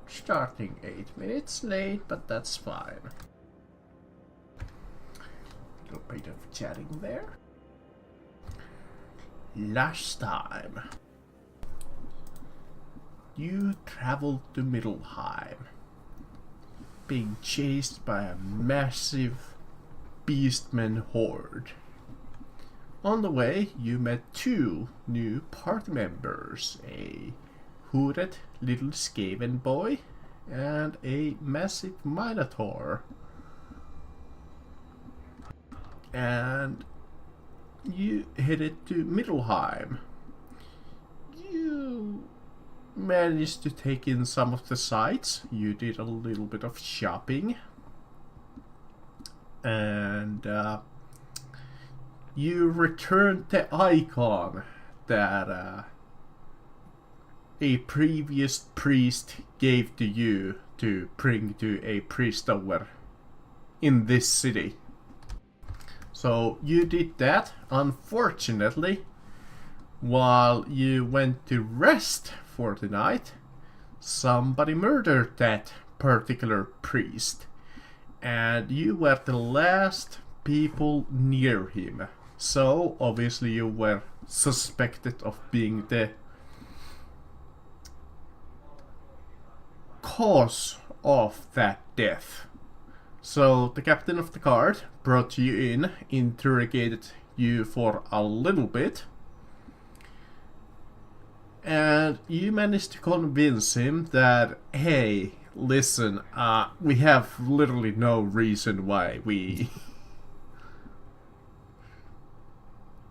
Starting 8 minutes late, but that's fine. Little bit of chatting there. Last time, you traveled to Middelheim, being chased by a massive beastman horde. On the way, you met 2 new party members, a hooded little Skaven boy and a massive minotaur. And you headed to Middelheim. You managed to take in some of the sights. You did a little bit of shopping. And you returned the icon that a previous priest gave to you to bring to a priest tower in this city. So you did that. Unfortunately, while you went to rest for the night, somebody murdered that particular priest, and you were the last people near him. So obviously you were suspected of being the cause of that death. So the captain of the guard brought you in, interrogated you for a little bit, and you managed to convince him that, hey, listen, we have literally no reason why we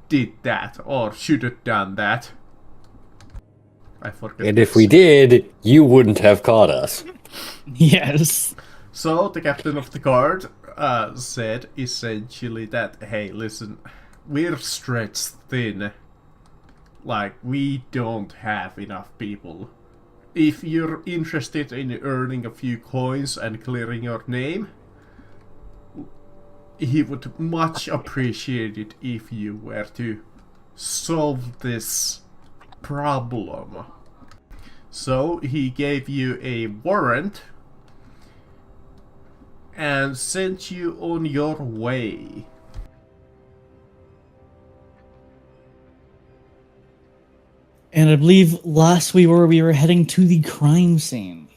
did that, or should have done that. I forget. And if we did, you wouldn't have caught us. Yes. So the captain of the guard said essentially that, hey, listen, we're stretched thin. Like, we don't have enough people. If you're interested in earning a few coins and clearing your name, he would much appreciate it if you were to solve this problem. So he gave you a warrant and sent you on your way. And I believe last we were heading to the crime scene.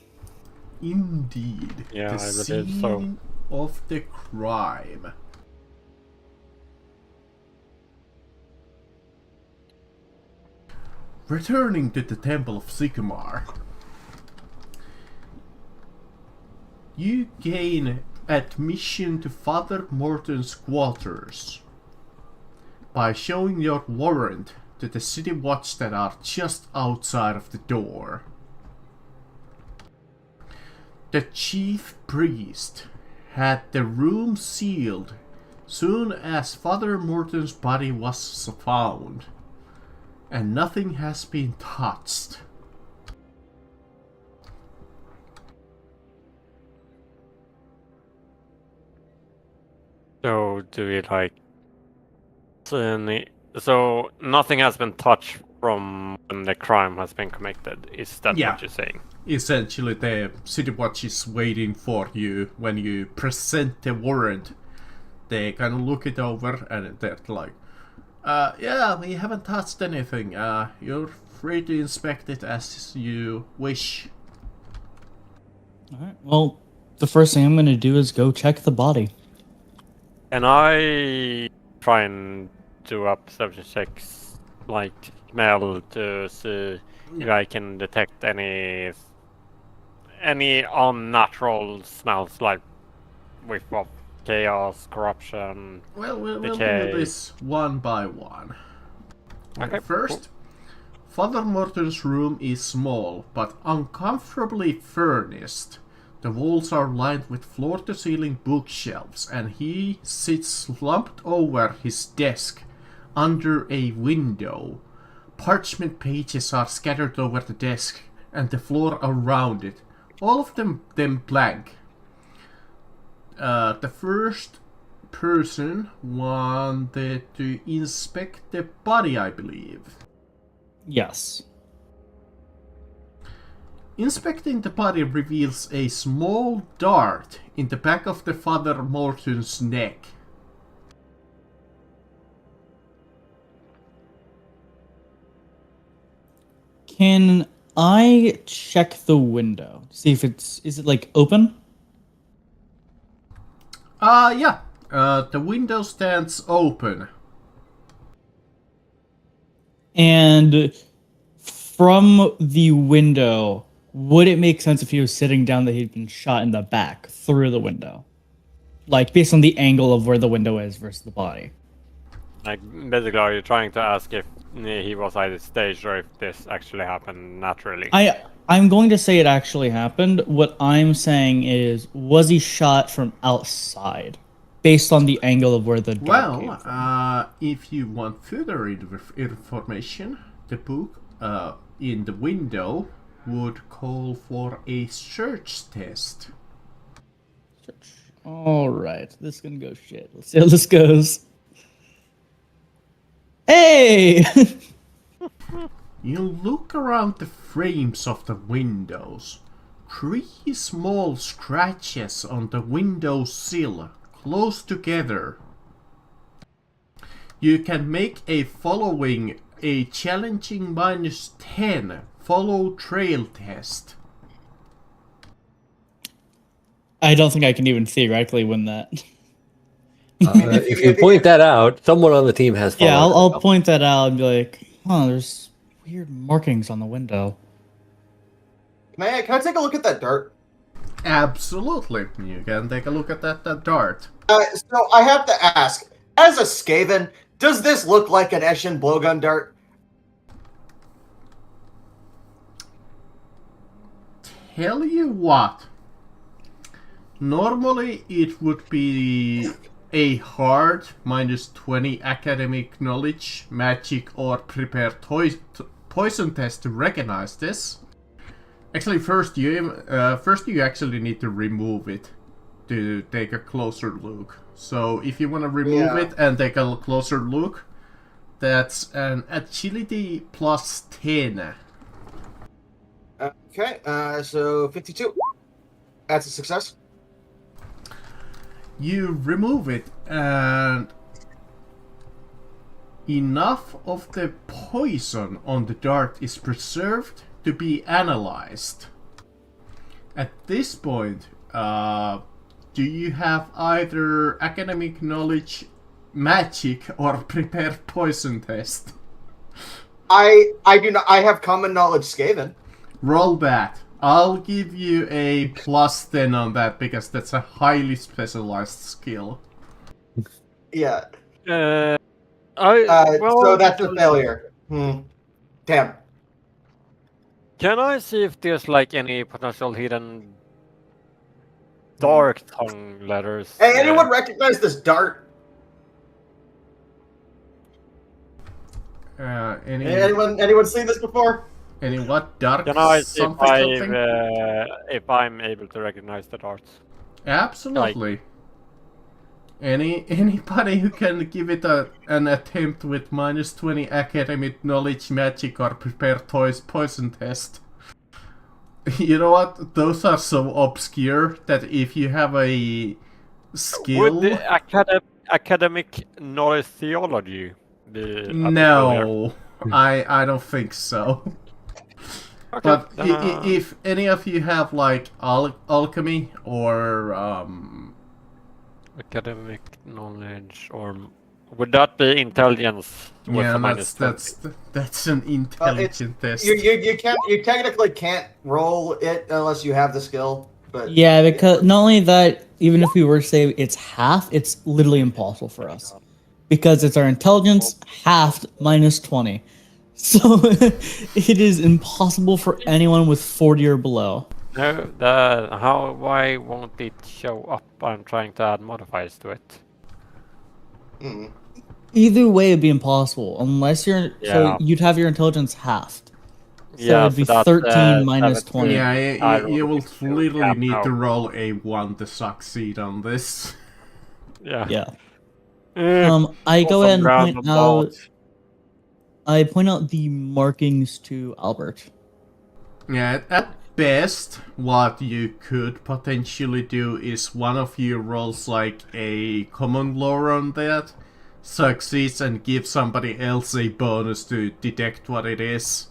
Indeed. Yeah, the I believe scene so. of the crime. Returning to the Temple of Sycamore, you gain admission to Father Morton's quarters by showing your warrant to the city watch that are just outside of the door. The chief priest had the room sealed soon as Father Morton's body was found, and nothing has been touched. So do we so nothing has been touched from when the crime has been committed? Is that Yeah. what you're saying? Essentially, the city watch is waiting for you when you present the warrant. They kind of look it over and they're like, yeah, we haven't touched anything. You're free to inspect it as you wish. Alright, well, the first thing I'm going to do is go check the body. Can I try and do a perception checks, like smell, to see if I can detect any unnatural smells, like with of chaos, corruption? Well, we'll Decay. do this one by one. Okay, First, Father Morton's room is small, but uncomfortably furnished. The walls are lined with floor-to-ceiling bookshelves, and he sits slumped over his desk under a window. Parchment pages are scattered over the desk and the floor around it, all of them blank. The first person wanted to inspect the body, I believe. Yes. Inspecting the body reveals a small dart in the back of the Father Morton's neck. Can I check the window? See if is it like open? Yeah. The window stands open. And from the window, would it make sense if he was sitting down that he'd been shot in the back through the window? Like, based on the angle of where the window is versus the body. Like, basically, are you trying to ask if he was either staged or if this actually happened naturally? I'm going to say it actually happened. What I'm saying is, was he shot from outside? Based on the angle of where the dart came from. If you want further information, the book in the window would call for a search test. Alright, this is gonna go shit. Let's see how this goes. Hey! You look around the frames of the windows. 3 small scratches on the window sill, close together. You can make a challenging -10 follow trail test. I don't think I can even theoretically win that. If you point that out, someone on the team has. Yeah, I'll point that out and be like, "Huh, there's weird markings on the window." Can I take a look at that dart? Absolutely, you can take a look at that dart. So I have to ask, as a Skaven, does this look like an Eshin blowgun dart? Tell you what. Normally it would be a hard -20 academic knowledge, magic, or prepare poison test to recognize this. Actually, first you actually need to remove it to take a closer look. So if you want to remove it and take a closer look, that's an agility +10. Okay, so 52. That's a success. You remove it, and enough of the poison on the dart is preserved to be analyzed. At this point, do you have either academic knowledge, magic, or prepared poison test? I do not. I have common knowledge Skaven. Roll that. I'll give you a +10 on that because that's a highly specialized skill. Yeah. Well, so that's a failure. Damn. Can I see if there's like any potential hidden dark tongue letters? Hey, anyone recognize this dart? Anyone seen this before? Any what? Dark Can I see something? if I'm able to recognize the darts? Absolutely. Anybody who can give it an attempt with -20 academic knowledge, magic, or prepare poison test. You know what? Those are so obscure that if you have a skill... Would the academic knowledge theology be... No, I don't think so. Okay, But if any of you have like alchemy or academic knowledge, or would that be intelligence? With yeah, a -20? that's an intelligent test. You technically can't roll it unless you have the skill. But Yeah, because not only that, even if we were to say it's half, it's literally impossible for us. Because it's our intelligence halved -20. So it is impossible for anyone with 40 or below. No, why won't it show up? I'm trying to add modifiers to it. Either way, it'd be impossible unless you're. So you'd have your intelligence halved. So it'd be 13 minus 20. Yeah, you will literally need to roll a 1 to succeed on this. Yeah. I go ahead and point out. I point out the markings to Albert. Yeah, best, what you could potentially do is one of you rolls like a common lore on that, succeeds and gives somebody else a bonus to detect what it is.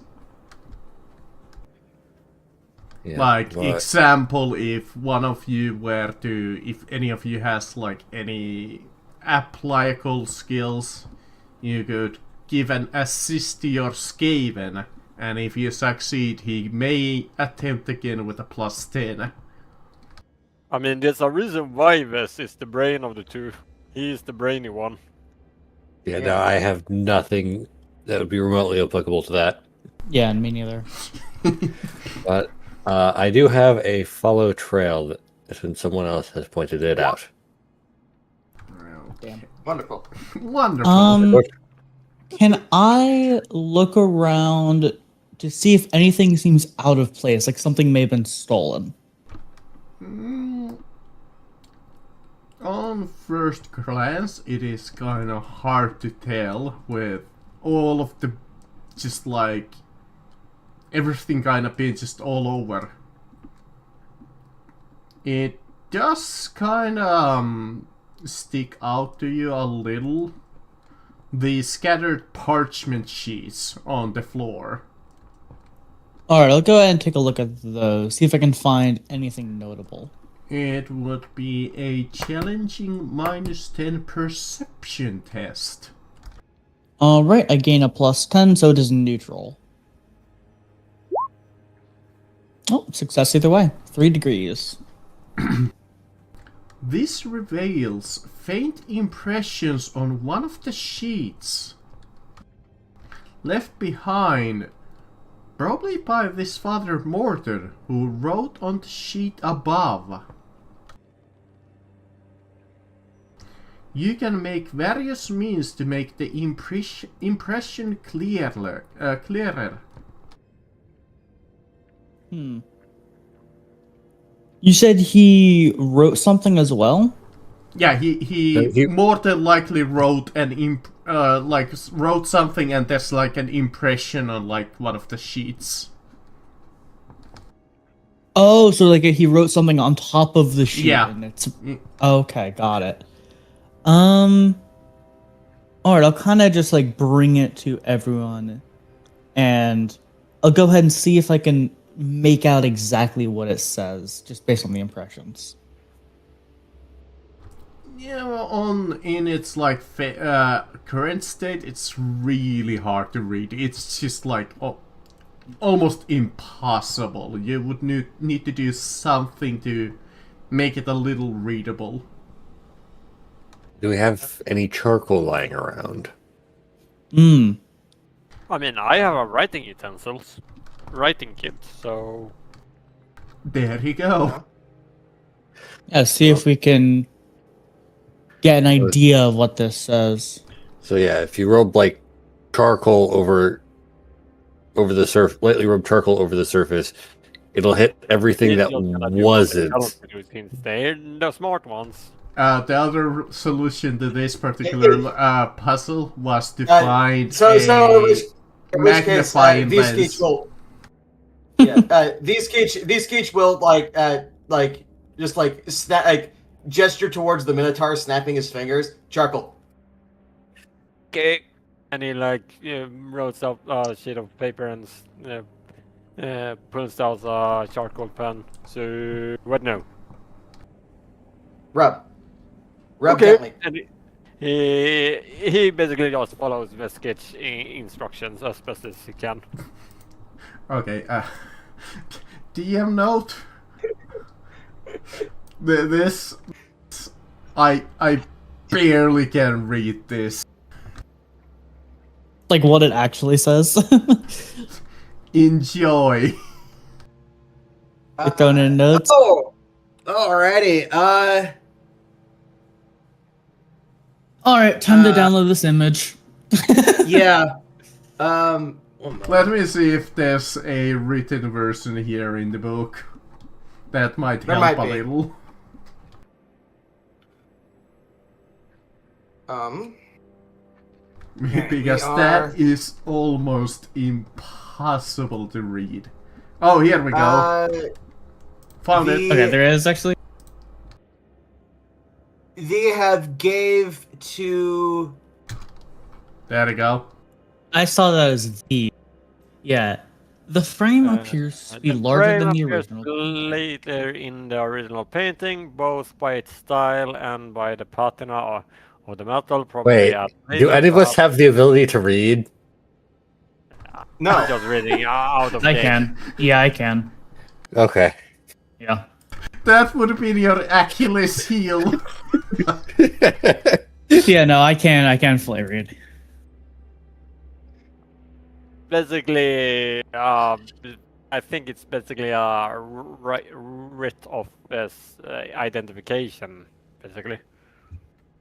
Yeah, Like, but example, if one of you were to, if any of you has like any applicable skills, you could give an assist to your Skaven, and if you succeed, he may attempt again with a +10. I mean, there's a reason why Ves is the brain of the two. He is the brainy one. yeah, no, I have nothing that would be remotely applicable to that. Yeah, and me neither. But I do have a follow trail that someone else has pointed it out. Damn. Wonderful. Wonderful. Can I look around to see if anything seems out of place, like something may have been stolen? On first glance, it is kind of hard to tell with all of the, just like, everything kind of being just all over. It does kind of stick out to you a little. The scattered parchment sheets on the floor. Alright, I'll go ahead and take a look at those, see if I can find anything notable. It would be a challenging -10 perception test. Alright, I gain a +10, so it is neutral. Oh, success either way. 3 degrees. This reveals faint impressions on one of the sheets left behind, probably by this Father Mortar, who wrote on the sheet above. You can make various means to make the impression clearer. You said he wrote something as well? Yeah, he more than likely wrote wrote something, and there's like an impression on like one of the sheets. Oh, so like he wrote something on top of the sheet. Yeah. And it's okay, got it. Alright, I'll kind of just like bring it to everyone, and I'll go ahead and see if I can make out exactly what it says, just based on the impressions. Yeah, in its like current state, it's really hard to read. It's just like almost impossible. You would need to do something to make it a little readable. Do we have any charcoal lying around? I mean, I have a writing kit, so... There you go. Yeah, see if we can get an idea of what this says. So yeah, if you rub like charcoal over the surface, lightly rub charcoal over the surface, it'll hit everything that wasn't. They're the smart ones. The other solution to this particular puzzle was to find a magnifying lens. These Keech will gesture towards the Minotaur, snapping his fingers. Charcoal. Okay. And he rolls up a sheet of paper and pulls out a charcoal pen. So what now? Rub Okay. gently. And he basically just follows the sketch instructions as best as he can. Okay, DM note. This, I barely can read this. Like what it actually says. Enjoy. You're throwing in notes. Oh, alrighty. Alright, time to download this image. Yeah. Let me see if there's a written version here in the book. That might There help might a be. little. Because we are- that is almost impossible to read. Oh, here we go. Found it. Okay, there is actually. They have gave to. There we go. I saw that as the. Yeah. The frame appears to be larger than the original. Later in the original painting, both by its style and by the patina of the metal. Probably Wait, at do any of us have the ability to read? No. I'm just reading out of I date. can. Yeah, I can. Okay. Yeah. That would have been your Achilles heel. Yeah, no, I can fully read. Basically, I think it's basically a writ of this identification, basically.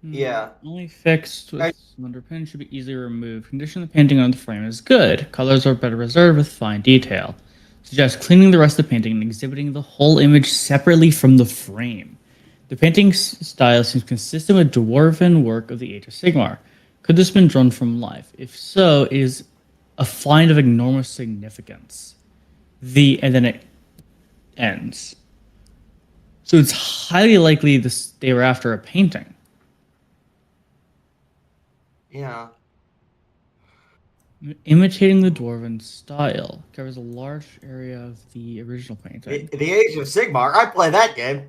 Yeah. Only fixed with underpin should be easily removed. Condition of the painting on the frame is good. Colors are better reserved with fine detail. Suggest cleaning the rest of the painting and exhibiting the whole image separately from the frame. The painting style seems consistent with dwarven work of the Age of Sigmar. Could this have been drawn from life? If so, it is a find of enormous significance. And then it ends. So it's highly likely they were after a painting. Yeah. Imitating the dwarven style covers a large area of the original painting. The Age of Sigmar. I play that game.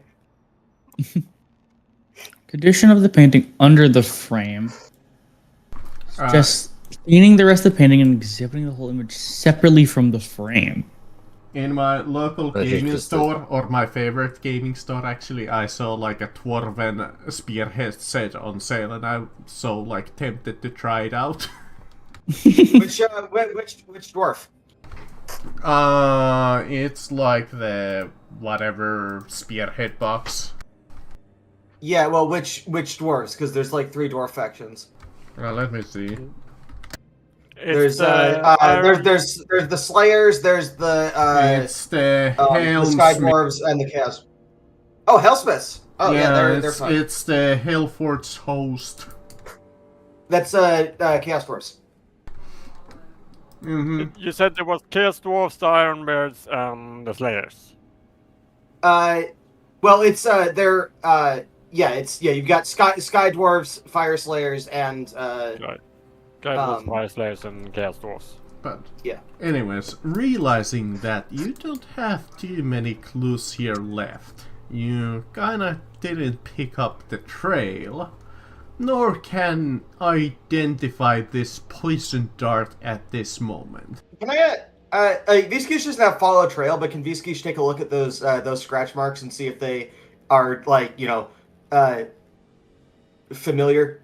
Condition of the painting under the frame. Just cleaning the rest of the painting and exhibiting the whole image separately from the frame. In my local I think gaming this store, or my favorite gaming store actually, I saw like a dwarven spearhead set on sale, and I so like tempted to try it out. Which dwarf? It's like the whatever spearhead box. Yeah, well, which dwarves? Because there's like 3 dwarf factions. Well, let me see. There's the Slayers. There's the It's the the Sky Dwarves and the Chaos. Oh, Hellsmiths. Oh yeah, they're fine. It's the Hellforge host. That's Chaos Dwarves. Mm-hmm. You said there was Chaos Dwarfs, the Ironbeards, and the Slayers. Well, it's you've got Sky Dwarves, Fire Slayers, and Right. Guide Fire Slayers and Chaos Dwarfs. But yeah. anyways, realizing that you don't have too many clues here left, you kinda didn't pick up the trail, nor can identify this poison dart at this moment. Can I Viskish doesn't have follow trail, but can Viskish take a look at those scratch marks and see if they are like, familiar?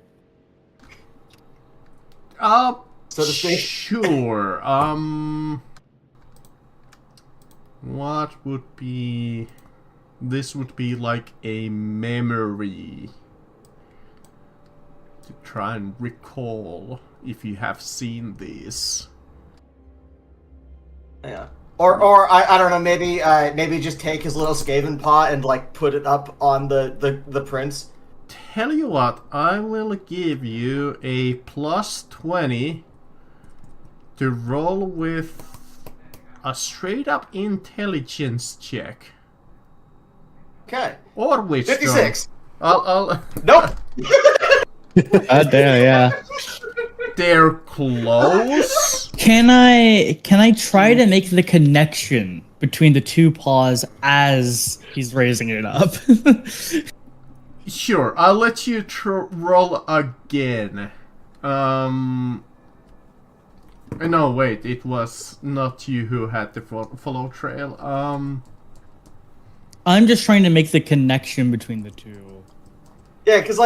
So to speak. Sure. What would be... This would be like a memory to try and recall if you have seen these. Yeah. Or I don't know, maybe just take his little Skaven paw and like put it up on the prints. Tell you what, I will give you a +20 to roll with a straight up intelligence check. Okay. Or wisdom. 56. I'll Nope. God damn, yeah. They're close. Can I try to make the connection between the two paws as he's raising it up? Sure, I'll let you roll again. No, wait, it was not you who had the follow trail. I'm just trying to make the connection between the two. Yeah, because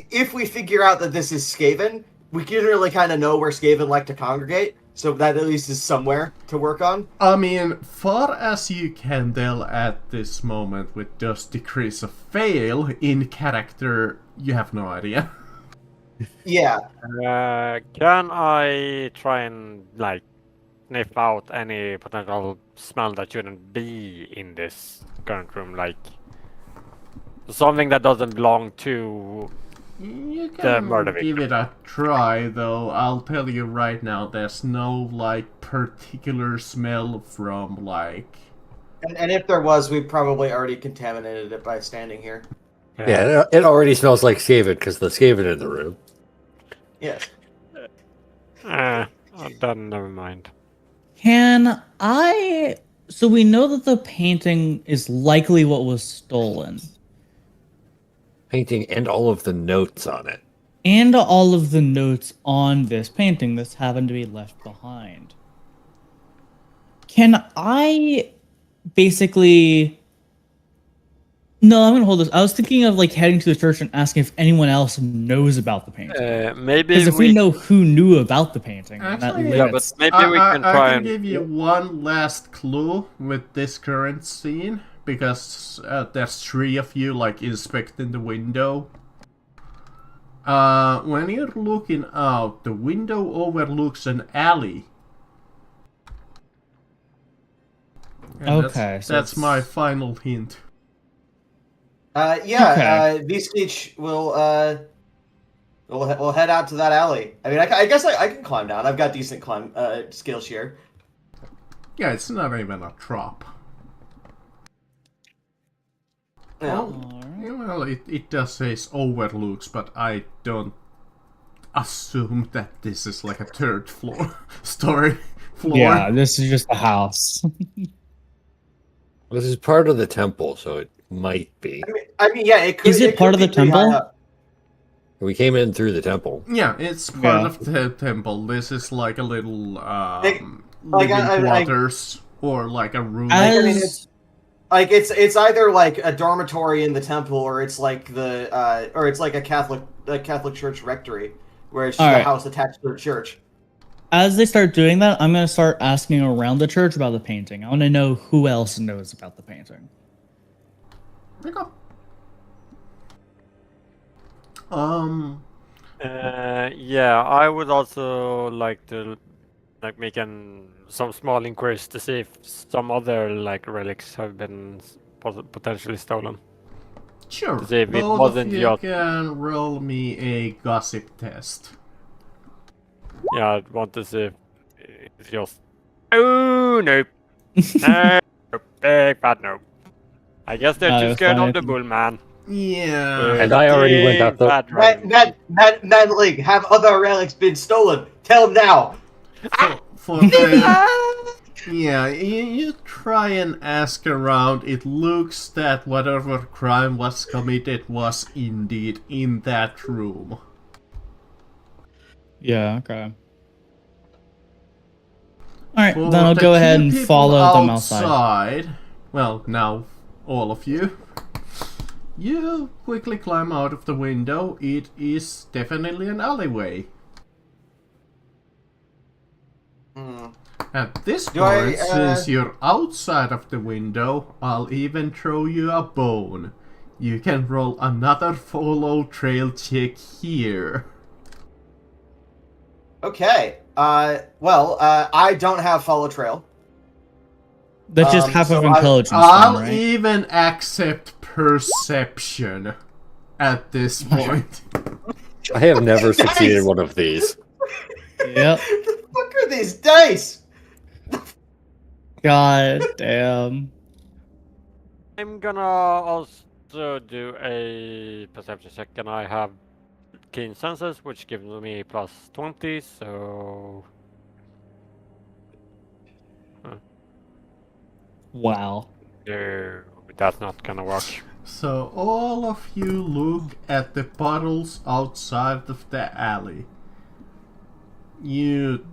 if we figure out that this is Skaven, we can really kind of know where Skaven like to congregate. So that at least is somewhere to work on. I mean, far as you can tell at this moment with just decrease of fail in character, you have no idea. Yeah. Can I try and like sniff out any potential smell that shouldn't be in this current room, like something that doesn't belong to You The can murder give it a try, though. I'll tell you right now, there's no like particular smell from like. And if there was, we probably already contaminated it by standing here. Yeah, it already smells like Skaven because the Skaven in the room. Yes. Then never mind. Can I? So we know that the painting is likely what was stolen, Painting and all of the notes on it. and all of the notes on this painting that's happened to be left behind. Can I basically? No, I'm gonna hold this. I was thinking of like heading to the church and asking if anyone else knows about the painting. Maybe Because if we know who knew about the painting, then that Actually, Yeah, limits. but maybe we can try I can and. give you one last clue with this current scene, because there's 3 of you like inspecting the window. When you're looking out, the window overlooks an alley. And Okay, so that's it's- my final hint. Yeah. V-Speech will we'll head out to that alley. I mean, I guess I can climb down. I've got decent climb skills here. Yeah, it's not even a trap. Yeah. Well, it does say overlooks, but I don't assume that this is like a 3rd floor story floor. Yeah, this is just the house. This is part of the temple, so it might be. I mean, yeah. It could. Is it could part of be the pretty high temple? up. We came in through the temple. Yeah, it's part Yeah. of the temple. This is like a little Like, living I- quarters or like a room. I mean, As it's like it's either like a dormitory in the temple, or it's like or it's like a Catholic church rectory, where it's just a Alright. house attached to a church. as they start doing that, I'm gonna start asking around the church about the painting. I want to know who else knows about the painting. There you go. Yeah, I would also like to make some small inquiries to see if some other like relics have been potentially stolen. Sure. To see if it Both wasn't of you your- can roll me a gossip test. Yeah, I want to see if it's just. Oh nope. Nope. Big bad nope. I guess they're too that's scared fine. of the bull man. Yeah. And I already went out the- Bad dragon. Man League, have other relics been stolen? Tell them now. For the, yeah, you try and ask around. It looks that whatever crime was committed was indeed in that room. Yeah. Okay. All right, For then I'll the go ahead two and people follow them outside. Well, now all of you. You quickly climb out of the window. It is definitely an alleyway. At this Do I, point, since you're outside of the window, I'll even throw you a bone. You can roll another follow trail check here. Okay. Well, I don't have follow trail. That's just half of so intelligence, I'll then, right? even accept perception at this point. I have never succeeded one of these. Yep. The fuck are these dice? God damn. I'm gonna also do a perception check, and I have keen senses, which gives me plus 20. So Wow. no, that's not gonna work. So all of you look at the puddles outside of the alley. You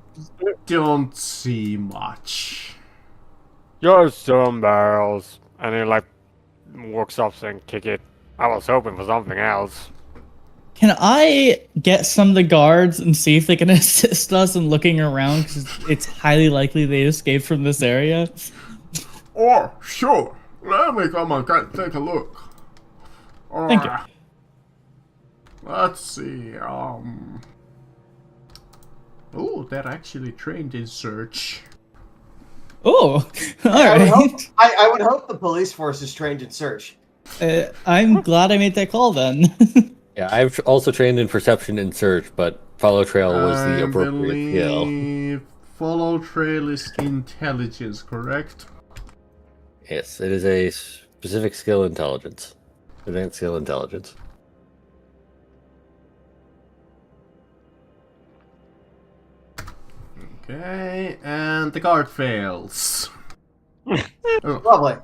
don't see much. Just some barrels, and he like walks up and kick it. I was hoping for something else. Can I get some of the guards and see if they can assist us in looking around? Because it's highly likely they escaped from this area. Oh, sure. Let me come and take a look. Thank you. Let's see. Oh, they're actually trained in search. Oh, all I would, hope, right. I would hope the police force is trained in search. I'm glad I made that call then. Yeah, I've also trained in perception and search, but follow trail was the I appropriate skill. believe follow trail is intelligence, correct? Yes, it is a specific skill intelligence. Advanced skill intelligence. Okay, and the card fails. Lovely.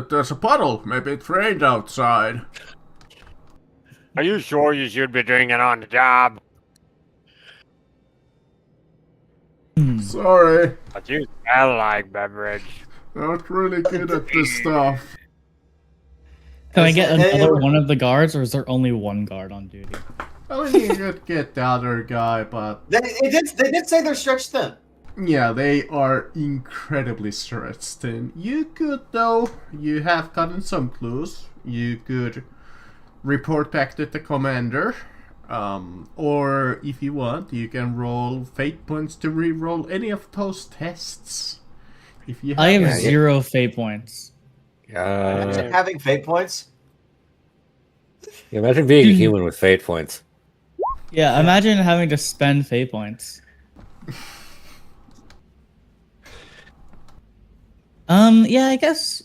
There's a puddle. Maybe it rained outside. Are you sure you should be doing it on the job? Sorry, But you smell like beverage. not really good at this stuff. Can I get another one of the guards, or is there only one guard on duty? Well, you could get the other guy, but They did say they're stretched thin. yeah, they are incredibly stretched thin. You could, though, you have gotten some clues. You could report back to the commander. Or if you want, you can roll fate points to re-roll any of those tests. If you have I have Yeah, 0 fate points. Imagine having fate points. Imagine being a human with fate points. Yeah, imagine having to spend fate points. Yeah, I guess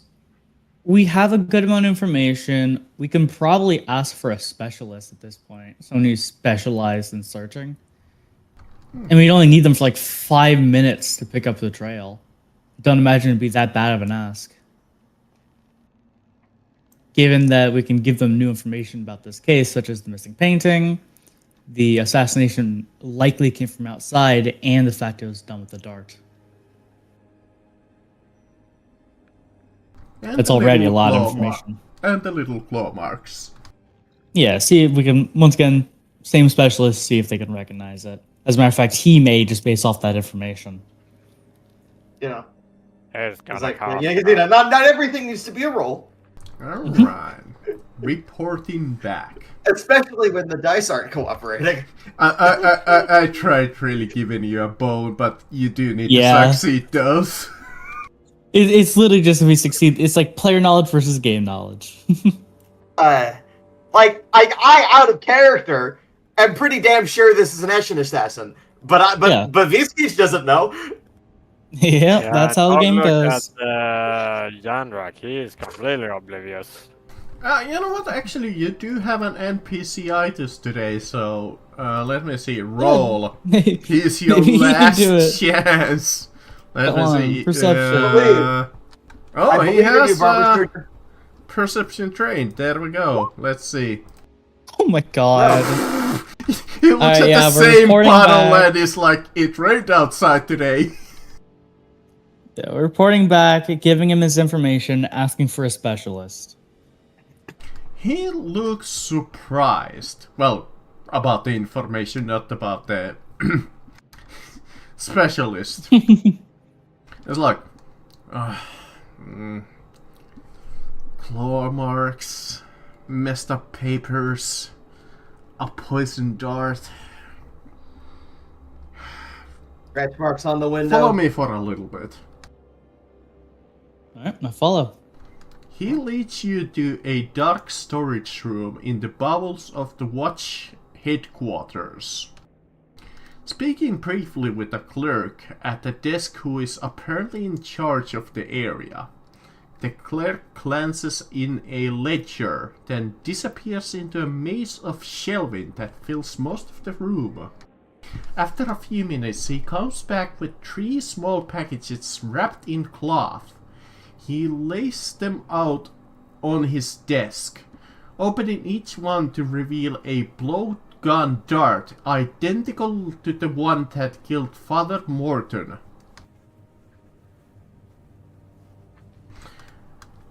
we have a good amount of information. We can probably ask for a specialist at this point, someone who's specialized in searching. And we'd only need them for like 5 minutes to pick up the trail. Don't imagine it'd be that bad of an ask. Given that we can give them new information about this case, such as the missing painting, the assassination likely came from outside, and the fact it was done with the dart. And That's the already a little lot of claw information. And the little claw marks. Yeah, see if we can, once again, same specialist, see if they can recognize it. As a matter of fact, he may just base off that information. You know, It's it's gonna like cost. not everything needs to be a roll, Alright. Reporting back. especially when the dice aren't cooperating. I tried really giving you a bone, but you do need Yeah. to succeed those. It's literally just if we succeed, it's like player knowledge versus game knowledge. I out of character am pretty damn sure this is an Eshin assassin, but Yeah. Viskis doesn't know. Yeah, that's how the game goes. Jandrak, he is completely oblivious. You know what? Actually, you do have an NPC-itis today, so let me see. Roll. Here's your Maybe you can last do it. chance. Let Come me on, see. perception. Oh, I he believe in you, has Barbara Streisand. perception trained. There we go. Let's see. Oh my god. He looks Alright, at yeah, the we're same reporting puddle back. and is like, it rained outside today. Yeah, we're reporting back, giving him his information, asking for a specialist. He looks surprised. Well, about the information, not about the specialist. It's like, claw marks, messed up papers, a poison dart. Scratch marks on the window. Follow me for a little bit. Alright, I follow. He leads you to a dark storage room in the bowels of the watch headquarters. Speaking briefly with a clerk at the desk who is apparently in charge of the area, the clerk glances in a ledger, then disappears into a maze of shelving that fills most of the room. After a few minutes, he comes back with 3 small packages wrapped in cloth. He lays them out on his desk, opening each one to reveal a blowgun dart identical to the one that killed Father Morton.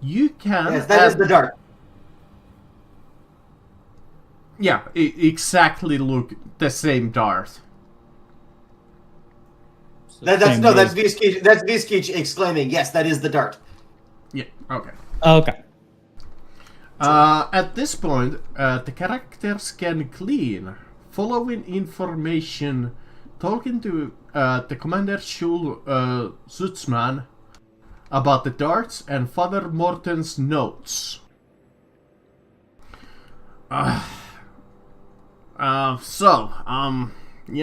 You can... Yes, that is the dart. Yeah, exactly look the same dart. That's Viskij. That's Viskij exclaiming, "Yes, that is the dart." Yeah, okay. Okay. At this point, the characters can glean following information talking to the Commander Shul Zutzman about the darts and Father Morton's notes. Yeah,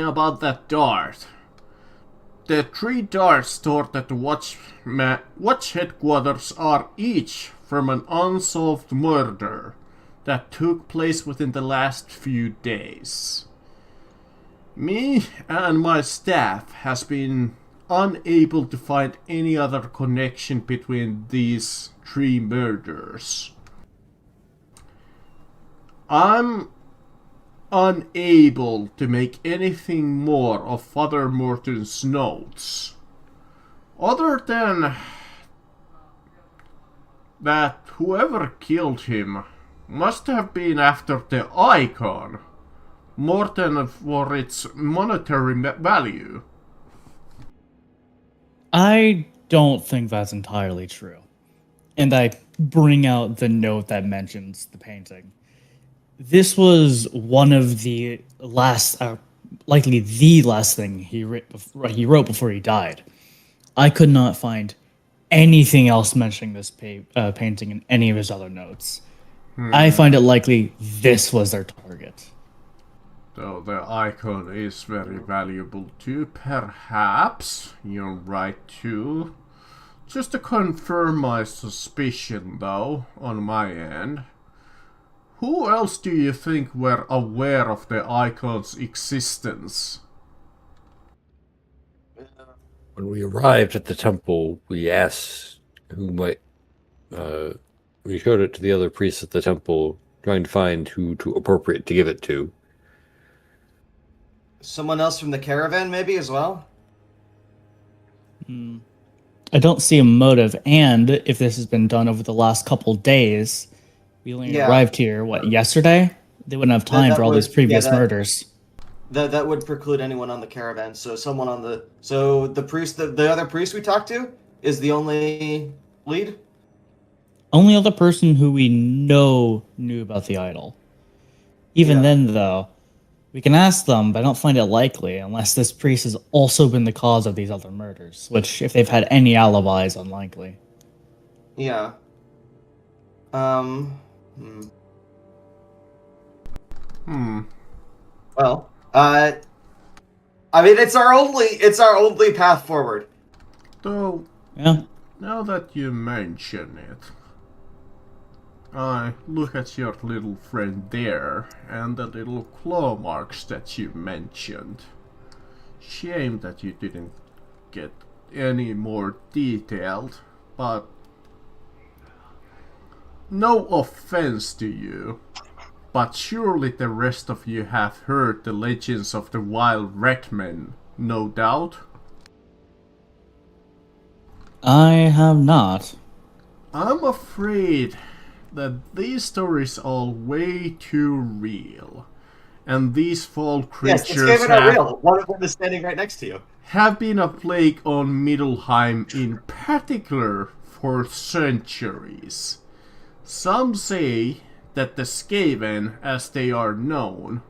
about that dart. The 3 darts stored at the watch headquarters are each from an unsolved murder that took place within the last few days. Me and my staff has been unable to find any other connection between these 3 murders. I'm unable to make anything more of Father Morton's notes. Other than that whoever killed him must have been after the icon, more than for its monetary value. I don't think that's entirely true. And I bring out the note that mentions the painting. This was one of the last, likely the last thing he wrote before he died. I could not find anything else mentioning this painting in any of his other notes. I find it likely this was their target. Though the icon is very valuable too, perhaps you're right too. Just to confirm my suspicion though, on my end. Who else do you think were aware of the icon's existence? When we arrived at the temple, we asked who might. We showed it to the other priests at the temple, trying to find who to appropriate to give it to. Someone else from the caravan, maybe as well. I don't see a motive, and if this has been done over the last couple days, we only arrived here, yesterday? They wouldn't have time for all these previous murders. That would preclude anyone on the caravan. So someone on the the other priest we talked to is the only lead. Only other person who we know knew about the idol. Even then, though, we can ask them, but I don't find it likely unless this priest has also been the cause of these other murders. Which, if they've had any alibis, unlikely. Yeah. Well, I mean, it's our only path forward. Though, Yeah. now that you mention it, I look at your little friend there and the little claw marks that you mentioned. Shame that you didn't get any more detailed, but no offense to you, but surely the rest of you have heard the legends of the wild red men, no doubt? I have not. I'm afraid that these stories are way too real, and these fall creatures Yes, are real. One of them is standing right next to you. Have been a plague on Middelheim in particular for centuries. Some say that the Skaven, as they are known,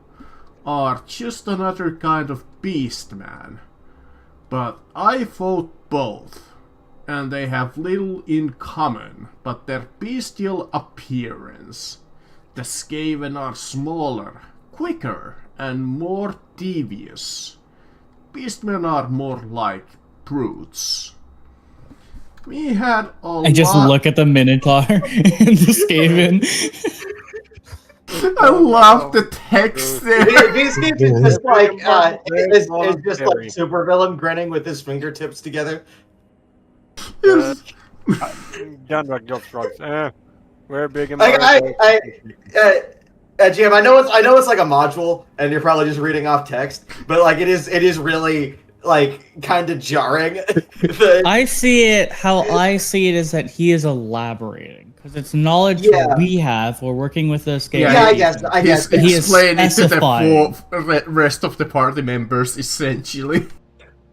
are just another kind of beastman. But I fought both, and they have little in common but their bestial appearance. The Skaven are smaller, quicker, and more devious. Beastmen are more like brutes. We had I just look at the Minotaur and the Skaven. I love the text there. These games is just like it's just like supervillain grinning with his fingertips together. Gunrock job strokes. We're big and Jim, I know it's like a module, and you're probably just reading off text, but like it is really like kind of jarring. I see it. How I see it is that he is elaborating because it's knowledge that we have. We're working with the Skaven. Yeah, I guess. He's explaining to the rest of the party members essentially.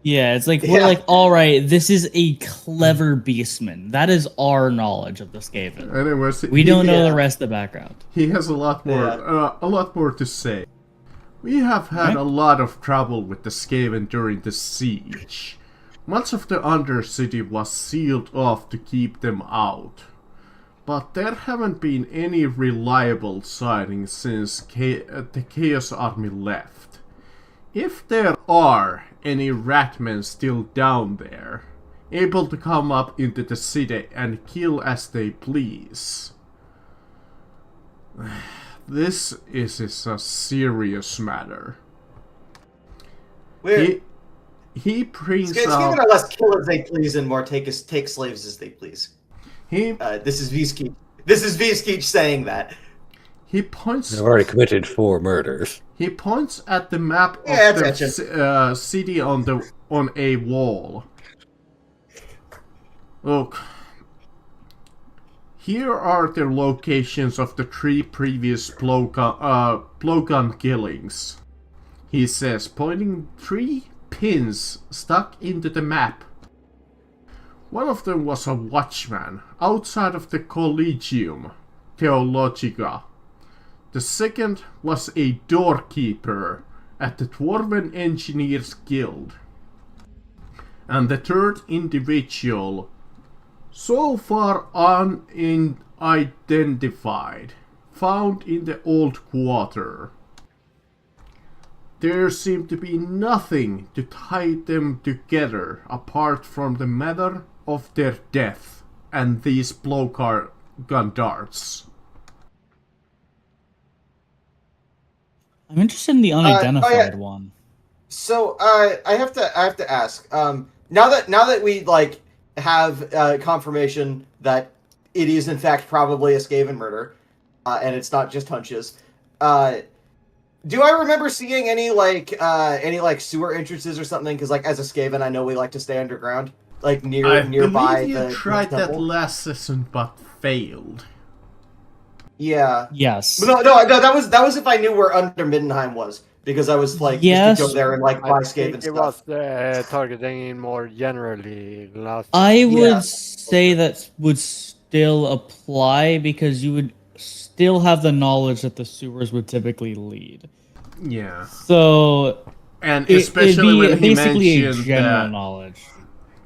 Yeah, it's like we're like, all right, this is a clever beastman. That is our knowledge of the Skaven. Anyways, we don't know the rest of the background. He has a lot more to say. We have had a lot of trouble with the Skaven during the siege. Much of the Undercity was sealed off to keep them out. but there haven't been any reliable sightings since the Chaos Army left. If there are any ratmen still down there, able to come up into the city and kill as they please, this is a serious matter. He brings Skaven up... are less kill as they please and more take slaves as they please. This is Vskeech. This is Vskeech saying that. He points... I've already committed 4 murders. He points at the map of the city on a wall. Look. Here are the locations of the 3 previous blowgun killings. He says, pointing 3 pins stuck into the map. One of them was a watchman outside of the Collegium Theologica. The second was a doorkeeper at the Dwarven Engineers Guild. And the third individual, so far unidentified, found in the old quarter. There seemed to be nothing to tie them together apart from the matter of their death and these blowgun darts. I'm interested in the unidentified one. So I have to ask. Now that we have confirmation that it is in fact probably a Skaven murder, and it's not just hunches. Do I remember seeing any sewer entrances or something? Because as a Skaven, I know we like to stay underground, nearby. I believe you tried that last session but failed. Yeah. Yes. But no. That was if I knew where Under Middenheim was, because I was yes. just to go there and buy Skaven stuff. It was targeting more generally last. I would say that would still apply because you would still have the knowledge that the sewers would typically lead. Yeah. So, and especially when he basically mentioned a general that, knowledge.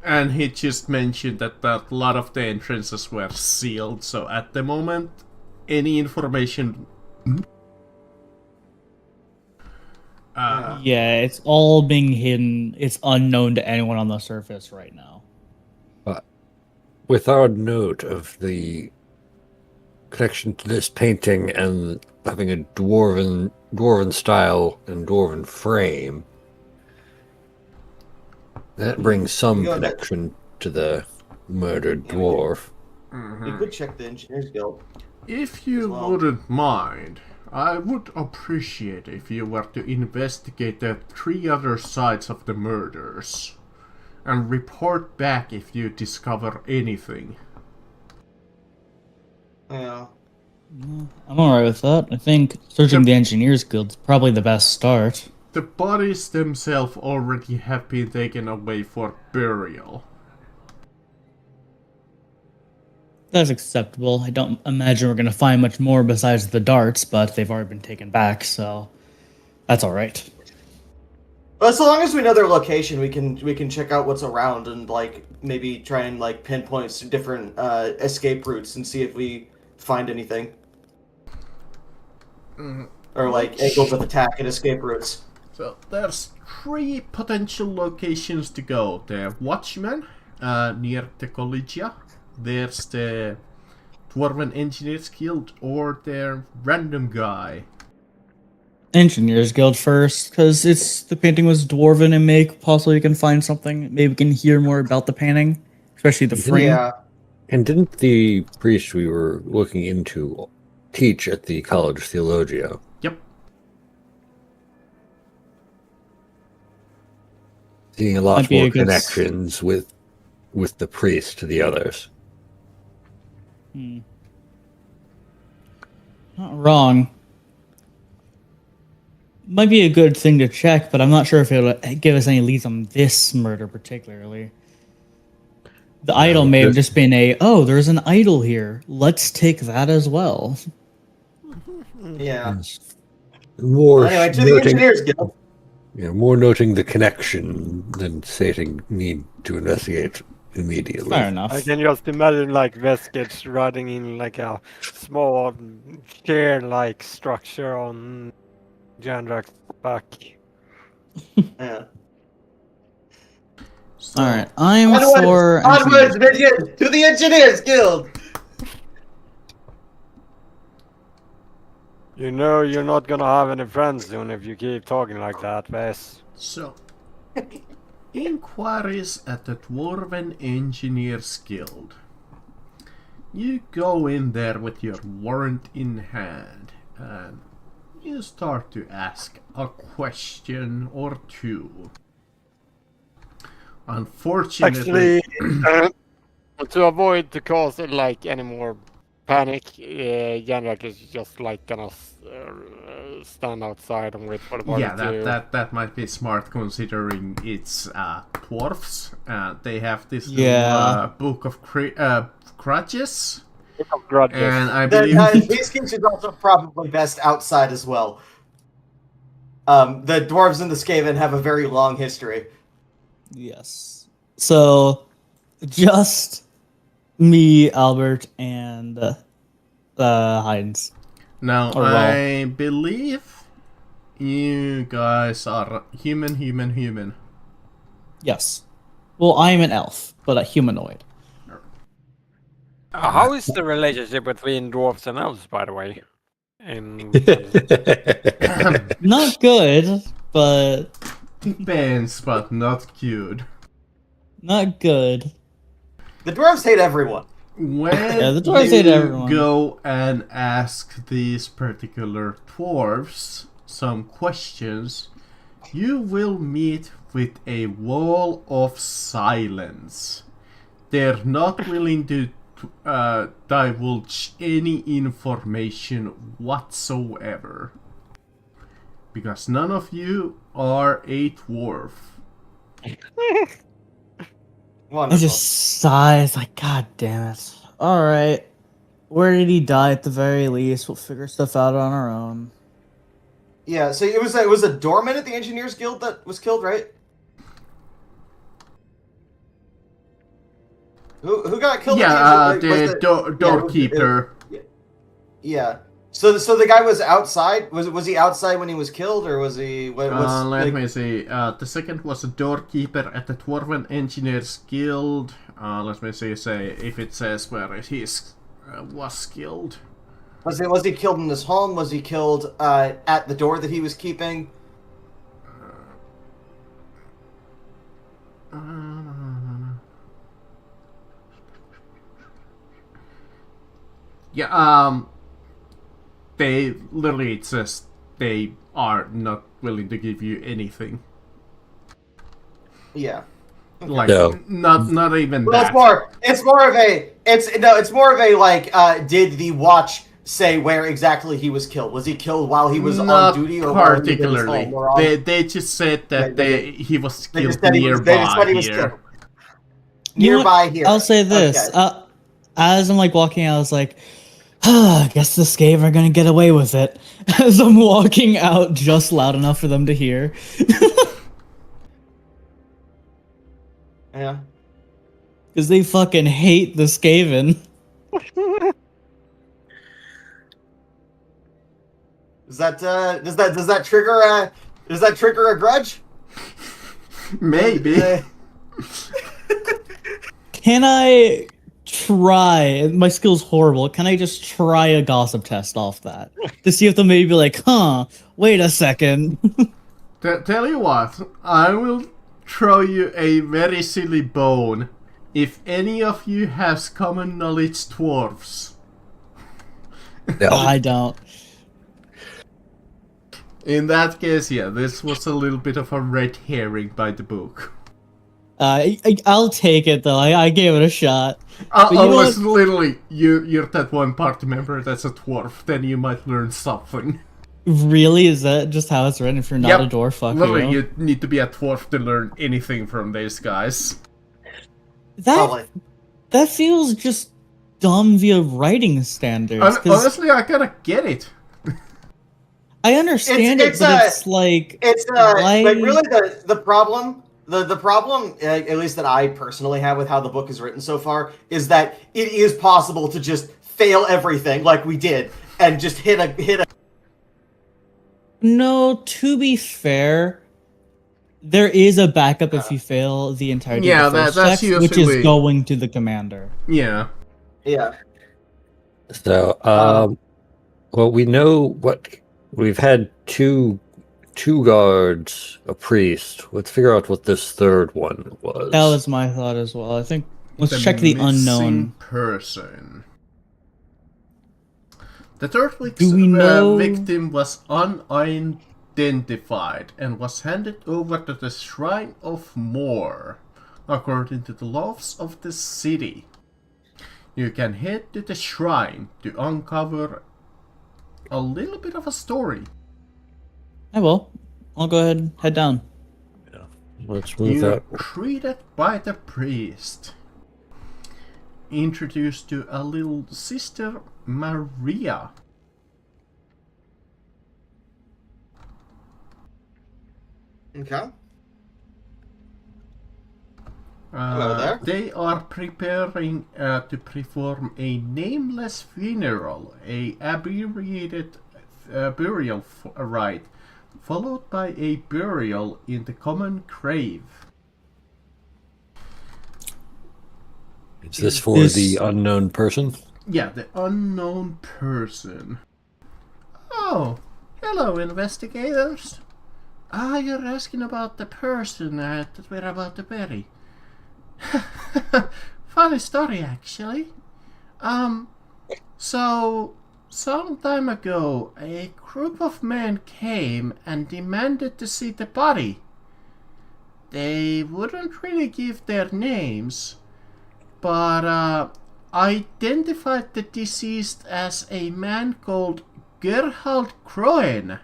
And he just mentioned that a lot of the entrances were sealed. So at the moment, any information. Yeah, it's all being hidden. It's unknown to anyone on the surface right now. With our note of the connection to this painting and having a dwarven style and dwarven frame, that brings some connection to the murdered dwarf. We could check the Engineers Guild. If you wouldn't mind, I would appreciate if you were to investigate the 3 other sides of the murders and report back if you discover anything. Yeah. I'm alright with that. I think searching the Engineers Guild is probably the best start. The bodies themselves already have been taken away for burial. That's acceptable. I don't imagine we're going to find much more besides the darts, but they've already been taken back, so that's alright. Well, so long as we know their location, we can check out what's around and maybe try and pinpoint some different escape routes and see if we find anything. Or angles of attack and escape routes. So there's 3 potential locations to go. The Watchman near the Collegia. There's the Dwarven Engineers Guild, or the random guy. Engineers Guild first, because the painting was dwarven and make possibly you can find something. Maybe we can hear more about the painting, especially the frame. Yeah. And didn't the priest we were looking into teach at the College Theologia? Yep. Seeing a lot more connections with the priest to the others. Not wrong. Might be a good thing to check, but I'm not sure if it'll give us any leads on this murder particularly. The idol may have just been there's an idol here. Let's take that as well. Yeah. More anyway, to the Engineers Guild. More noting the connection than stating need to investigate immediately. Fair enough. I can just imagine like Veskage riding in like a small chair-like structure on Jandrak's back. Yeah. So, All right, I'm Onwards, for onwards, minions, to the Engineers Guild. You know you're not gonna have any friends soon if you keep talking like that, Ves. So, inquiries at the Dwarven Engineers Guild. You go in there with your warrant in hand and you start to ask a question or two. Unfortunately, Actually, to avoid to cause like any more panic, Jandrak is just like gonna stand outside and wait for the party yeah, to. that might be smart considering it's dwarfs. They have this Yeah. little, book of crutches, Grudges. and I The believe Beastkinch is also probably best outside as well. The dwarves and the Skaven have a very long history. Yes. So, just me, Albert, and Heinz. now Or well. I believe you guys are human. Yes. Well, I'm an elf, but a humanoid. How is the relationship between dwarves and elves, by the way? In Not good, but Depends, but not cute. not good. The dwarves hate everyone. When Yeah, the dwarves hate you everyone. go and ask these particular dwarves some questions, you will meet with a wall of silence. They're not willing to divulge any information whatsoever. Because none of you are a dwarf. I Wonderful. just sigh. It's like, God damn it. Alright. Where did he die at the very least? We'll figure stuff out on our own. Yeah, so it was a doorman at the Engineers Guild that was killed, right? Who got killed? Yeah, at the doorkeeper. Yeah. So the guy was outside. Was he outside when he was killed, or was he? Let me see. The second was a doorkeeper at the Dwarven Engineers Guild. Let me see. Say if it says where he was killed. Was he killed in his home? Was he killed at the door that he was keeping? Yeah. They literally, it says they are not willing to give you anything. Yeah. Like No. not even Well, that. it's more of a like. Did the watch say where exactly he was killed? Was he killed while he was Not on duty, or while he was in his particularly. home, or on- They just said that he was They just killed said nearby he was here. killed. You know Nearby what? here. I'll say this. Okay. As I'm like walking out, I was like, I guess the Skaven are gonna get away with it. As I'm walking out just loud enough for them to hear. Yeah. Because they fucking hate the Skaven. Does that trigger a grudge? Maybe. Can I try? My skill's horrible. Can I just try a gossip test off that? To see if they'll maybe be like, huh, wait a second. Tell you what, I will throw you a very silly bone. If any of you has common knowledge dwarves. No. I don't. In that case, yeah, this was a little bit of a red herring by the book. I'll take it though. I gave it a shot. But you know Unless what? literally you're that one party member that's a dwarf, then you might learn something. Really, is that just how it's written? If you're not Yep. a dwarf, fuck Literally, you. you need to be a dwarf to learn anything from these guys. Probably. That feels just dumb via writing standards. 'Cause Honestly, I kind of get it. I understand It's it, but it's like It's why? like really the problem The problem, at least that I personally have with how the book is written so far, is that it is possible to just fail everything like we did and just hit a. No, to be fair, there is a backup if you fail the entirety Yeah, of the first that's checks, which usually- is going to the commander. Yeah. Yeah. So, well, we know what we've had two guards, a priest. Let's figure out what this third one was. That was my thought as well. I think let's The check the missing unknown. person. The third week's Do we know- victim was unidentified and was handed over to the Shrine of Moor, according to the laws of the city. You can head to the shrine to uncover a little bit of a story. I will. I'll go ahead and head down. Let's move You're that. treated by the priest. Introduced to a little sister, Maria. Okay. Hello there. They are preparing to perform a nameless funeral, a abbreviated burial rite, followed by a burial in the common grave. Is this for This- the unknown person? Yeah, the unknown person. Oh, hello, investigators. You're asking about the person that we're about to bury. Funny story, actually. So, some time ago, a group of men came and demanded to see the body. They wouldn't really give their names, but identified the deceased as a man called Gerhard Kroen,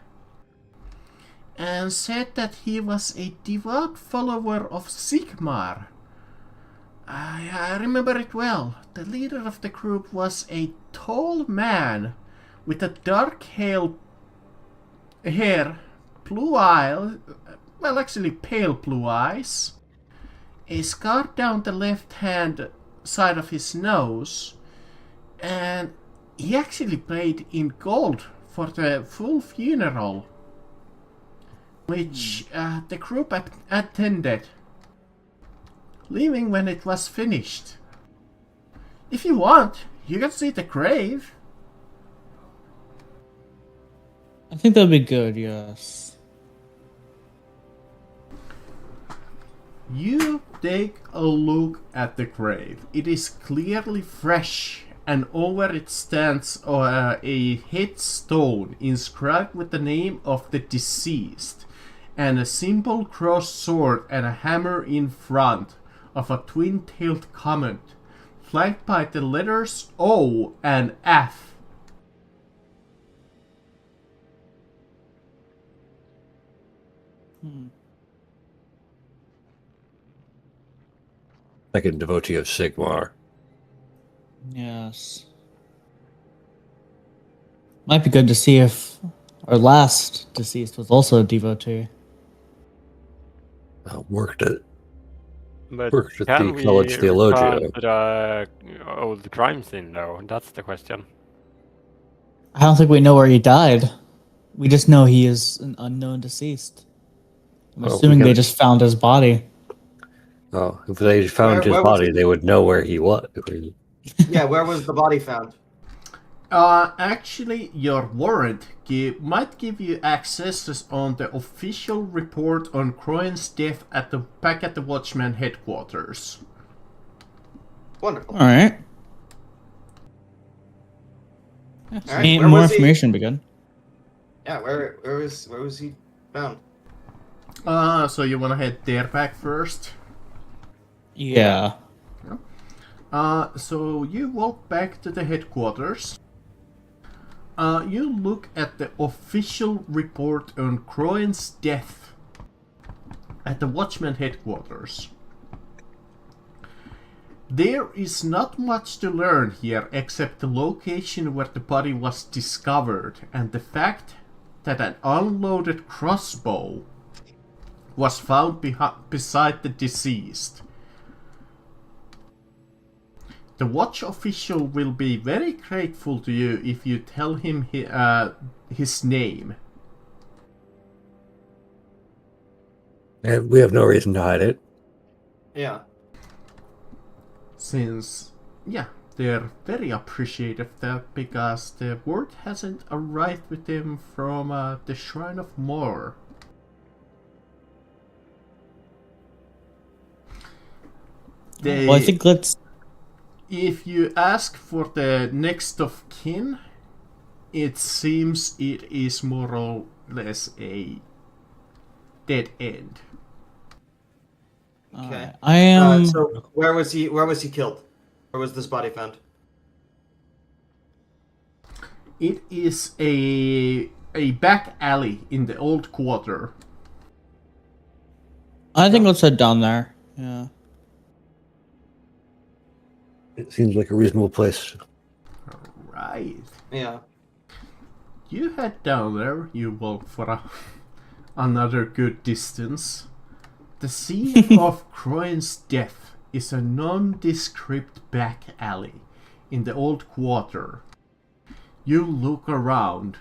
and said that he was a devout follower of Sigmar. I remember it well. The leader of the group was a tall man with a dark hair, blue eyes, well, actually pale blue eyes, a scar down the left hand side of his nose, and he actually paid in gold for the full funeral, which the group attended, leaving when it was finished. If you want, you can see the grave. I think that'd be good, yes. You take a look at the grave. It is clearly fresh, and over it stands a headstone inscribed with the name of the deceased, and a simple crossed sword and a hammer in front of a twin-tailed comet, flanked by the letters O and F. Second devotee of Sigmar. Yes. Might be good to see if our last deceased was also a devotee. Worked at But Worked with can the we college theologian. return to the old crime scene, though? That's the question. I don't think we know where he died. We just know he is an unknown deceased. I'm Well, we assuming they gotta- just found his body. Oh, if they found Where his was body, he? they would know where he was. Yeah, where was the body found? Actually, your warrant might give you access on the official report on Croydon's death back at the Watchman headquarters. Wonderful. All right. Yeah, All right, any where more was he? information, begin. Yeah, where was he found? So you wanna head there back first? Yeah. So you walk back to the headquarters. You look at the official report on Croydon's death at the Watchman headquarters. There is not much to learn here except the location where the body was discovered and the fact that an unloaded crossbow was found beside the deceased. The watch official will be very grateful to you if you tell him his name. And we have no reason to hide it. Yeah. Since, yeah, they're very appreciative of that because the word hasn't arrived with them from the Shrine of Mor. Well, I think let's. If you ask for the next of kin, it seems it is more or less a dead end. Okay. I am. So where was he killed? Where was this body found? It is a back alley in the old quarter. I think let's head down there. Yeah. It seems like a reasonable place. Right. Yeah. You head down there, you walk for another good distance. The scene of Croyn's death is a nondescript back alley in the old quarter. You look around.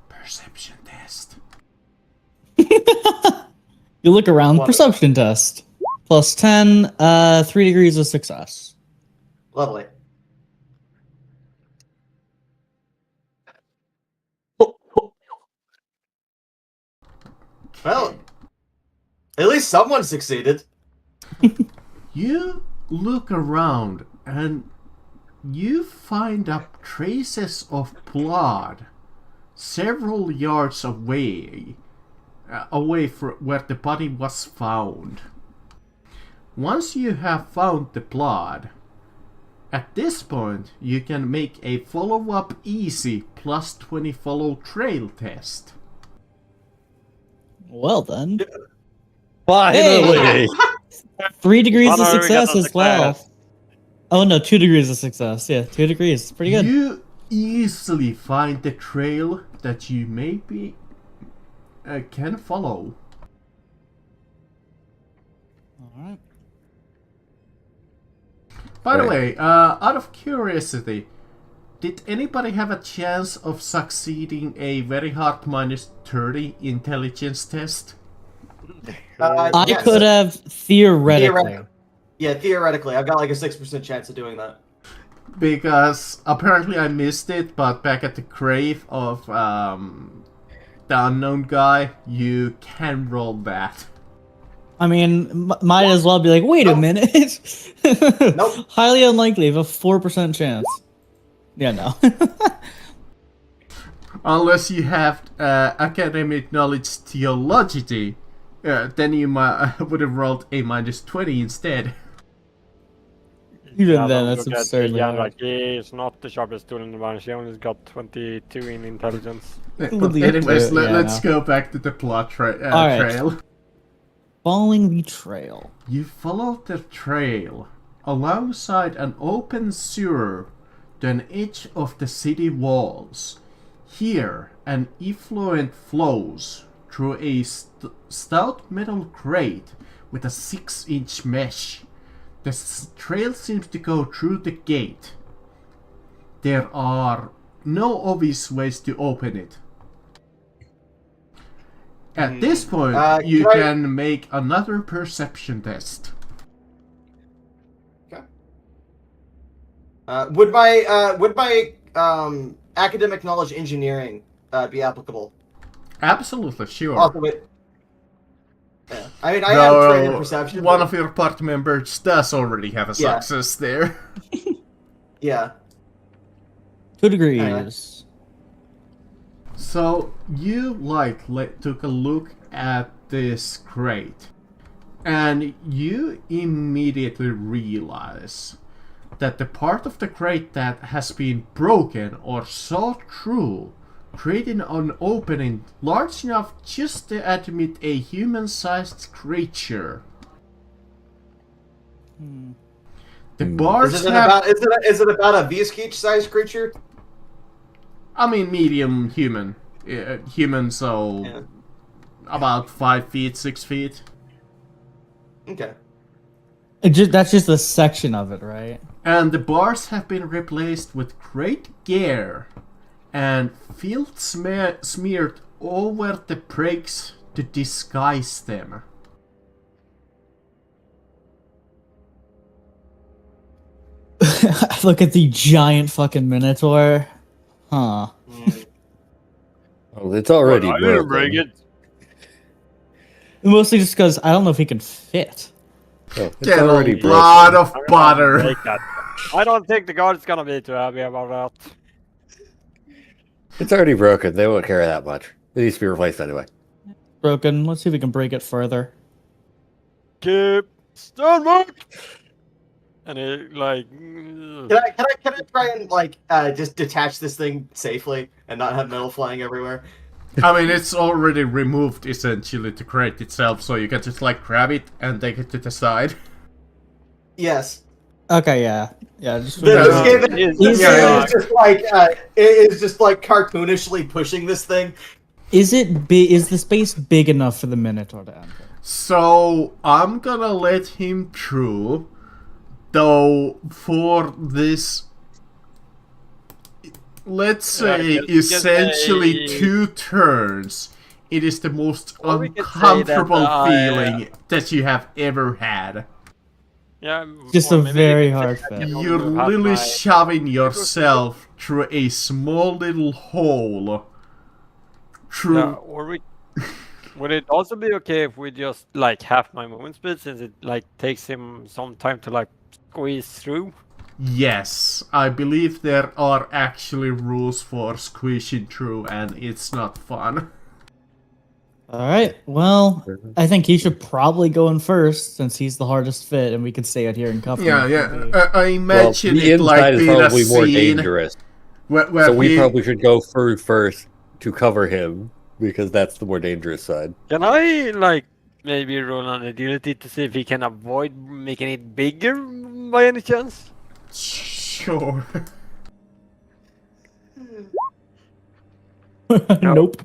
Perception test. You look around. What? Perception test. Plus 10. 3 degrees of success. Lovely. Well, at least someone succeeded. You look around and you find up traces of blood several yards away from where the body was found. Once you have found the blood, at this point you can make a follow-up easy plus 20 follow trail test. Well then. Finally! 3 degrees of Honor, we got success the as well. success. Oh no, 2 degrees of success. Yeah, 2 degrees. Pretty good. You easily find the trail that you maybe can follow. Alright. By the Right. way, out of curiosity, did anybody have a chance of succeeding a very hard minus 30 intelligence test? I Yes. could have theoretically. Theoretically. Yeah, theoretically, I've got like a 6% chance of doing that. Because apparently I missed it, but back at the grave of the unknown guy, you can roll that. I mean, might as well be like, wait a Nope. minute. Nope. Highly unlikely. You have a 4% chance. Yeah, no. Unless you have academic knowledge theology, then you would have rolled a minus 20 instead. Even Yeah, then, don't that's look at absurdly Jan, hard. like, he's not the sharpest tool in the bunch. He only got 22 in intelligence. But Lead anyways, to it, yeah, let's no. go back to the plot Alright. trail. Following the trail. You follow the trail alongside an open sewer to an edge of the city walls. Here, an effluent flows through a stout metal grate with a 6-inch mesh. The trail seems to go through the gate. There are no obvious ways to open it. At this point, you can I- can make another perception test. Okay. Would my academic knowledge engineering be applicable? Absolutely, sure. Also, yeah. I mean, I am trained in perception. One but- of your party members does already have a Yeah. success there. Yeah. 2 degrees. So you took a look at this crate, and you immediately realize that the part of the crate that has been broken or sawed through, creating an opening large enough just to admit a human-sized creature. The bars Is it have, about a Viskeech sized creature? I mean, medium human, human, so Yeah. about 5 feet, 6 feet. Okay. That's just a section of it, right? And the bars have been replaced with great gear and filth smeared over the breaks to disguise them. Look at the giant fucking minotaur. Huh. Well, it's already Well, I didn't broken. break it. Mostly just because I don't know if he can fit. Well, it's Get already a lot broken. of I'm gonna butter. break that. I don't think the guard's gonna be too happy about that. It's already broken. They won't care that much. It needs to be replaced anyway. Broken. Let's see if we can break it further. Keep stand mark. And it like. Can I try and like just detach this thing safely and not have metal flying everywhere? I mean, it's already removed essentially to create itself, so you can just like grab it and take it to the side. Yes. Okay, yeah. Yeah, just The Skaven Yeah. is just like cartoonishly pushing this thing. Is the space big enough for the Minotaur to enter? So I'm gonna let him through, though for this, let's say, essentially 2 turns, it is the most Or we could say uncomfortable that, feeling that you have ever had. Yeah. Just or a maybe very you could hard say I fit. can You're only have literally my- shoving yourself through a small little hole. Through. Yeah, or we. Would it also be okay if we just like half my movement speed, since it like takes him some time to like squeeze through? Yes, I believe there are actually rules for squishing through, and it's not fun. Alright, well, I think he should probably go in first, since he's the hardest fit, and we can stay out here and cuff him. I Well, imagine the it like inside is being a probably more scene dangerous. where So we he- probably should go through first to cover him, because that's the more dangerous side. Can I like maybe roll an agility to see if he can avoid making it bigger by any chance? Sure. Nope.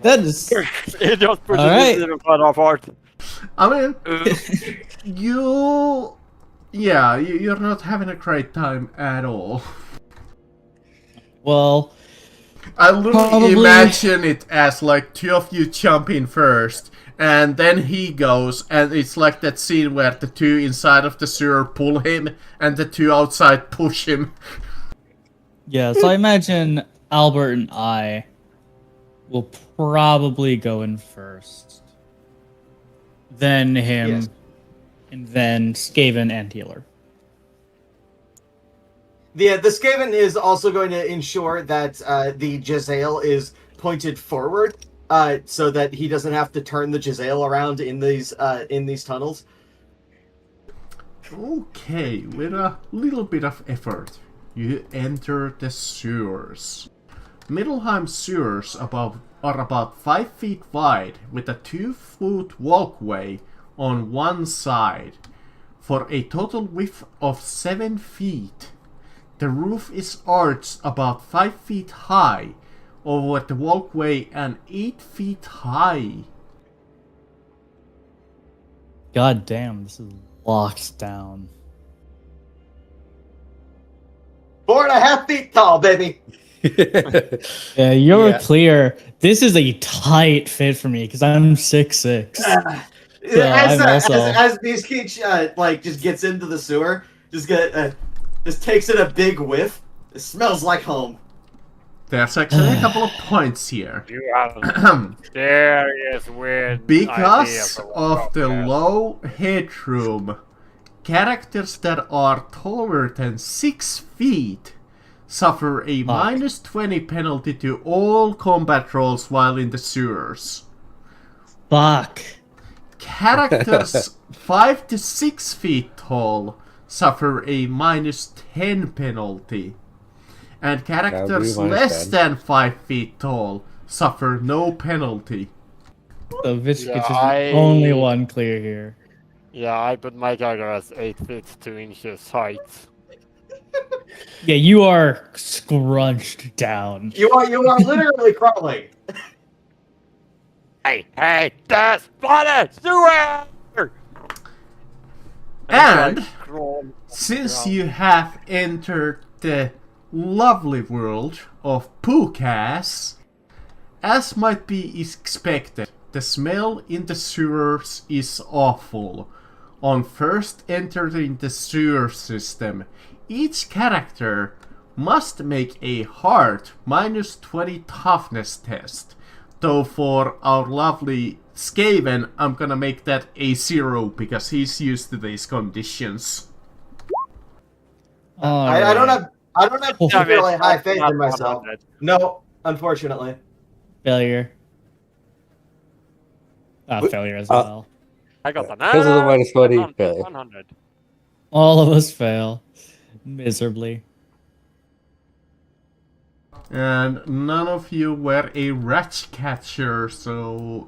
That is... It just pushes Alright. it even further apart. I mean, Uh, you're not having a great time at all. Well, I literally Probably- imagine it as like 2 of you jump in first, and then he goes, and it's like that scene where the 2 inside of the sewer pull him, and the 2 outside push him. yeah, so I imagine Albert and I will probably go in first. Then him, Yes. and then Skaven and Healer. The Skaven is also going to ensure that the Jezzail is pointed forward, so that he doesn't have to turn the Jezzail around in these tunnels. Okay, with a little bit of effort, you enter the sewers. Middelheim sewers are about 5 feet wide, with a 2-foot walkway on one side, for a total width of 7 feet. The roof is arched about 5 feet high over the walkway and 8 feet high. God damn, this is locked down. 4.5 feet tall, baby. Yeah, you're Yeah. clear. This is a tight fit for me because I'm 6'6". I'm also- As Beastkeech like just gets into the sewer, just takes in a big whiff. It smells like home. There's actually a couple of points here. You have serious weird Because idea for of what the podcast. low headroom, characters that are taller than 6 feet suffer a minus 20 penalty to all combat rolls while in the sewers. Fuck. Characters 5 to 6 feet tall suffer a minus 10 penalty. And characters minus less 10. than 5 feet tall suffer no penalty. So Vishkich Yeah, is the I- only one clear here. Yeah, I put my character as 8 feet 2 inches height. Yeah, you are scrunched down. You are literally crawling. Hey, that's bloody sewer! And it's like crawling since around. you have entered the lovely world of Pukas, as might be expected, the smell in the sewers is awful. On first entering the sewer system, each character must make a hard -20 toughness test. Though for our lovely Skaven, I'm gonna make that a 0 because he's used to these conditions. I don't have particularly it's high not- faith not in myself. 100. No, unfortunately. Failure. Failure as well. I got an Because of the -20, 100, failure. 100. All of us fail miserably. And none of you were a rat catcher, so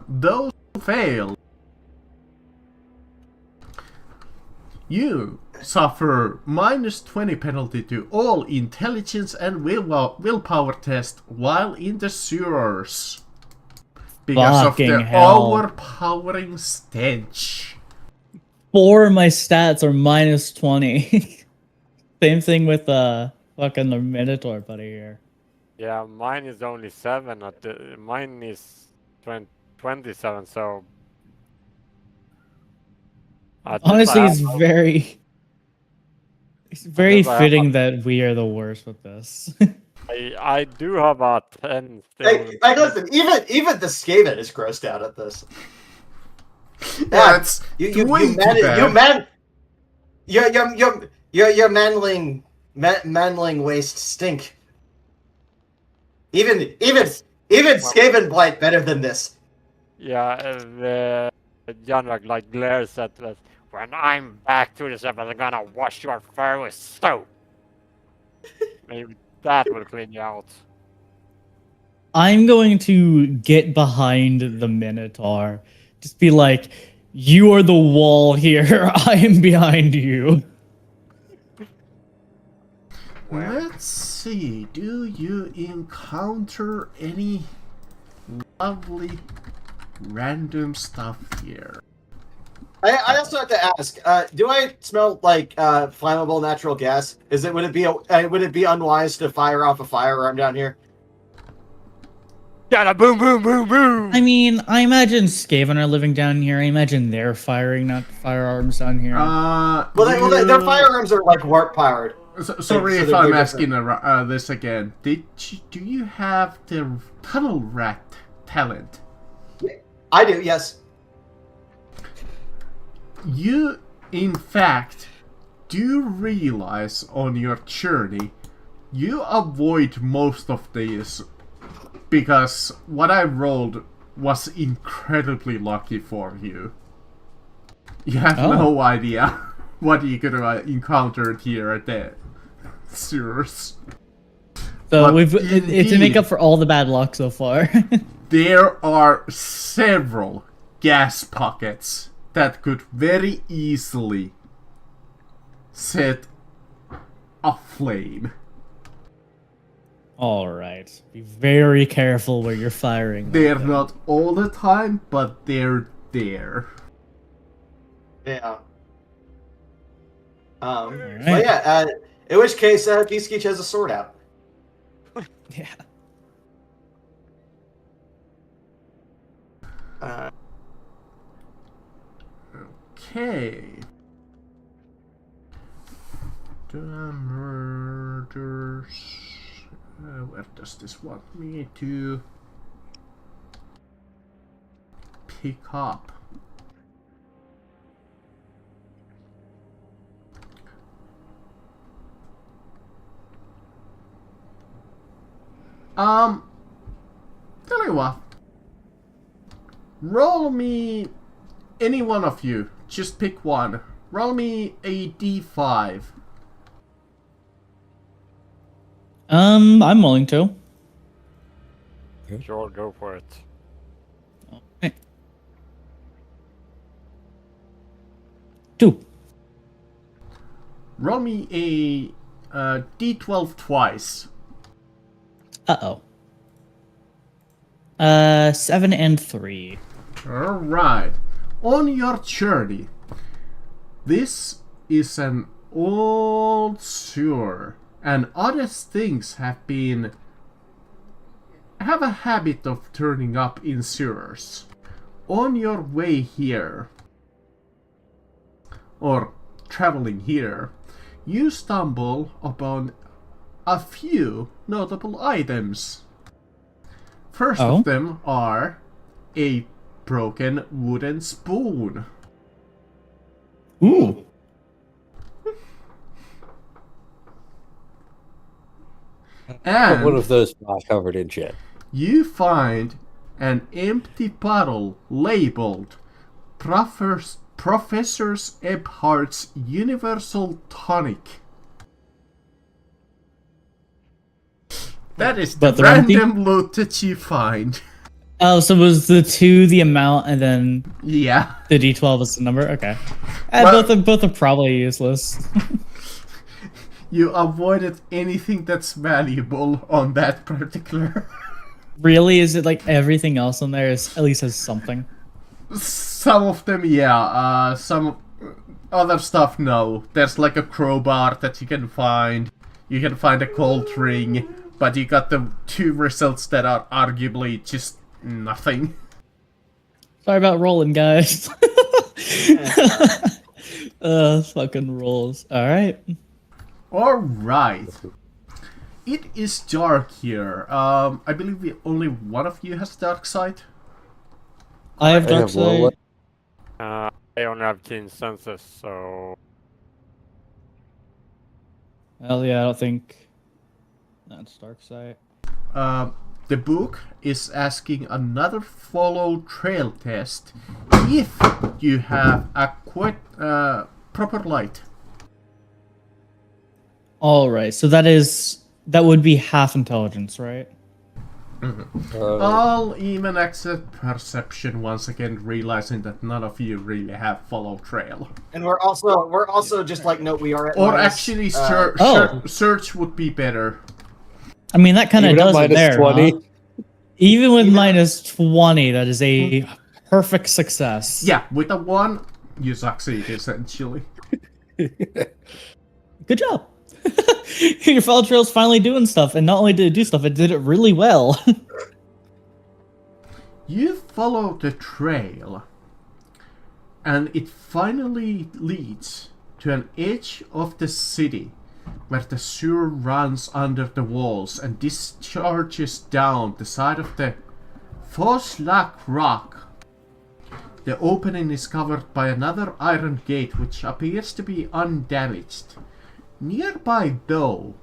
those who failed, you suffer -20 penalty to all intelligence and willpower test while in the sewers because Fucking of the hell. overpowering stench. 4 of my stats are -20. Same thing with fucking the Minotaur buddy here. Yeah, mine is only 7. Mine is 27, so... At least Honestly, I it's have- very Because I have fitting that we are the worst with this. I do have a 10 still. Like, listen, even the Skaven is grossed out at this. That's You way too bad. your manling waste stink. Even Skaven blight better than this. Yeah, Janrak like glares at us. When I'm back to this episode, I'm gonna wash your fur with soap. Maybe that will clean you out. I'm going to get behind the Minotaur. Just be like, you are the wall here. I am behind you. Let's see, do you encounter any lovely random stuff here? I also have to ask, do I smell like flammable natural gas? Would it be unwise to fire off a firearm down here? Yeah, boom, boom, boom, boom. I mean, I imagine Skaven are living down here. I imagine they're firing not firearms down here. Well, their firearms are like warp powered. Sorry so if they're I'm very asking this again. Do you have the tunnel rat talent? I do, yes. You, in fact, do realize on your journey, you avoid most of these because what I rolled was incredibly lucky for you. You have no idea what you could have encountered here at the sewers. So but it's to make up for all the bad luck so far. There are several gas pockets that could very easily set a flame. Alright. Be very careful where you're firing. They're not all the time, but they're there. Yeah. Alright. But yeah, in which case, Peacekeech has a sword out. Yeah. Okay. The murders. Where does this want me to pick up? Tell you what. Roll me any one of you. Just pick one. Roll me a d5. I'm willing to. Sure, go for it. Okay. 2. Roll me a d12 twice. Uh-oh. 7 and 3. Alright. On your journey, This is an old sewer, and other things have a habit of turning up in sewers. On your way here, or traveling here, you stumble upon a few notable items. First of them are a broken wooden spoon. Ooh. And One of those not covered in shit. you find an empty bottle labeled Professor Ebhart's Universal Tonic. That is the But they're empty? random loot that you find. Oh, so was the 2 the amount, and then Yeah. the D12 was the number? Okay. Well- Both are probably useless. You avoided anything that's valuable on that particular. Really? Is it like everything else on there is at least has something? Some of them, yeah. Some other stuff, no. There's like a crowbar that you can find. You can find a cold ring, but you got the 2 results that are arguably just nothing. Sorry about rolling, guys. Fucking rolls. All right. Alright. It is dark here. I believe only one of you has dark sight. I have I dark have low sight. I only have keen senses, so Hell yeah, I don't think that's dark sight. The book is asking another follow trail test if you have a proper light. All right, so that would be half intelligence, right? I'll even accept perception once again, realizing that none of you really have follow trail. And we're also just like note we are at Or minus, actually, search would be better. I mean, that kind of Even at does it minus there. 20? Huh? Even with minus 20, that is a perfect success. Yeah, with a 1, you succeed essentially. Good job. Your follow trail's finally doing stuff, and not only did it do stuff, it did it really well. You follow the trail, and it finally leads to an edge of the city where the sewer runs under the walls and discharges down the side of the Foslack Rock. The opening is covered by another iron gate which appears to be undamaged. Nearby, though,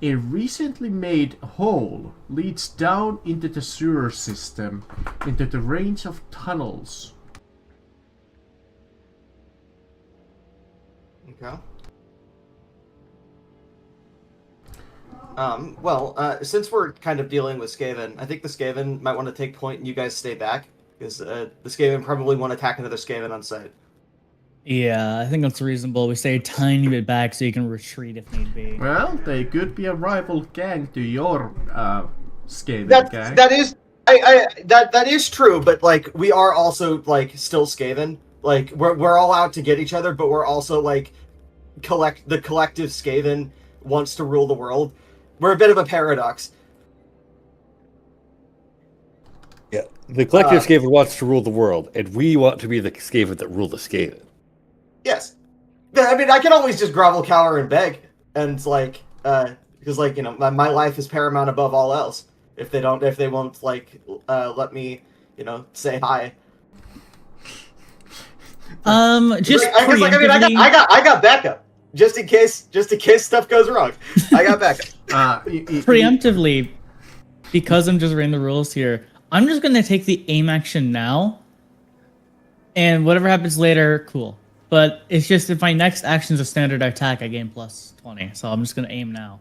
a recently made hole leads down into the sewer system, into the range of tunnels. Okay. Since we're kind of dealing with Skaven, I think the Skaven might want to take point and you guys stay back, because the Skaven probably won't attack another Skaven on sight. Yeah, I think that's reasonable. We stay a tiny bit back so you can retreat if need be. Well, they could be a rival gang to your Skaven gang. That is true, but like we are also like still Skaven. Like we're all out to get each other, but we're also like the collective Skaven wants to rule the world. We're a bit of a paradox. Yeah, the collective Skaven wants to rule the world, and we want to be the Skaven that rule the Skaven. Yes. I mean, I can always just grovel, cower, and beg, and it's like, because like my life is paramount above all else. If they won't like let me, say hi. Just preemptively, I got backup just in case stuff goes wrong. I got backup. preemptively, because I'm just reading the rules here. I'm just gonna take the aim action now, and whatever happens later, cool. But it's just if my next action is a standard attack, I gain plus 20. So I'm just gonna aim now.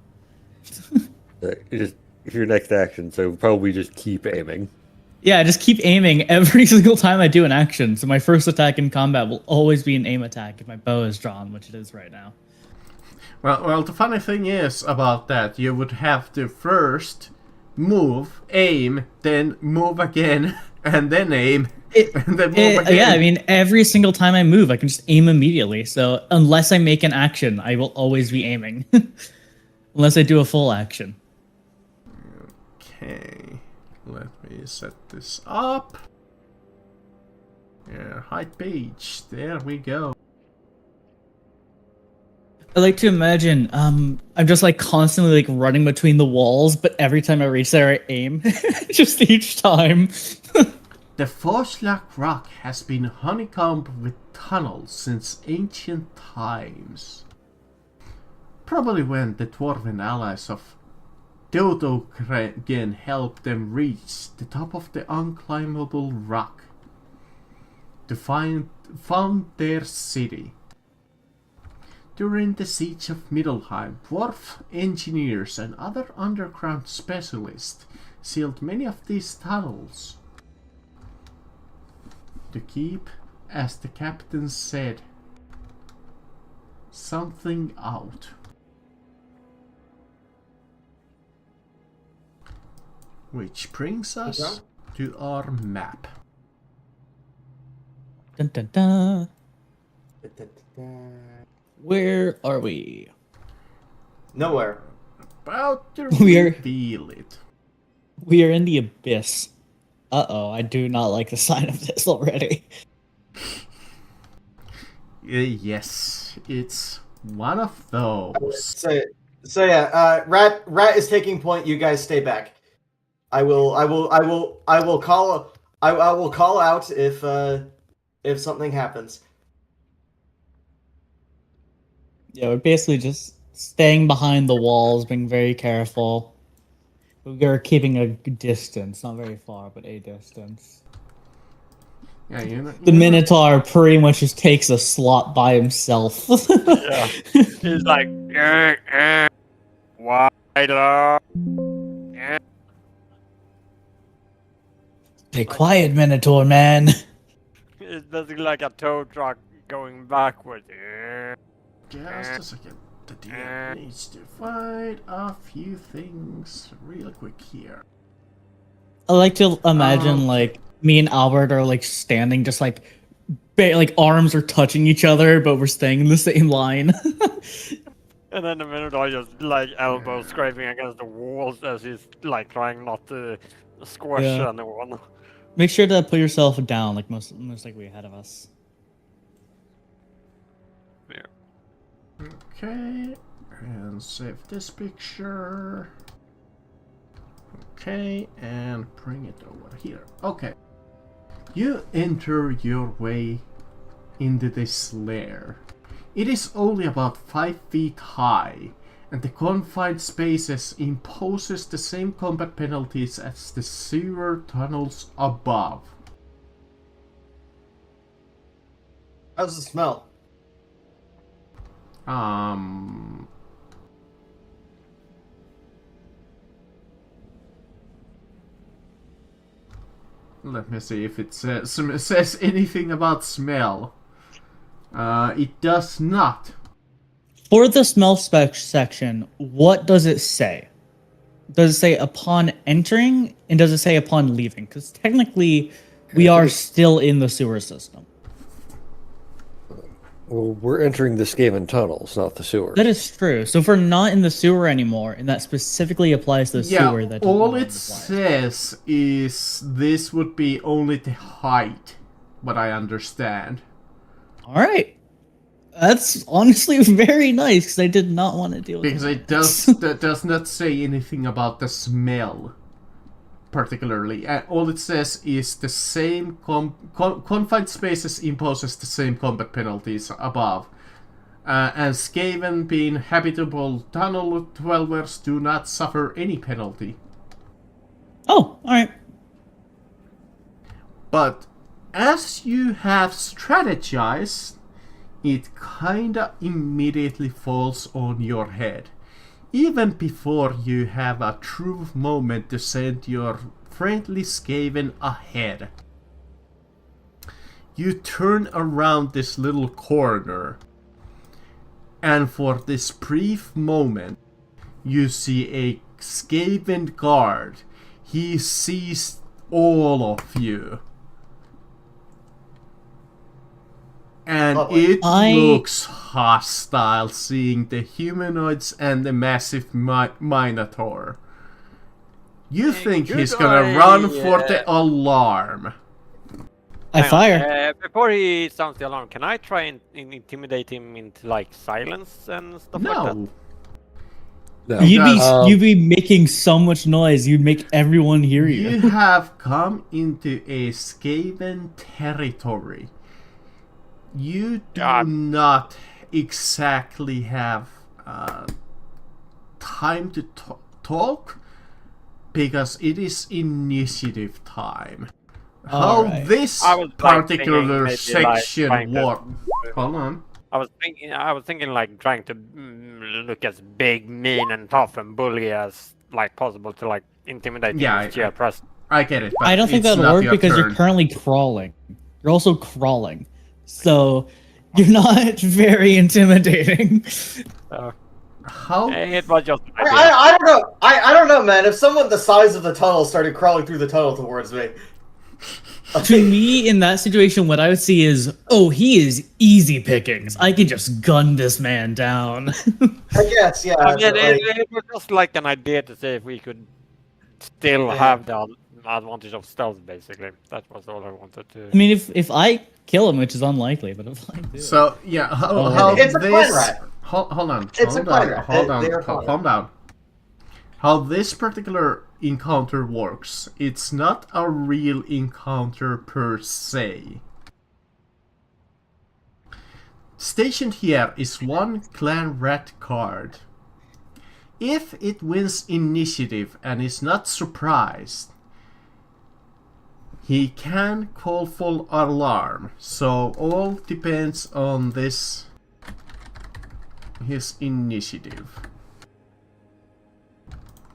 Just your next action, so probably just keep aiming. Yeah, just keep aiming every single time I do an action. So my first attack in combat will always be an aim attack if my bow is drawn, which it is right now. Well, the funny thing is about that, you would have to first move, aim, then move again, and then aim, and then move again. Yeah, I mean, every single time I move, I can just aim immediately. So unless I make an action, I will always be aiming. Unless I do a full action. Okay, let me set this up. Yeah, hide page. There we go. I like to imagine I'm just like constantly like running between the walls, but every time I reach there, I aim. Just each time. The Forslag rock has been honeycombed with tunnels since ancient times. Probably when the dwarven allies of Dodogen helped them reach the top of the unclimbable rock to found their city. During the siege of Middelheim, dwarf engineers and other underground specialists sealed many of these tunnels to keep, as the captain said, something out. Which brings us to our map. Dun, dun, dun. Where are we? Nowhere. About to We are- reveal it. We are in the abyss. Uh-oh, I do not like the sign of this already. Yes, it's one of those. So yeah, Rat is taking point. You guys stay back. I will call out if something happens. Yeah, we're basically just staying behind the walls, being very careful. We're keeping a distance, not very far, but a distance. Yeah, The Minotaur pretty much just takes a slot by himself. Yeah. He's like, wider. Stay quiet, Minotaur man. It's basically like a tow truck going backwards. Just a second. The DM needs to find a few things real quick here. I like to imagine like me and Albert are like standing, just like like arms are touching each other, but we're staying in the same line. And then the Minotaur just like elbow scraping against the walls as he's like trying not to squash Yeah. anyone. Make sure to put yourself down, like most likely ahead of us. Okay, and save this picture. Okay, and bring it over here. Okay. You enter your way into this lair. It is only about 5 feet high, and the confined spaces imposes the same combat penalties as the sewer tunnels above. How's it smell? Let me see if it says anything about smell. It does not. For the smell spec section, what does it say? Does it say upon entering, and does it say upon leaving? Because technically, we are still in the sewer system. Well, we're entering the Skaven tunnels, not the sewer. That is true. So if we're not in the sewer anymore, and that specifically applies to the sewer, that does all not it apply. says is this would be only the height, what I understand. All right. That's honestly very nice, because I did not want to deal with Because it does not say anything about the smell, particularly. All it says is the same confined spaces imposes the same combat penalties above. And Skaven, being habitable tunnel dwellers, do not suffer any penalty. Oh, all right. But as you have strategized, it kinda immediately falls on your head. Even before you have a true moment to send your friendly Skaven ahead. You turn around this little corner, and for this brief moment, you see a Skaven guard he sees all of you. And Lovely. it looks hostile, seeing the humanoids and the massive minotaur. You think could he's gonna I, run for the alarm? I Hang on, fire. before he sounds the alarm, can I try and intimidate him into like silence and stuff like that? No. No. You'd be making so much noise. You'd make everyone hear you. You have come into a Skaven territory. You do not exactly have time to talk because it is initiative time. How Alright. this I was, like, particular thinking maybe, section like, trying to- work? Hold on. I was thinking like trying to look as big, mean, and tough and bully as like possible to like intimidate Yeah, him with sheer presence. I get it. But I don't think it's that'll not work your because you're turn. currently crawling. You're also crawling. So you're not very intimidating. How? It was just an idea. I don't know. I don't know, man. If someone the size of the tunnel started crawling through the tunnel towards me, To me, in that situation, what I would see is, oh, he is easy pickings. I can just gun this man down. I guess, yeah. I mean, but, like, it was just like an idea to see if we could still have the advantage of stealth, basically. That was all I wanted to. I mean, if I kill him, which is unlikely, but if I do, So yeah, how It's a this? clan rat. Hold on. It's a hold clan on. rat. Hold They on. are clan Calm down. How this particular encounter works? It's not a real encounter per se. Stationed here is one clan rat card. If it wins initiative and is not surprised, he can call for alarm. So all depends on this, his initiative.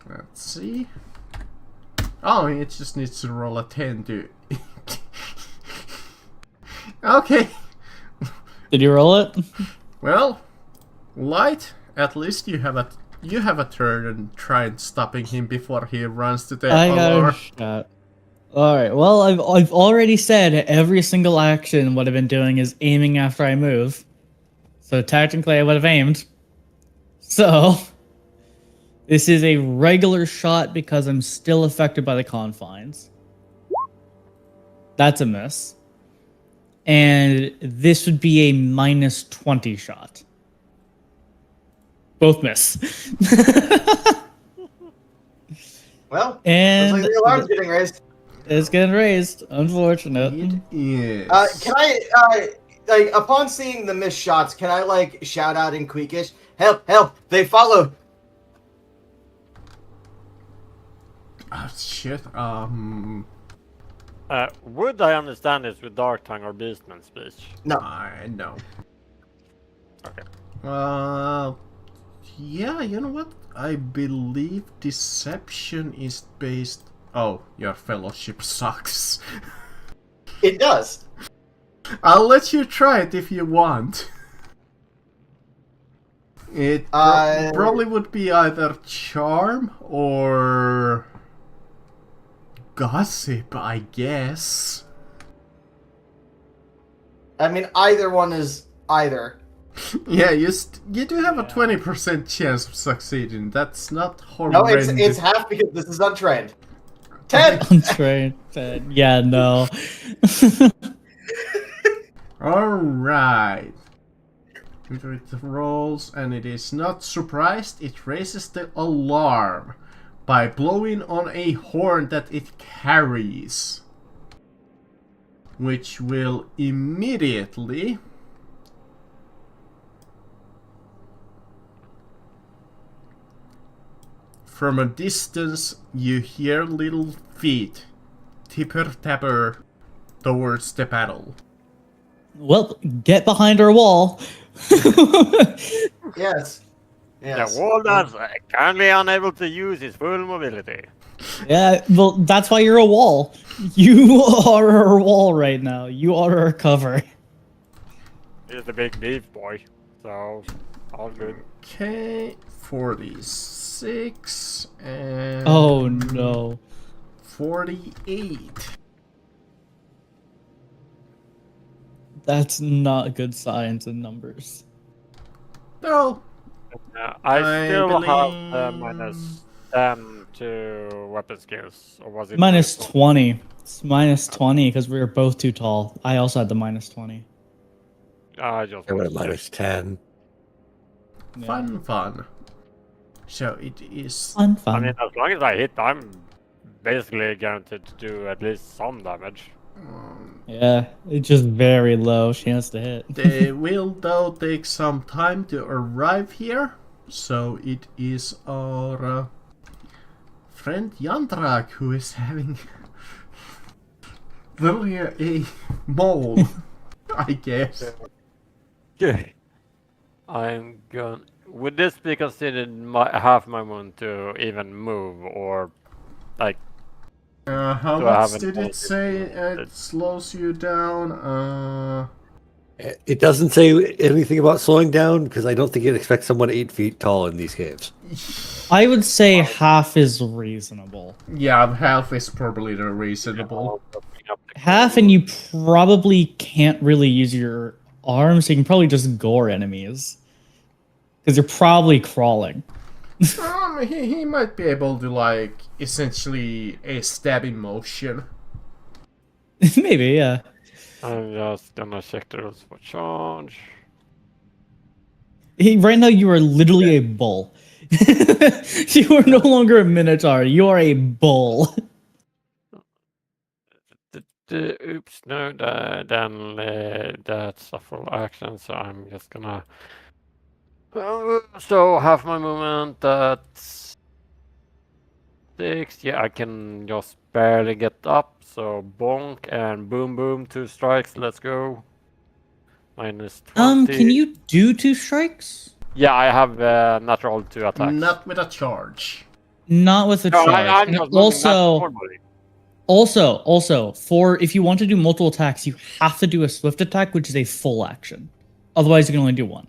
Let's see. Oh, it just needs to roll a 10 to... Okay. did you roll it? Well, Light, at least you have a turn and try and stopping him before he runs to the I got alarm. a shot. All right. Well, I've already said every single action. What I've been doing is aiming after I move. So technically, I would have aimed. So this is a regular shot because I'm still affected by the confines. That's a miss. And this would be a -20 shot. Both miss. well, And looks like the alarm's getting raised. it's getting raised. Unfortunate. It is. Can I, like, upon seeing the missed shots, can I, like, shout out in Queekish, help, help, they follow. Oh, shit. Would I understand this with Dark Tongue or Beastman speech? No. I know. Okay. Yeah, you know what? I believe deception is based... Oh, your fellowship sucks. It does. I'll let you try it if you want. It probably would be either charm or... gossip, I guess. I mean, either one is either. Yeah, you do have a 20% chance of succeeding. That's not No, horrendous. it's half because this is untrained. 10! Untrained. Yeah, no. Alright. It rolls and it is not surprised. It raises the alarm by blowing on a horn that it carries, which will immediately from a distance you hear little feet tipper-tapper towards the battle. Well, get behind our wall. Yes. Yes. The Walnut's currently unable to use his full mobility. Yeah, well, that's why you're a wall. You are our wall right now. You are our cover. He's the big beef boy, so all good. Okay, 46 and... Oh no. 48. That's not good science in numbers. No, I still have believe- minus 10 to weapon skills. Or was it Minus 20. It's minus 20 because we were both too tall. I also had the minus 20. I just I went wanted at -10. Yeah. Fun. So it is. Fun. I mean, as long as I hit, I'm basically guaranteed to do at least some damage. Yeah, it's just very low chance to hit. They will though take some time to arrive here, so it is our friend Yandrak who is having literally a mole, I guess. Okay. I'm going. Would this be considered half my wound to even move, or like? How Do I much have did an it say it slows you down? It doesn't say anything about slowing down because I don't think it expects someone 8 feet tall in these caves. I would say half is reasonable. Yeah, half is probably the reasonable. Half, and you probably can't really use your arms, so you can probably just gore enemies. Because you're probably crawling. He might be able to, like, essentially a stabbing motion. Maybe, yeah. I'm just gonna check the rules for charge. Right now, you are literally a bull. You are no longer a minotaur. You are a bull. Oops, no, then that's a full action, so I'm just gonna. So half my movement, that's 6. Yeah, I can just barely get up. So bonk and boom boom, 2 strikes. Let's go. Minus 20. Can you do 2 strikes? Yeah, I have natural 2 attacks. Not with a charge. Not with the No, charge. I'm And just moving that also, normally. also, for if you want to do multiple attacks, you have to do a swift attack, which is a full action. Otherwise, you can only do 1.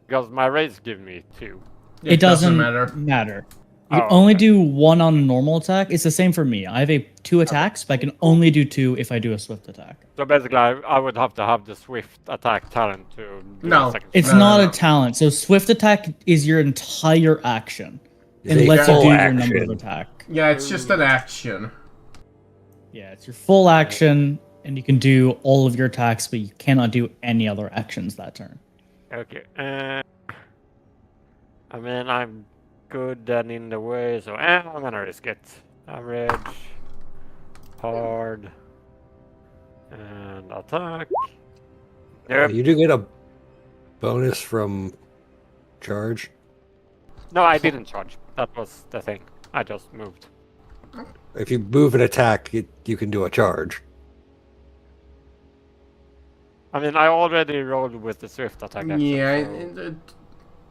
Because my raise give me 2. It doesn't matter. You Oh, only okay. do 1 on a normal attack. It's the same for me. I have 2 attacks, but I can only do 2 if I do a swift attack. So basically, I would have to have the swift attack talent to do No, a second. It's No, not no, a no. talent. So swift attack is your entire action. It's And a lets you full do your number of action. attack. Yeah, it's just an action. Yeah, it's your full action, and you can do all of your attacks, but you cannot do any other actions that turn. Okay. I mean, I'm good and in the way, so I'm gonna risk it. Average, hard, and attack. Yep. You do get a bonus from charge. No, I didn't charge. That was the thing. I just moved. If you move and attack, you can do a charge. I mean, I already rolled with the swift attack. action, Yeah, so-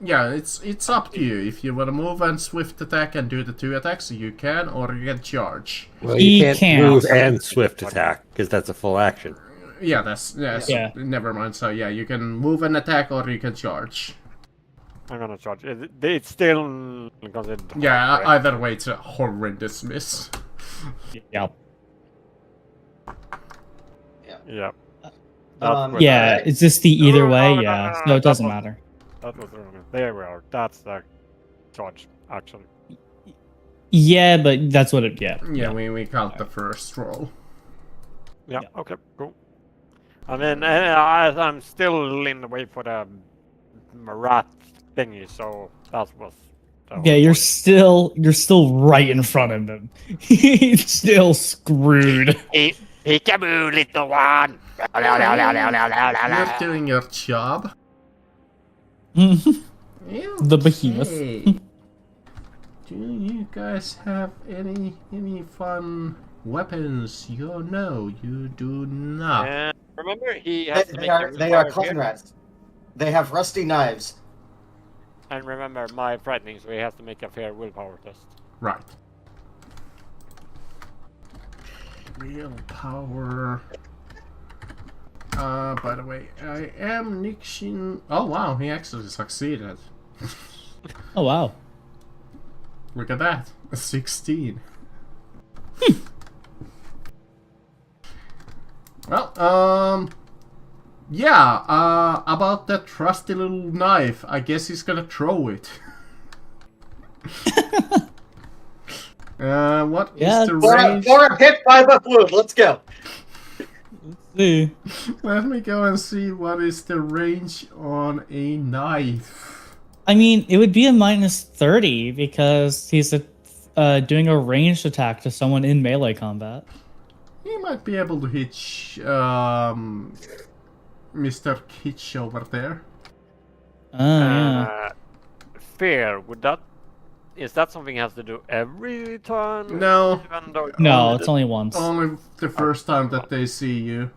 yeah, it's up to you. If you want to move and swift attack and do the 2 attacks, you can, or you can charge. Well, He you can't can't. move and swift attack because that's a full action. Yeah, that's Yeah. Never mind. So yeah, you can move and attack, or you can charge. I'm gonna charge. It's still considered. Yeah, hard, right? either way, it's a horrendous miss. Yep. Yeah. Yeah, Alright. it's just the either No, way, no, yeah. no, So no, it doesn't that was- matter. That was wrong. There we are. That's the charge action. Yeah, but that's what it. Yeah. Yeah, we count the first roll. Yeah. Okay. Cool. I mean, I'm still in the way for the rat thingy, so that was. the Yeah, whole you're point. still right in front of him. He's still screwed. Peekaboo, little one. You're doing your job. The behemoth. Okay. Do you guys have any fun weapons? No, you do not. And remember, he has to They make are, the they are willpower here. clan rats. They have rusty knives. And remember, my frightening, so he has to make a fair willpower test. Right. Willpower. By the way, I am Nixin. Oh wow, he actually succeeded. Oh wow. Look at that. A 16. Well, yeah, about that trusty little knife, I guess he's gonna throw it. What Yeah, is the For range? a hit by the fluid. Let's go. Let's see. Let me go and see what is the range on a knife. I mean, it would be a -30 because he's doing a ranged attack to someone in melee combat. He might be able to hit Mr. Kitsch over there. Yeah. Fear, is that something he has to do every turn? No. Even though No, it's only once. Only the first time that they see you.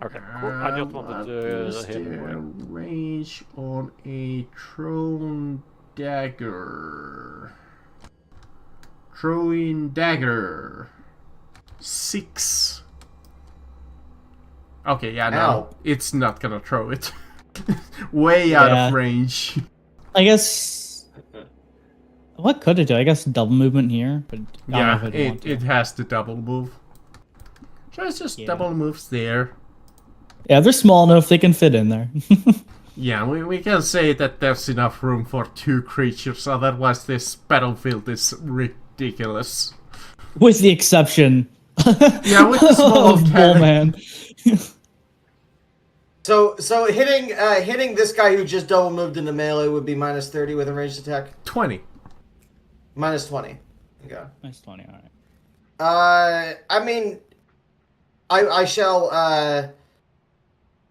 Okay, cool. I just wanted What to is hit the him. range on a thrown dagger? Throwing dagger. 6. Okay, yeah, no. Ow. It's not gonna throw it. Way out Yeah. of range. I guess. What could it do? I guess double movement here, but I don't know Yeah, if I'd want to. it has the double move. So it's just Yeah. double moves there. Yeah, they're small enough they can fit in there. Yeah, we can say that there's enough room for 2 creatures, otherwise this battlefield is ridiculous. With the exception. Yeah, with the small of cannon. Bullman. So hitting this guy who just double moved into melee would be -30 with a ranged attack. 20. -20. Okay. Nice 20, alright. I mean, I shall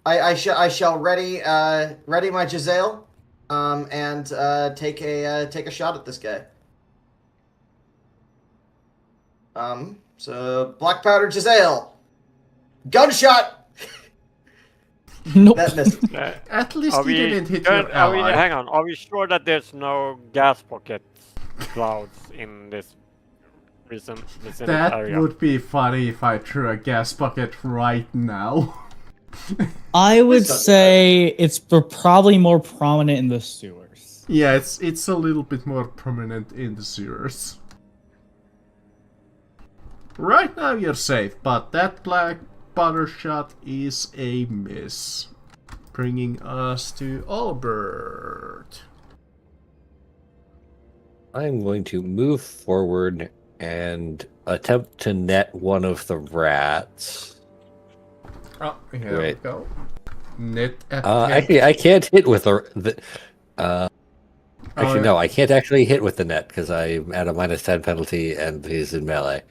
I shall ready my Giselle, and take a shot at this guy. So black powder Giselle, gunshot. Nope. That missed. At least Are you we didn't hit sure- your are we, ally. hang on, are we sure that there's no gas pocket clouds in this vicinity That area? would be funny if I threw a gas bucket right now. I would Please don't do say it's probably more prominent in the sewers. Yeah, it's a little bit more prominent in the sewers. Right now you're safe, but that black powder shot is a miss. Bringing us to Albert. I'm going to move forward and attempt to net one of the rats. Oh, here Wait. we go. Net attack. Actually, I can't hit with the actually, Oh, no, I can't actually hit with the net because I'm at a -10 penalty and he's in melee.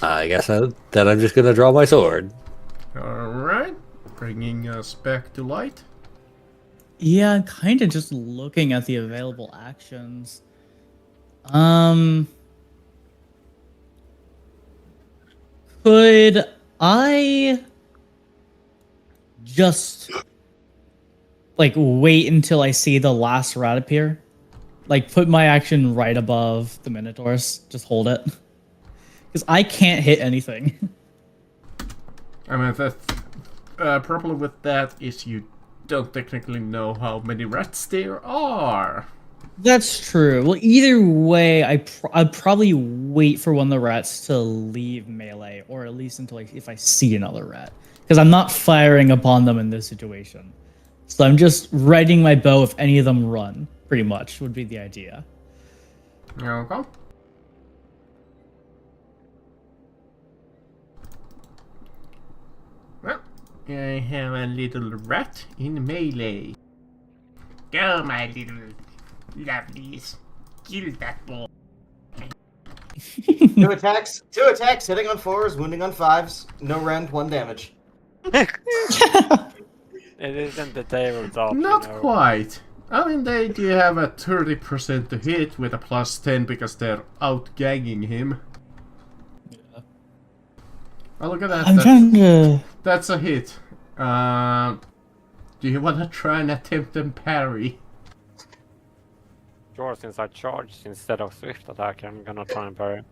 I guess then I'm just gonna draw my sword. Alright. Bringing us back to light. Yeah, I'm kind of just looking at the available actions. Could I just like wait until I see the last rat appear? Like put my action right above the Minotaurs. Just hold it. Because I can't hit anything. I mean, the problem with that is you don't technically know how many rats there are. That's true. Well, either way, I'd probably wait for one of the rats to leave melee, or at least until if I see another rat, because I'm not firing upon them in this situation. So I'm just readying my bow if any of them run. Pretty much would be the idea. Okay. Well, I have a little rat in melee. Go, my little lovelies. Kill that boy. Two attacks, hitting on 4s, wounding on 5s. No rend, 1 damage. It isn't the tabletop. Not you know. quite. I mean, they do have a 30% to hit with a +10 because they're outgagging him. Oh, look at that. I'm trying to. That's a hit. Do you want to try and attempt and parry? Sure, since I charged instead of swift attack, I'm gonna try and parry.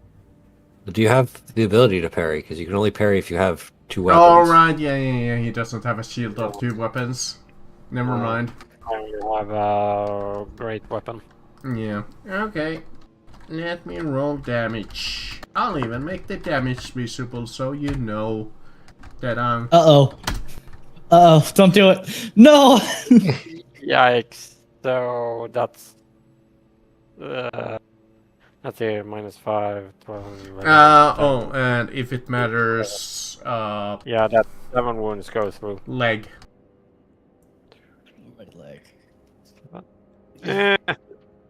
Do you have the ability to parry? Because you can only parry if you have 2 weapons. Oh, right, yeah. He doesn't have a shield of 2 weapons. Never mind. I only have a great weapon. Yeah, okay. Let me roll damage. I'll even make the damage visible so you know that I'm... Don't do it. No! Yikes. So that's let's see, -5, 12, 11, 10. Oh, and if it matters, Yeah, that 7 wounds go through. leg. Right leg.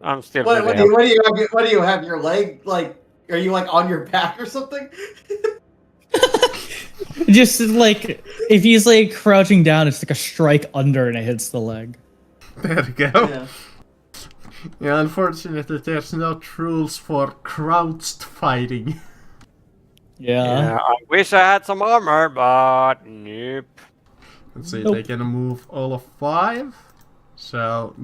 I'm still What, really what do you have your leg like? Are you like on your back or something? Just like, if he's like crouching down, it's like a strike under and it hits the leg. There we go. Yeah. Yeah, unfortunately, there's no rules for crouched fighting. Yeah. I wish I had some armor, but nope. Let's see, Nope. they can move all of 5. So,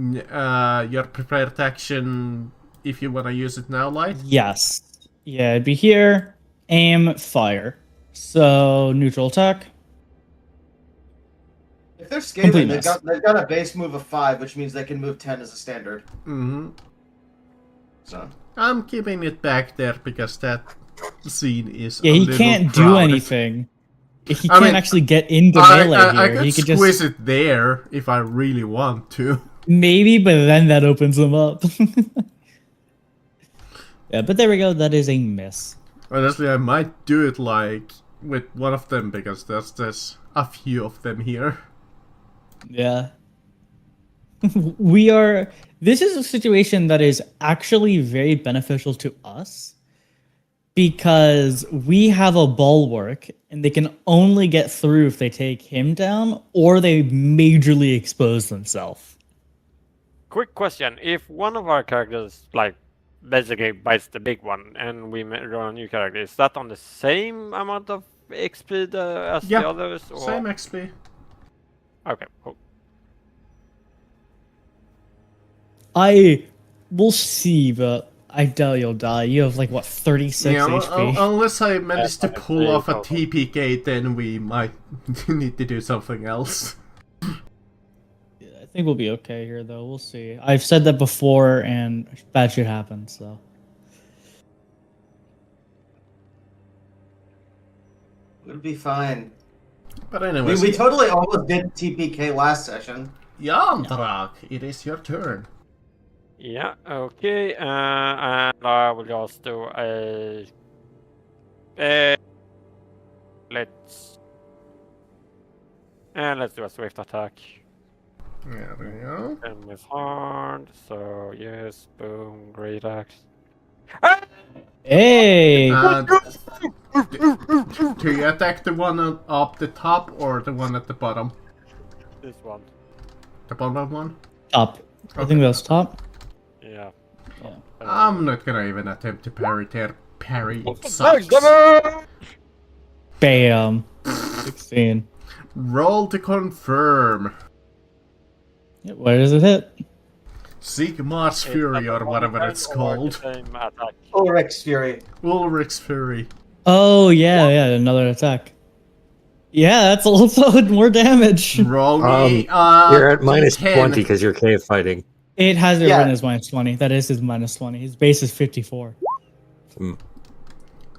your prepared action, if you want to use it now, Light. Yes. Yeah, it'd be here, aim, fire. So, neutral attack. If they're Complete scaling, mess. they've got a base move of 5, which means they can move 10 as a standard. Mm-hmm. So I'm keeping it back there because that scene is Yeah, a he little can't do crowded. anything. He I can't mean, actually get into melee I here. could He could squeeze just it there if I really want to. maybe, but then that opens him up. Yeah, but there we go. That is a miss. Honestly, I might do it like with one of them because there's a few of them here. Yeah. This is a situation that is actually very beneficial to us because we have a bulwark and they can only get through if they take him down or they majorly expose themselves. Quick question: if one of our characters like basically bites the big one, and we run a new character, is that on the same amount of XP as Yeah, the others? Or... Same XP. Okay, cool. I will see, but I doubt you'll die. You have like what 36 Yeah, HP. unless I manage to pull Yeah, off a probably. TPK, then we might need to do something else. Yeah, I think we'll be okay here, though. We'll see. I've said that before, and bad shit happens. So it'll be fine. But anyways, We totally almost did TPK last session. Yandrak, it is your turn. Yeah, okay, and I will just do let's do a swift attack. There we go. And with hard, so yes, boom, great axe. hey, And do you attack the one up the top or the one at the bottom? This one, The bottom one? top. I think that's top. yeah. Yeah. I'm not gonna even attempt to parry their parry. Sucks. Bam. 16. Roll to confirm. Yeah, where does it hit? Sigmar's Fury or whatever it's called. Same attack. Ulrich's Fury. Ulrich's Fury. Oh yeah, another attack. Yeah, that's also more damage. Roll me. You're at minus D10. 20 because you're cave fighting. It has it Yeah. run as minus 20. That is his minus 20. His base is 54.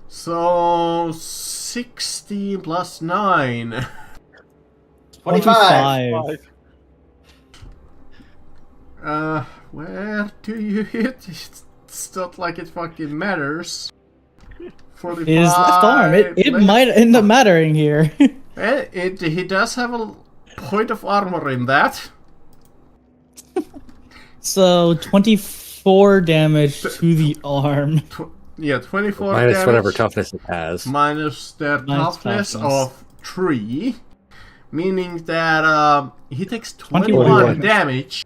So 16 plus 9. 25. Where do you hit? It's not like it fucking matters. 45. His left arm. It left- might end up mattering here. He does have a point of armor in that. So 24 damage to the arm. Yeah, 24 Minus damage. whatever toughness it has. Minus their Minus toughness toughness. of 3. Meaning that he takes 21 21. damage.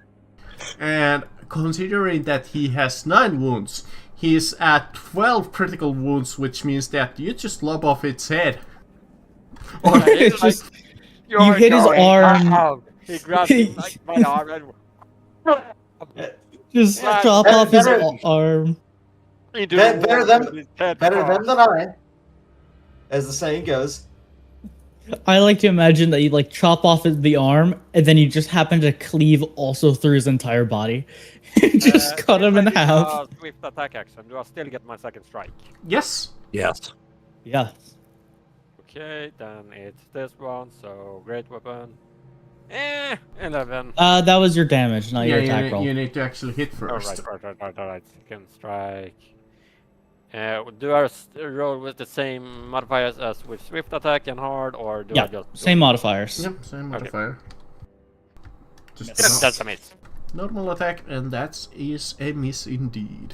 And considering that he has 9 wounds, he's at 12 critical wounds, which means that you just lob off its head. Or It's just You're You hit his going arm. out. He grabs him like by the arm and just Yeah, chop better- off his better- arm. he do Better one than- with his head Better off. than I, as the saying goes. I like to imagine that you like chop off the arm, and then you just happen to cleave also through his entire body, and just cut him in Since I did half. a swift attack action, do I still get my second strike? Yes. Yes. Yeah. Okay, then it's this one, so great weapon. 11. That was your damage, not Yeah, your attack roll. you need to actually hit Oh, first. right. Second strike. Do I roll with the same modifiers as with swift attack and hard, or do I Yeah, just same modifiers. Yep, same modifier. Just Yes. That's a miss. normal attack, and that is a miss indeed.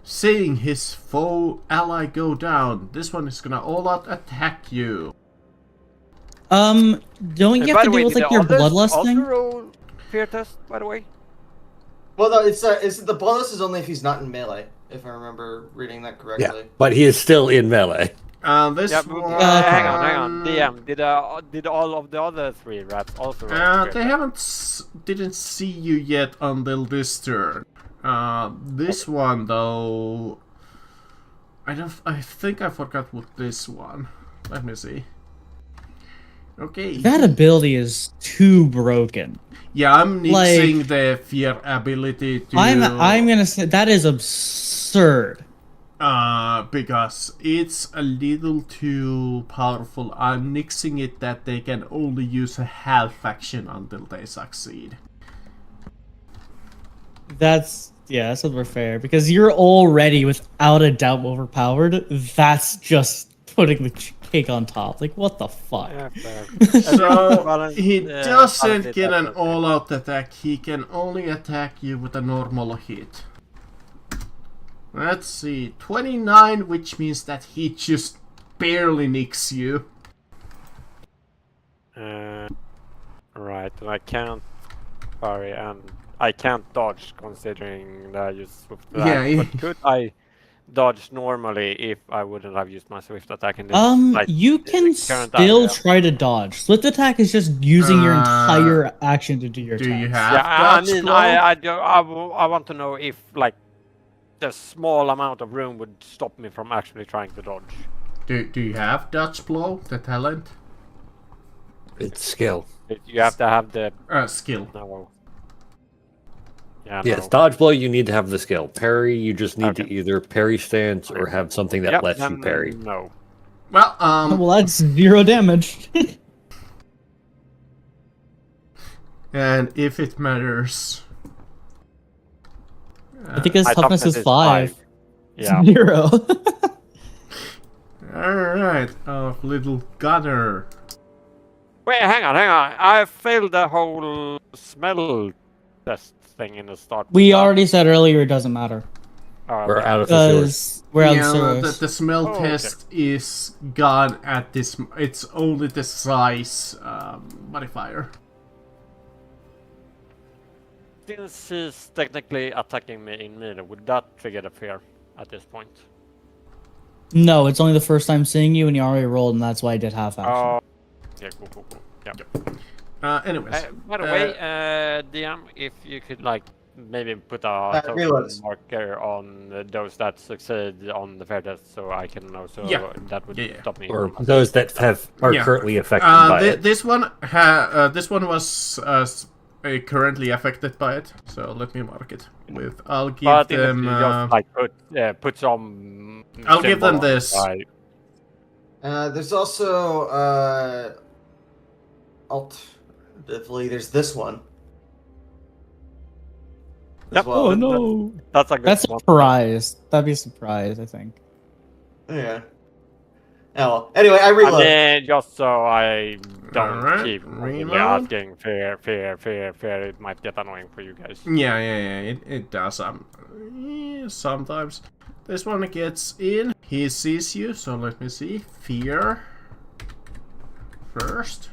Seeing his foe ally go down, this one is gonna all out attack you. Don't you And have by to the way, deal with did like the your others bloodlust also thing? roll fear test, by the way? Well, no, it's the bonus is only if he's not in melee, if I remember reading that Yeah. correctly. But he is still in melee. This Yeah, one. hang on. DM, did all of the other 3 rats also roll fear They test? didn't see you yet until this turn. This one though, I think I forgot what this one. Let me see. Okay. That ability is too broken. Yeah, I'm nixing the fear ability to. I'm gonna say that is absurd. Because it's a little too powerful. I'm nixing it that they can only use a half action until they succeed. That's super fair because you're already without a doubt overpowered. That's just putting the cake on top. Like what the fuck? Yeah, fair. So he doesn't balance get it, an that's okay. all-out attack. He can only attack you with a normal hit. Let's see, 29, which means that he just barely nicks you. Right, and I can't parry and I can't dodge considering that I use swift attack. Yeah, yeah. But could I dodge normally if I wouldn't have used my swift attack in this? You can current still area? try to dodge. Swift attack is just using your Uh, entire action to do your Do you attacks. have Yeah, I dodge mean, blow? I want to know if like the small amount of room would stop me from actually trying to dodge. Do you have dodge blow, the talent? It's skill. You have to have the Skill. no. Yeah, Yes, no. dodge blow, you need to have the skill. Parry, you just need to Okay. either parry stance or have something that Yep, lets you then parry. No. Well, Well, that's 0 damage. and if it matters, I think his My toughness is 5. Yeah. 0. all right, little gunner. Wait, hang on. I failed the whole smell test thing in the start. We already said earlier it doesn't matter. Oh, We're okay. out of the sewers. Because we're out of Yeah, sewers. the smell Oh, okay. test is gone at this. It's only the size modifier. Since he's technically attacking me in melee, would that trigger the fear at this point? No, it's only the first time seeing you and you already rolled, and that's why I did half action. Oh, yeah, cool. Yeah. Anyways, By the way, DM, if you could like maybe put a token reloads. marker on those that succeed on the fair test, so I can know. So Yeah. that would Yeah. stop me. Or from- those that are Yeah. currently affected by it. this one was currently affected by it. So let me mark it with. I'll give But even if them. you just like put some. I'll give them symbol on the this. side. There's also alternatively there's this one. as Yep. well. Oh no. That's a good That's a one. surprise. That'd be a surprise, I think. Yeah. Oh well. Anyway, I I reload. mean, just so I don't Alright, keep constantly reload. asking fear, it might get annoying for you guys. Yeah. It does. Sometimes. This one gets in. He sees you. So let me see. Fear. First.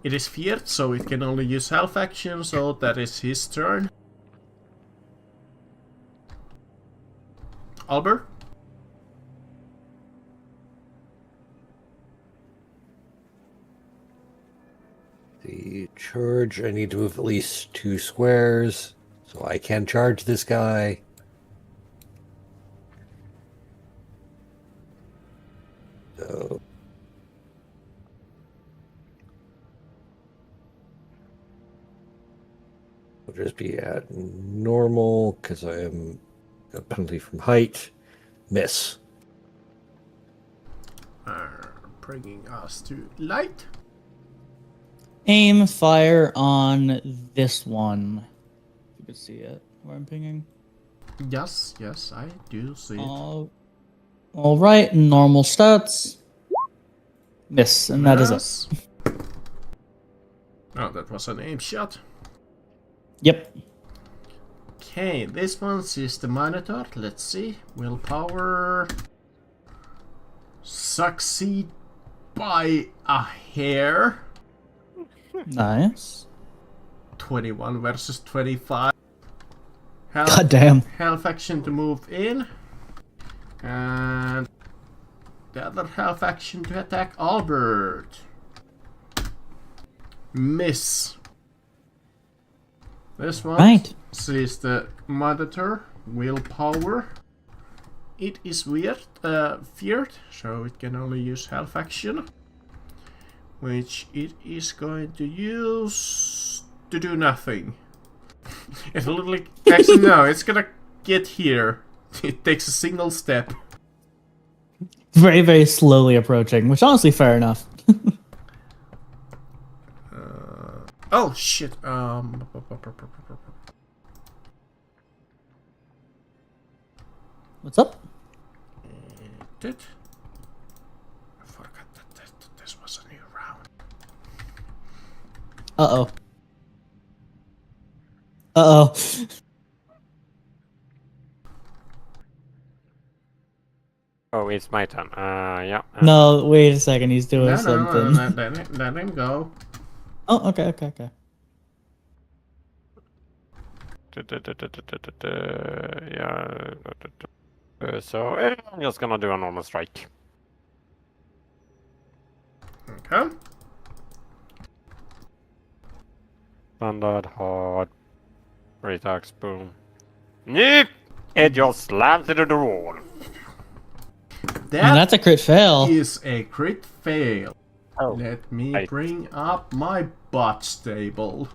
It is feared, so it can only use half action. So that is his turn. Albert. The charge, I need to move at least 2 squares, so I can charge this guy. So just be at normal because I am a penalty from height. Miss. Bringing us to light. Aim fire on this one. If you could see it, where I'm pinging. Yes, I do see it. All right, normal stats. Miss, and that is it. Yes. Oh, that was an aim shot. Yep. Okay, this one's is the monitor. Let's see. Willpower. Succeed by a hair. Nice. 21 versus 25. God damn. Health action to move in. And the other health action to attack Albert. Miss. This one Right. sees the monitor. Willpower. It is feared, so it can only use health action. Which it is going to use to do nothing. It literally... Actually, no, it's gonna get here. It takes a single step. Very, very slowly approaching, which honestly, fair enough. Oh, shit. What's up? Did... I forgot that this was a new round. Uh-oh. Uh-oh. Oh, it's my turn. Yeah. No, wait a second, he's doing something. No, let him go. Oh, okay. Yeah. So I'm just gonna do a normal strike. Okay. Standard, hard. Retax, boom. Nope! It just slams into the wall. And That that's a crit fail. is a crit fail. Oh. Let me Right. bring up my bot stable.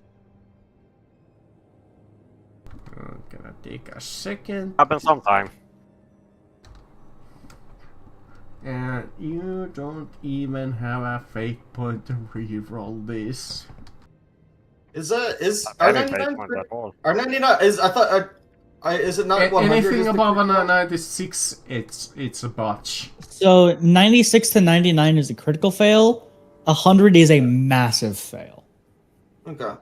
Gonna take a second. Happens sometime. And you don't even have a fate point to reroll this. Is Any fate R99 point at all. R99 is I thought is it not 100? Anything is the above a critical? 96, it's a botch. So 96 to 99 is a critical fail. 100 is a massive fail. Okay.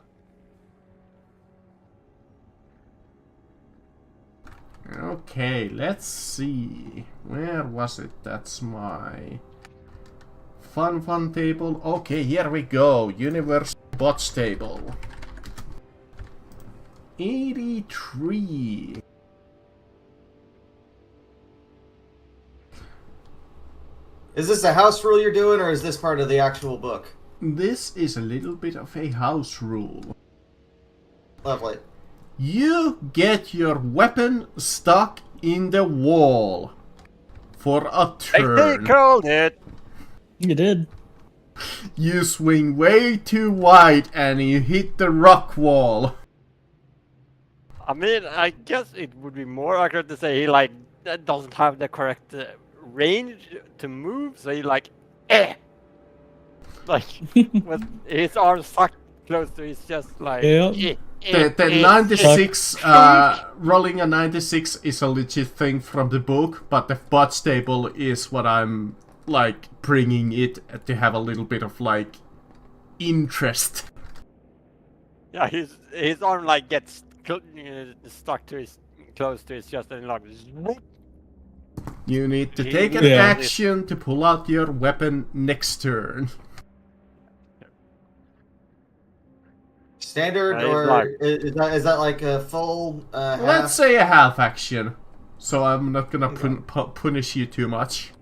Okay, let's see. Where was it? That's my fun table. Okay, here we go. Universe bots table. 83. Is this a house rule you're doing, or is this part of the actual book? This is a little bit of a house rule. Lovely. You get your weapon stuck in the wall for a I turn. called it! You did. You swing way too wide and you hit the rock wall. I mean, I guess it would be more accurate to say he doesn't have the correct range to move, so he like with his arms stuck close to his chest, like. Yeah. The 96, rolling a 96 is a legit thing from the book, but the bot stable is what I'm like bringing it to have a little bit of like interest. Yeah, his arm like gets stuck to his close to his chest, and like. You need to He take an Yeah. action to pull out your weapon next turn. Standard, It's or like- is that like a full half? Let's say a half action, so I'm not gonna punish you too much.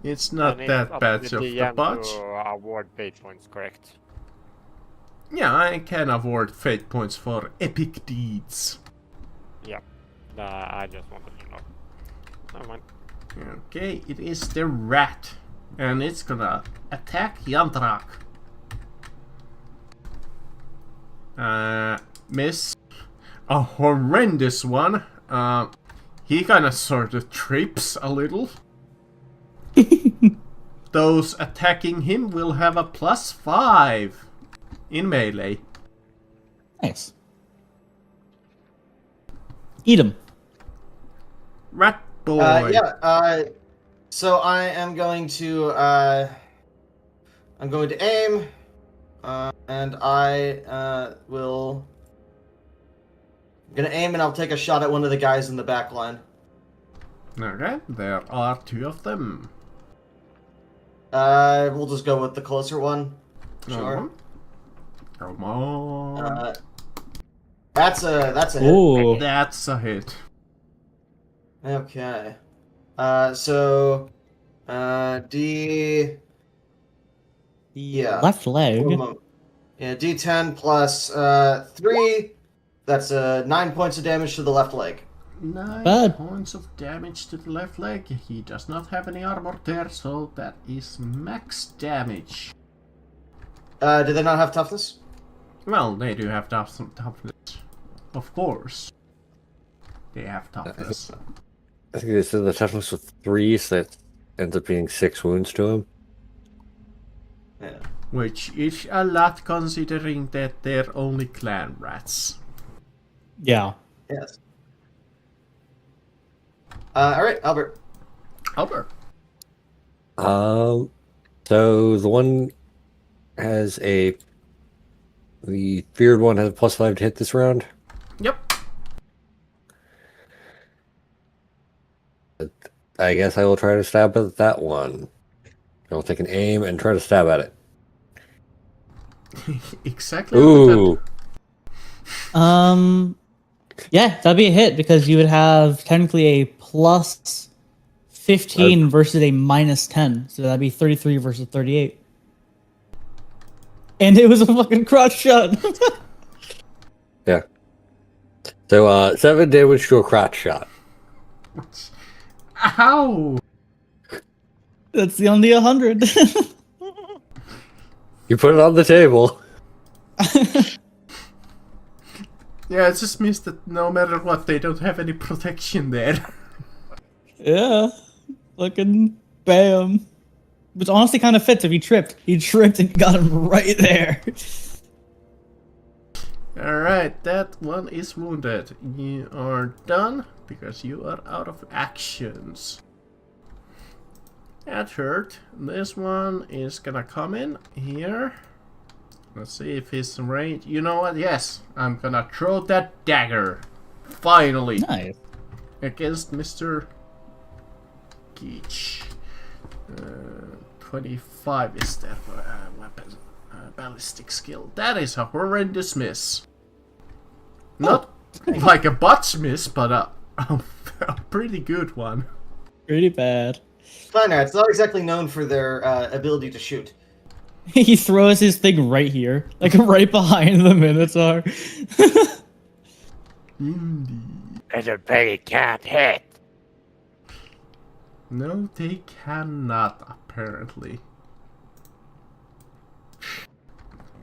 It's not And it's that up bad to of the the DM botch. to award fate points, correct? Yeah, I can award fate points for epic deeds. Yeah. I just wanted to know. Never mind. Okay, it is the rat. And it's gonna attack Yandrak. Miss. A horrendous one. He kinda sort of trips a little. Those attacking him will have a +5 in melee. Nice. Eat him. Rat boy. So I am going to aim, and I will. I'm gonna aim, and I'll take a shot at one of the guys in the back line. Okay, there are 2 of them. We'll just go with the closer one. Sure. Come on. That's a hit. Ooh. That's a hit. Okay. So, D. Yeah. Left leg. Yeah, D10 plus 3. That's 9 points of damage to the left leg. 9 Bad. points of damage to the left leg. He does not have any armor there, so that is max damage. Do they not have toughness? Well, they do have toughness. Of course. They have toughness. I think they said the toughness was 3, so that ends up being 6 wounds to him. Yeah. Which is a lot considering that they're only clan rats. Yeah. Yes. Alright, Albert. Albert. So the one has the feared one has a +5 to hit this round. Yep. I guess I will try to stab at that one. I'll take an aim and try to stab at it. Exactly. Ooh. Yeah, that'd be a hit because you would have technically a +15 versus a -10. So that'd be 33 versus 38. And it was a fucking crotch shot. Yeah. So 7 damage to a crotch shot. Ow! That's the only 100. You put it on the table. Yeah, it just means that no matter what, they don't have any protection there. Yeah. Fucking bam. Which honestly kind of fits if he tripped. He tripped and got him right there. Alright, that one is wounded. You are done because you are out of actions. That hurt. This one is gonna come in here. Let's see if his range. You know what? Yes, I'm gonna throw that dagger. Finally. Nice. Against Mr. Geach. 25 is their weapon. Ballistic skill. That is a horrendous miss. Not like a botch miss, but a pretty good one. Pretty bad. Clan rats, not exactly known for their ability to shoot. He throws his thing right here. Like right behind the Minotaur. Indeed. Little baby can't hit. No, they cannot, apparently.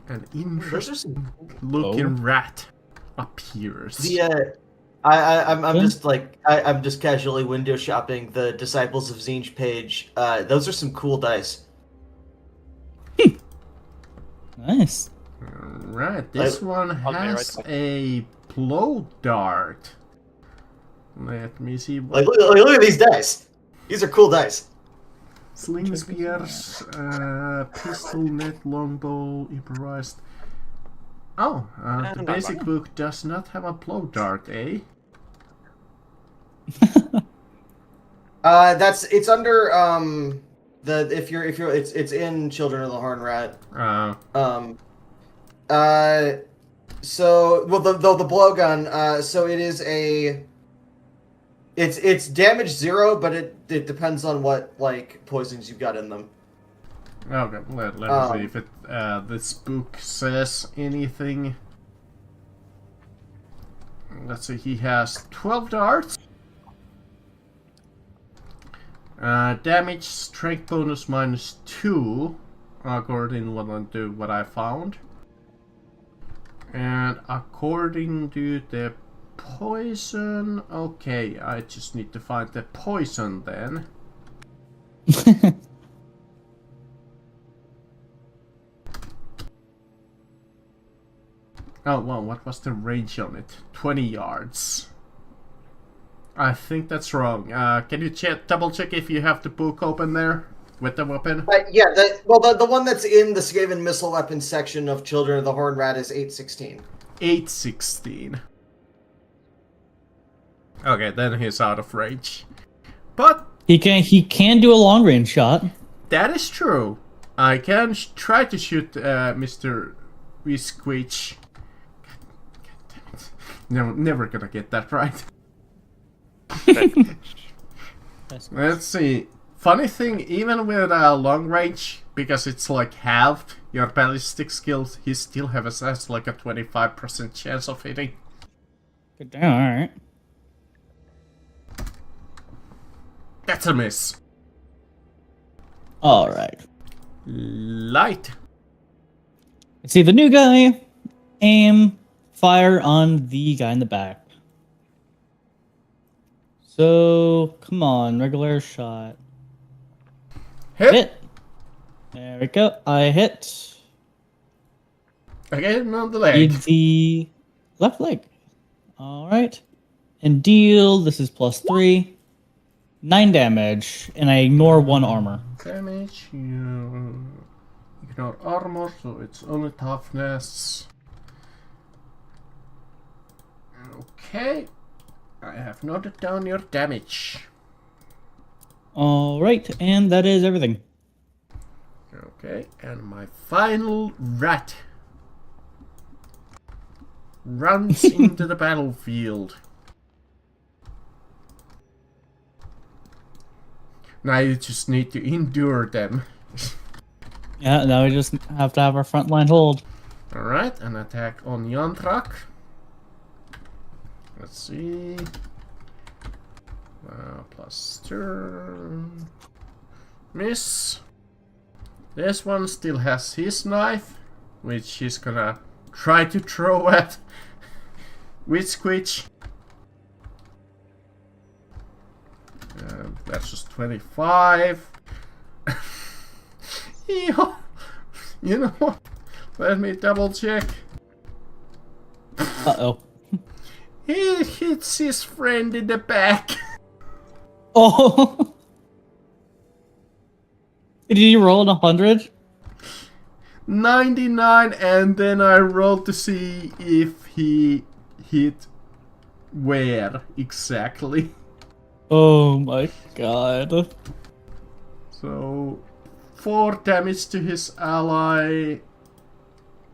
An interesting looking rat appears. I'm just like I'm just casually window shopping the Disciples of Zinj page. Those are some cool dice. Nice. Alright, this one has right. a blow dart. Let me see what. Like look at these dice. These are cool dice. Sling spears, pistol, net, longbow, improvised. Oh, the basic book does not have a blow dart, eh? It's under it's in Children of the Horn Rat. So the blowgun. So it is a. It's damage 0, but it depends on what like poisons you've got in them. Okay, let me see if this book says anything. Let's see, he has 12 darts. Damage, strength bonus -2, according to what I found. And according to the poison, okay, I just need to find the poison then. Oh, well, what was the range on it? 20 yards. I think that's wrong. Can you double check if you have the book open there with the weapon? Yeah, the one that's in the Skaven missile weapon section of Children of the Horn Rat is 816. 816. Okay, then he's out of range. But He can do a long range shot. that is true. I can try to shoot Mr. Whisquitch. God damn it. No, never gonna get that right. Let's see. Funny thing, even with long range, because it's like halved your ballistic skills, he still has like a 25% chance of hitting. Good damn, alright. That's a miss. Alright. Light. Let's see the new guy. Aim, fire on the guy in the back. So, come on, regular shot. Hit. There we go. I hit. Again on the leg. The left leg. Alright. And deal, this is +3. 9 damage, and I ignore 1 armor. Damage, you ignore armor, so it's only toughness. Okay, I have noted down your damage. Alright, and that is everything. Okay, and my final rat runs into the battlefield. Now you just need to endure them. Yeah, now we just have to have our front line hold. Alright, an attack on Yantrak. Let's see. Plus turn. Miss. This one still has his knife, which he's gonna try to throw at Whisquitch. That's just 25. You know what? Let me double check. Uh-oh. He hits his friend in the back. Oh! Did you roll an 100? 99, and then I rolled to see if he hit where exactly. Oh my god. So 4 damage to his ally,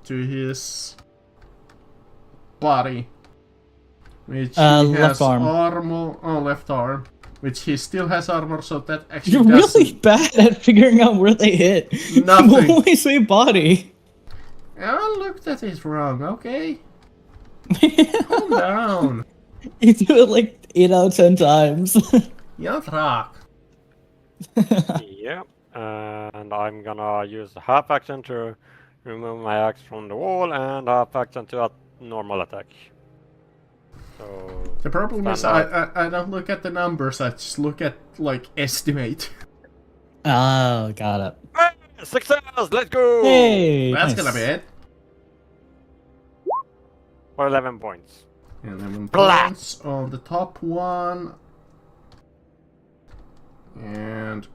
to his body, which he left has arm. armor. Oh, left arm, which he still has armor, so that actually You're doesn't. really bad at figuring out where they hit. Nothing. You only say body. I looked at it wrong. Okay, calm down. You do it like 8 out of 10 times. Yantrak. Yeah, and I'm gonna use a half action to remove my axe from the wall and half action to a normal attack. So The problem is stand I don't look at the numbers. I just look at like estimate. Oh, got it. success! Let's go! Hey! That's nice. gonna be it. For 11 points. 11 Blah. points on the top one. And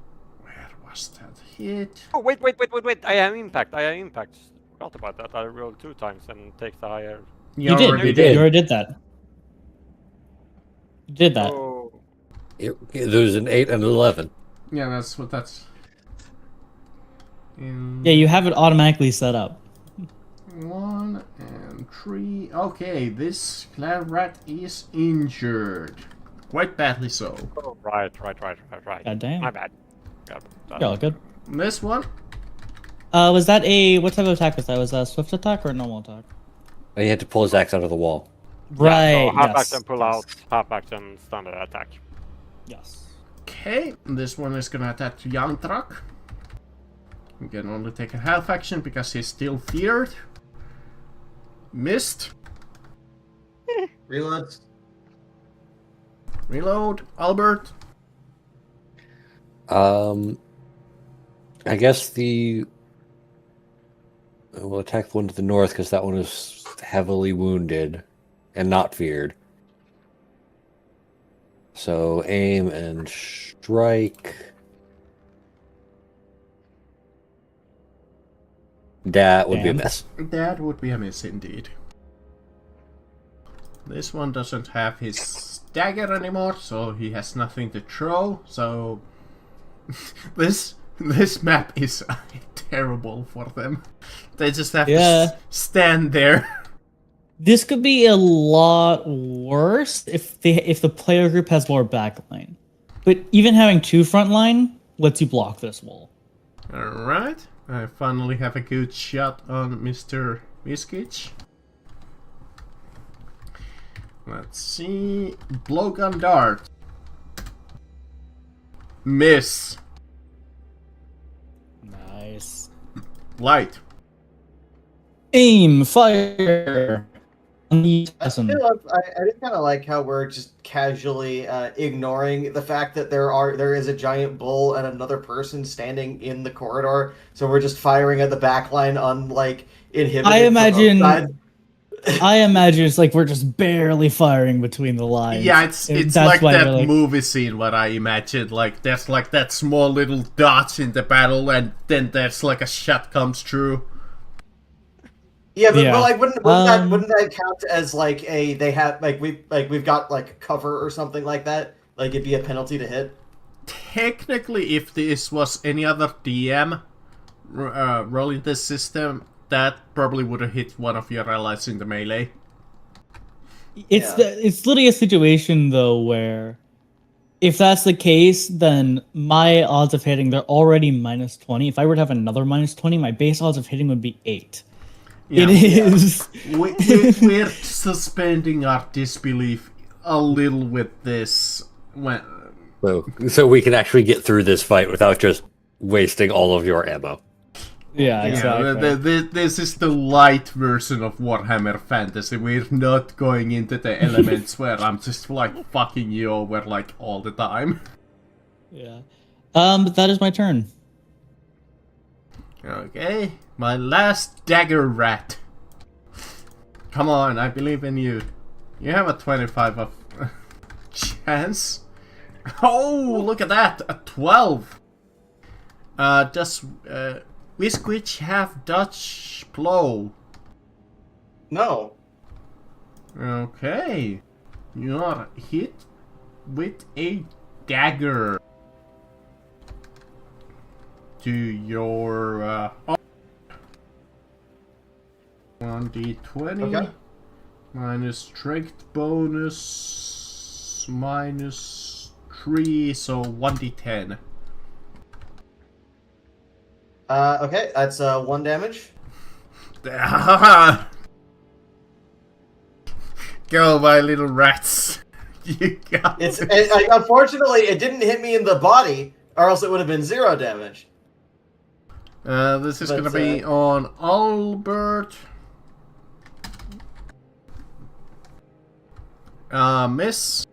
where was that hit? Oh wait! I have impact. Forgot about that. I rolled 2 times and take the higher. You did. already You already did that. You did that. Oh, There's an 8 and an 11. Yeah, that's what that's. Yeah, you have it automatically set up. 1 and 3. Okay, this clan rat is injured. Quite badly so. oh, right. God damn. My bad. Yeah, all good. This one? Was that what type of attack was that? Was that a swift attack or a normal attack? He had to pull his axe out of the wall. Right. So half yes. action pull out, half action standard attack. Yes. Okay, this one is gonna attack Yantrak. We can only take a half action because he's still feared. Missed. Reload. Reload. Albert. I guess we'll attack the one to the north because that one is heavily wounded and not feared. So aim and strike. That would be a Damn. miss. That would be a miss indeed. This one doesn't have his dagger anymore, so he has nothing to throw, so this map is terrible for them. They just have to stand there. This could be a lot worse if the player group has more backline. But even having 2 frontline lets you block this wall. Alright, I finally have a good shot on Mr. Miskich. Let's see. Blowgun dart. Miss. Nice. Light. Aim, fire. I just kind of like how we're just casually ignoring the fact that there is a giant bull and another person standing in the corridor. So we're just firing at the back line on like inhibited. I imagine it's like we're just barely firing between the lines. Yeah, it's like that movie scene what I imagined. Like there's like that small little dots in the battle, and then there's like a shot comes through. Yeah, but like wouldn't that count as like we've got like cover or something like that? Like it'd be a penalty to hit. Technically, if this was any other DM rolling this system, that probably would have hit one of your allies in the melee. It's literally a situation though where if that's the case, then my odds of hitting, they're already -20. If I were to have another -20, my base odds of hitting would be 8. Yeah, it is. We're suspending our disbelief a little with this. So we can actually get through this fight without just wasting all of your ammo. Yeah, exactly. This is the light version of Warhammer Fantasy. We're not going into the elements where I'm just like fucking you over like all the time. Yeah. But that is my turn. Okay, my last dagger rat. Come on, I believe in you. You have a 25 of chance. Oh, look at that, a 12. Does Whiskwitch have Dutch blow? No. Okay, you are hit with a dagger. To your 1d20 Okay. minus strength bonus -3, so 1d10. Okay, that's 1 damage. Go, my little rats. You got it. Unfortunately, it didn't hit me in the body, or else it would have been 0 damage. This is gonna be on Albert. Miss.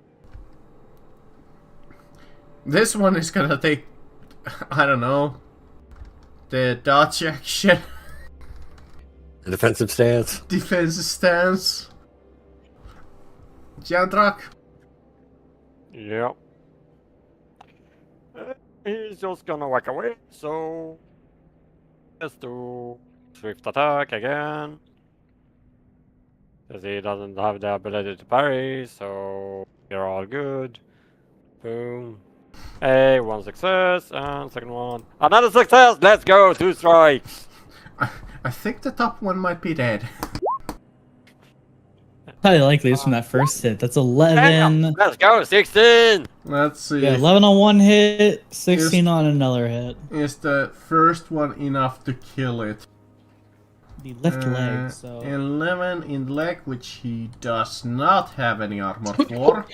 This one is gonna take, I don't know, the dodge action. A defensive stance. Defensive stance. Jandrak. Yep. He's just gonna walk away, so let's do swift attack again. Because he doesn't have the ability to parry, so you're all good. Boom. Hey, 1 success, and second one. Another success! Let's go! 2 strikes! I think the top one might be dead. Highly likely it's from that first hit. That's 11. Damn, let's go! 16! Let's see. Yeah, 11 on one hit, 16 on another hit. Is the first one enough to kill it? The left leg, so 11 in leg, which he does not have any armor for.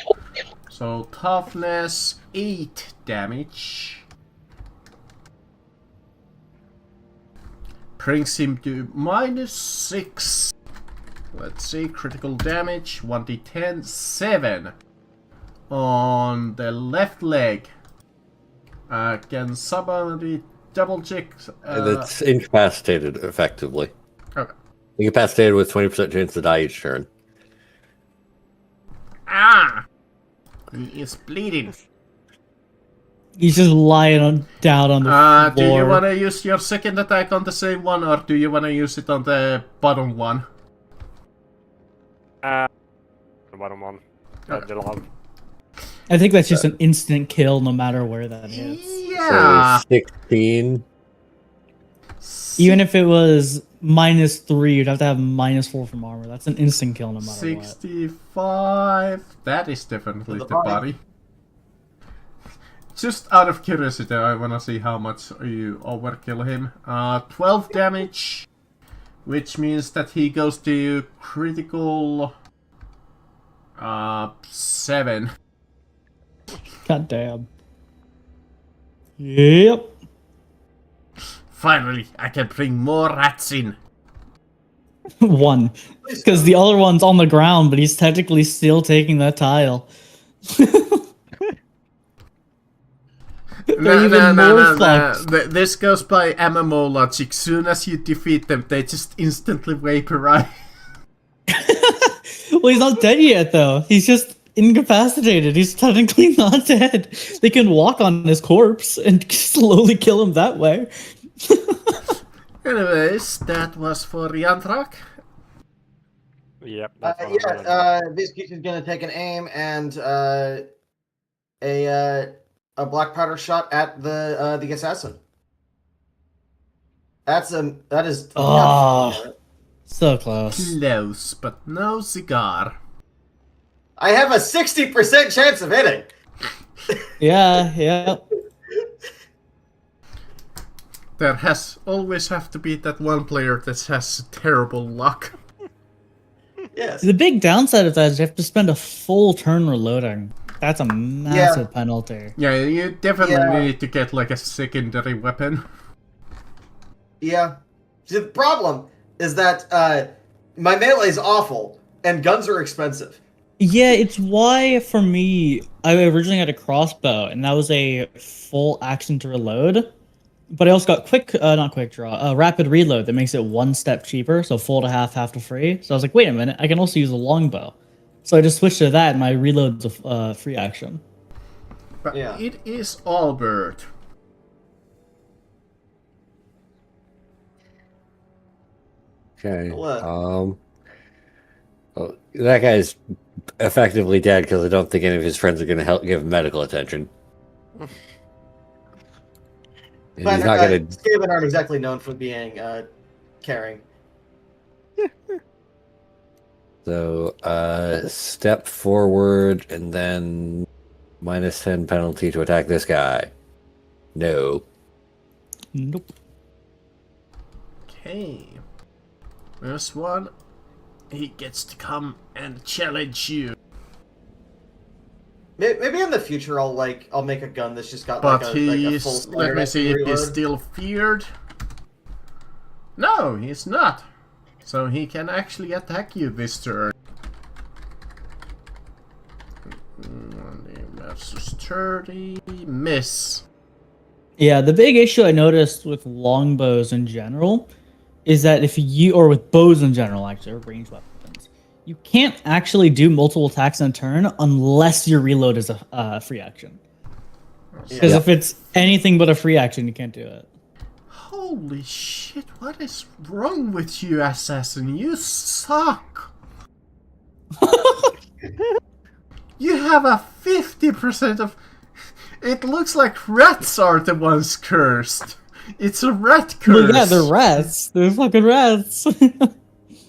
So toughness 8 damage. Brings him to -6. Let's see, critical damage, 1d10, 7 on the left leg. Can somebody double check? That's incapacitated, effectively. Okay. Incapacitated with 20% chance to die each turn. Ah! He is bleeding. He's just lying down on the floor. Do you want to use your second attack on the same one, or do you want to use it on the bottom one? The bottom one. The log. I think that's just an instant kill no matter where that hits. Yeah. So 16. Even if it was -3, you'd have to have -4 from armor. That's an instant kill no matter what. 65. That is definitely The the body. body. Just out of curiosity, I wanna see how much you overkill him. 12 damage, which means that he goes to critical 7. God damn. Yep. Finally, I can bring more rats in. 1. Because the other one's on the ground, but he's technically still taking that tile. They're even more fucked. This goes by MMO logic. Soon as you defeat them, they just instantly vaporize. Well, he's not dead yet, though. He's just incapacitated. He's technically not dead. They can walk on his corpse and slowly kill him that way. Anyways, that was for Yantrak. Yep. That's what I'm gonna do. This geek is gonna take an aim and a black powder shot at the assassin. That is. Oh, so close. Close, but no cigar. I have a 60% chance of hitting. Yeah. There has always have to be that one player that has terrible luck. Yes. The big downside of that is you have to spend a full turn reloading. That's a massive penalty. Yeah, you definitely need to get like a secondary weapon. Yeah. See, the problem is that my melee is awful and guns are expensive. Yeah, it's why for me I originally had a crossbow and that was a full action to reload. But I also got rapid reload that makes it 1 step cheaper, so full to half to free. So I was like, wait a minute, I can also use a longbow. So I just switched to that, and my reload's a free action. But Yeah. it is Albert. Okay. What? Well, that guy's effectively dead because I don't think any of his friends are going to help give him medical attention. And he's not going to. Skaven aren't exactly known for being caring. So, step forward and then -10 penalty to attack this guy. No. Nope. Okay. There's one. He gets to come and challenge you. Maybe in the future I'll make a gun that's just got But like a he's, full let me standard see, reload. he's still feared. No, he's not. So he can actually attack you this turn. 20 versus 30. Miss. Yeah, the big issue I noticed with longbows in general is that or with bows in general, actually, or ranged weapons, you can't actually do multiple attacks in a turn unless your reload is a free action. Because if it's anything but a free action, you can't do it. Holy shit, what is wrong with you, assassin? You suck! You have a 50% of... It looks like rats are the ones cursed. It's a rat curse. Well, yeah, they're rats. They're fucking rats.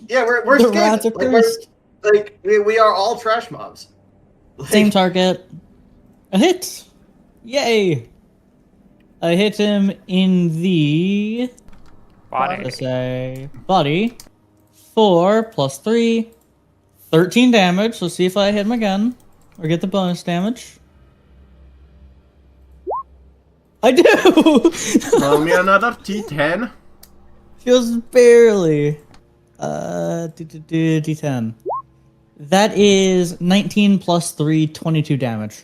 Yeah, we're The Skaven. rats are cursed. We are all trash mobs. Same target. A hit. Yay. I hit him in the... Body. Let's say body. 4 + 3. 13 damage. Let's see if I hit him again. or get the bonus damage? I do! Roll me another D10. Just barely. D10. That is 19 plus 3, 22 damage.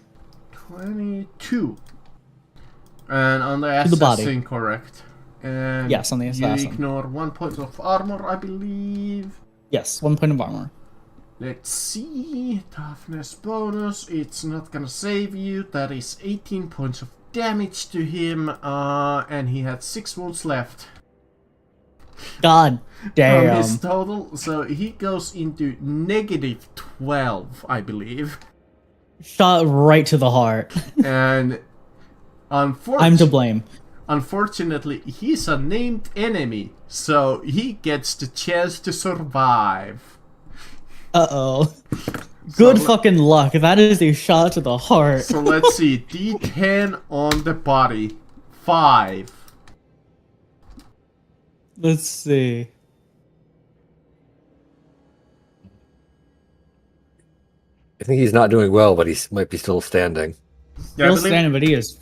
22. And on the To the body. assassin, correct. And Yes, on the assassin. You ignore 1 point of armor, I believe. Yes, 1 point of armor. Let's see. Toughness bonus. It's not gonna save you. That is 18 points of damage to him. And he had 6 wounds left. God From damn. his total. So he goes into negative 12, I believe. Shot right to the heart. And I'm to blame. Unfortunately, he's a named enemy, so he gets the chance to survive. Uh-oh. Good So fucking luck. That is a shot to the heart. So let's see. D10 on the body. 5. Let's see. I think he's not doing well, but he might be still standing. Yeah, I Still believe- standing, but he is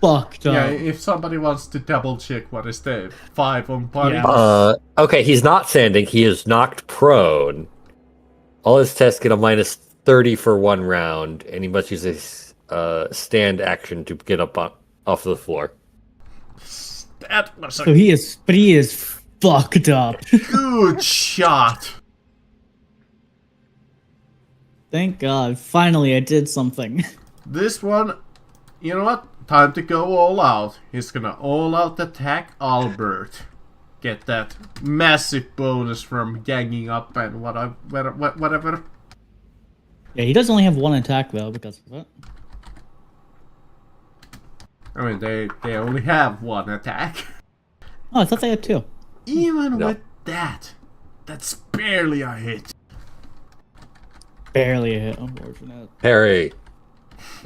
fucked up. yeah, if somebody wants to double check what is the 5 on body. Yeah. Okay, he's not standing. He is knocked prone. All his tests get a minus 30 for 1 round, and he must use his stand action to get up off the floor. That was a So he is fucked up. good shot. Thank God. Finally, I did something. This one, you know what? Time to go all out. He's gonna all out attack Albert. Get that massive bonus from ganging up and whatever. Yeah, he does only have 1 attack, though, because of it. I mean, they only have 1 attack. Oh, I thought they had 2. Even No. with that, that's barely a hit. Barely a hit, unfortunate. Parry.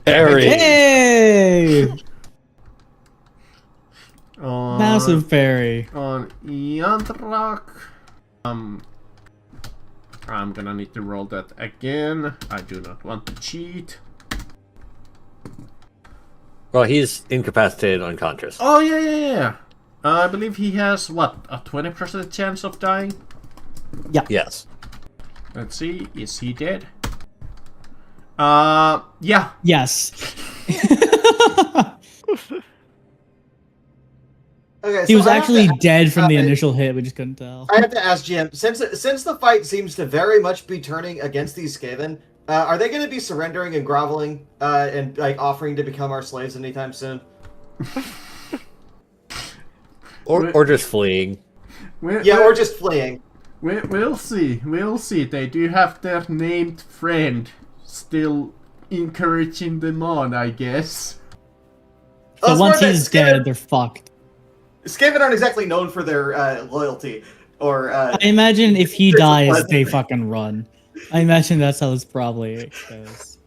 Parry. Hey! On, Massive parry. On Yandrak. I'm gonna need to roll that again. I do not want to cheat. Well, he's incapacitated, unconscious. Oh, yeah. I believe he has, what, a 20% chance of dying? Yes. Let's see, is he dead? Yeah. Yes. Okay, He so was I have actually to- dead from the uh, initial hit, we just couldn't tell. I have to ask Jim, since the fight seems to very much be turning against these Skaven, are they going to be surrendering and groveling and like offering to become our slaves anytime soon? Or just fleeing. Yeah, or just fleeing. We'll see. We'll see. They do have their named friend still encouraging them on, I guess. So Let's once remember that he's dead, they're fucked. Skaven aren't exactly known for their loyalty. Or I imagine if he dies, discipline. they fucking run. I imagine that's how this probably goes.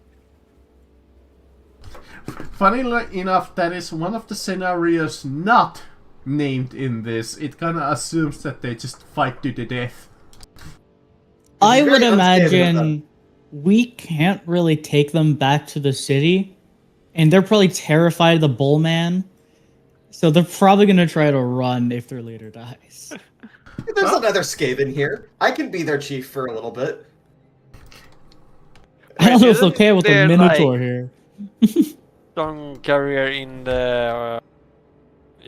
Funnily enough, that is one of the scenarios not named in this. It kinda assumes that they just fight to the death. I very would unstable, imagine we can't really take them back to the city, and they're probably terrified of the bull man. So they're probably gonna try to run if their leader dies. There's another Skaven here. I can be their chief for a little bit. I don't know if it's Isn't okay with the there, Minotaur like, here. Some carrier in the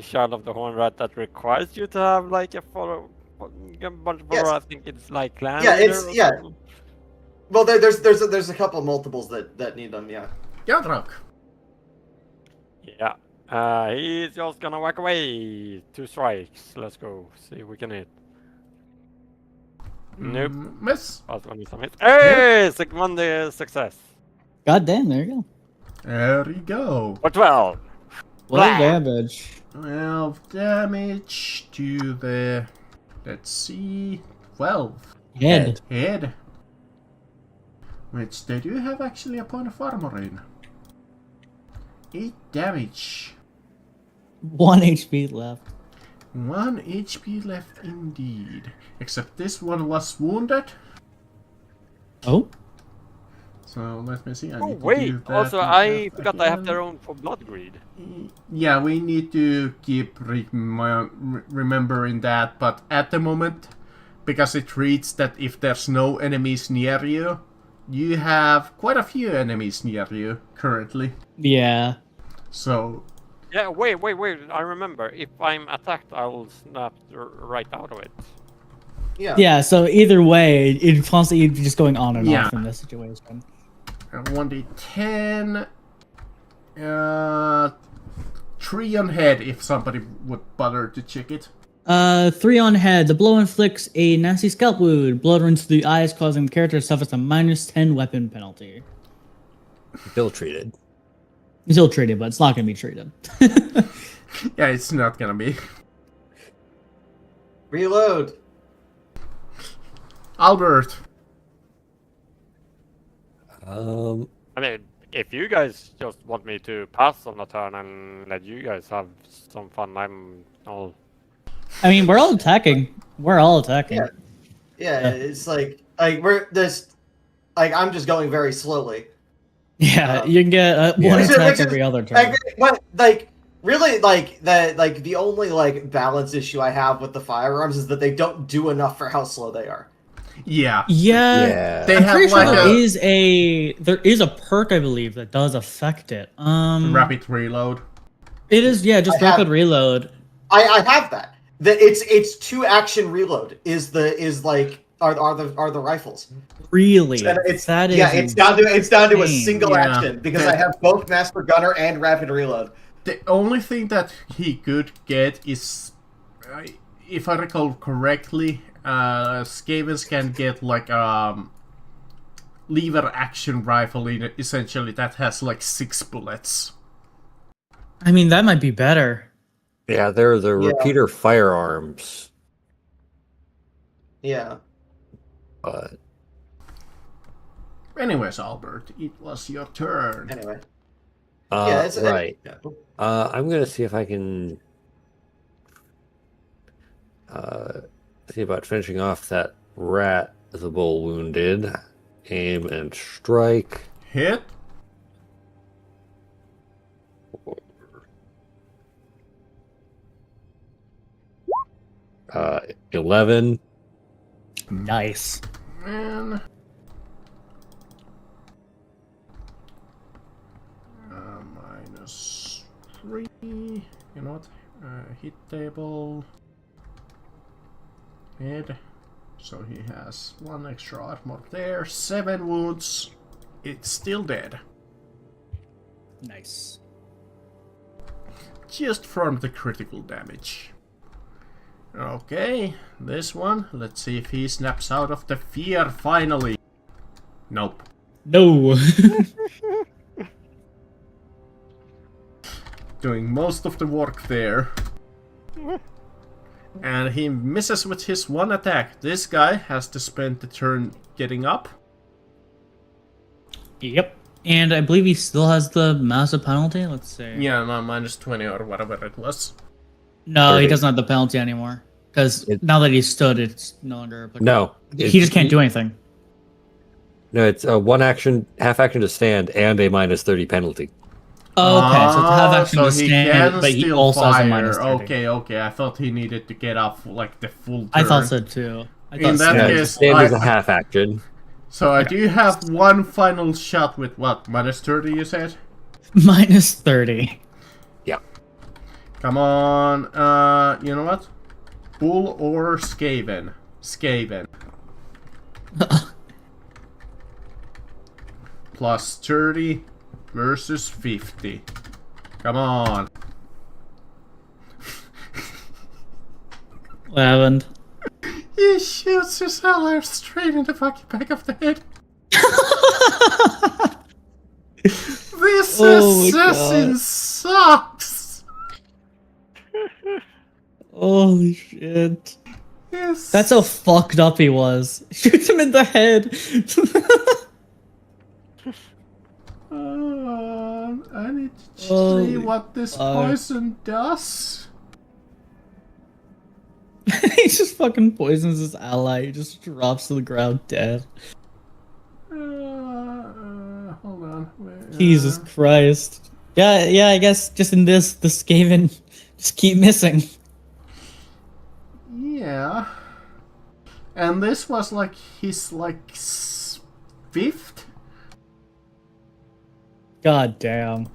Child of the Hornrat that requires you to have like a bunch of Yes. I think it's like clan. Yeah, leader it's- or yeah. something. Well, there's a couple multiples that need them. Yeah. Yadrak. Yeah. He's just gonna walk away. 2 strikes. Let's go. See if we can hit. Nope. Miss. Last one is a miss. Hey! Monday success. God damn, there you go. There you go. For 12. What Blah. damage? 12 damage to the... Let's see... 12. Head. Head. Which they do have actually a point of armor in. 8 damage. 1 HP left. 1 HP left indeed. Except this one was wounded. Oh? So let me see. I Oh need to wait! do that Also, math I forgot I have again. their own for blood greed. Yeah, we need to keep remembering that, but at the moment, because it reads that if there's no enemies near you, you have quite a few enemies near you currently. Yeah. So, Yeah, wait. I remember. If I'm attacked, I will snap right out of it. Yeah. Yeah, so either way, it's constantly just going on and Yeah. off in this situation. 1d10. 3 on head if somebody would bother to check it. 3 on head. The blow inflicts a nasty scalp wound. Blood runs through the eyes, causing the character to suffer a -10 weapon penalty. Still treated. It's still treated, but it's not going to be treated. Yeah, it's not gonna be. Reload. Albert. Um, I mean, if you guys just want me to pass on the turn and let you guys have some fun, I'm all. I mean, we're all attacking. We're all attacking. Yeah. Yeah, it's like we're this. Like I'm just going very slowly. Yeah, you can get one Which is- attack which is- every other turn. But really the only like balance issue I have with the firearms is that they don't do enough for how slow they are. Yeah. Yeah, yeah. They I'm have pretty sure like there is a perk I believe that does affect it. rapid reload. It is just I have- rapid reload. I have that. It's 2 action reload are the rifles. Really, And it's that is it's down to a insane. single Yeah. action because I have both Master Gunner and rapid reload. The only thing that he could get is, if I recall correctly, Skavens can get like lever action rifle in it, essentially that has like 6 bullets. I mean, that might be better. Yeah, they're the Yeah. repeater firearms. Yeah. But Anyways, Albert, it was your turn. Anyway. Yeah, it's right. Yeah. I'm gonna see if I can see about finishing off that rat the bull wounded. Aim and strike. Hit. 11. Nice. Man. -3. You know what? Hit table. Head. So he has 1 extra armor there. 7 wounds. It's still dead. Nice. Just from the critical damage. Okay, this one. Let's see if he snaps out of the fear finally. Nope. No. Doing most of the work there. And he misses with his 1 attack. This guy has to spend the turn getting up. Yep. And I believe he still has the massive penalty. Let's see. Yeah, no, -20 or whatever it was. No, he 30. doesn't have the penalty anymore. Because It- now that he's stood, it's no longer applicable. No. He just can't do anything. No, it's a 1 action, half action to stand, and a -30 penalty. Oh, okay, so to have action so to he stand, can but he still also has a fire. -30. Okay, I thought he needed to get up like the full turn. I thought so too. I In thought that Yeah, case, stand is I- a half action. So I do have 1 final shot with what? -30 you said? -30. Yeah. Come on, you know what? Bull or Skaven? Skaven. +30 versus 50. Come on. What happened? He shoots his ally straight in the fucking back of the head. This Oh my assassin God. sucks. Holy shit. Yes. That's how fucked up he was. Shoots him in the head. I need to Holy see what this fuck. poison does. He just fucking poisons his ally. He just drops to the ground dead. Jesus Christ. Yeah, I guess just in this Skaven just keep missing. Yeah. And this was like his fifth? God damn.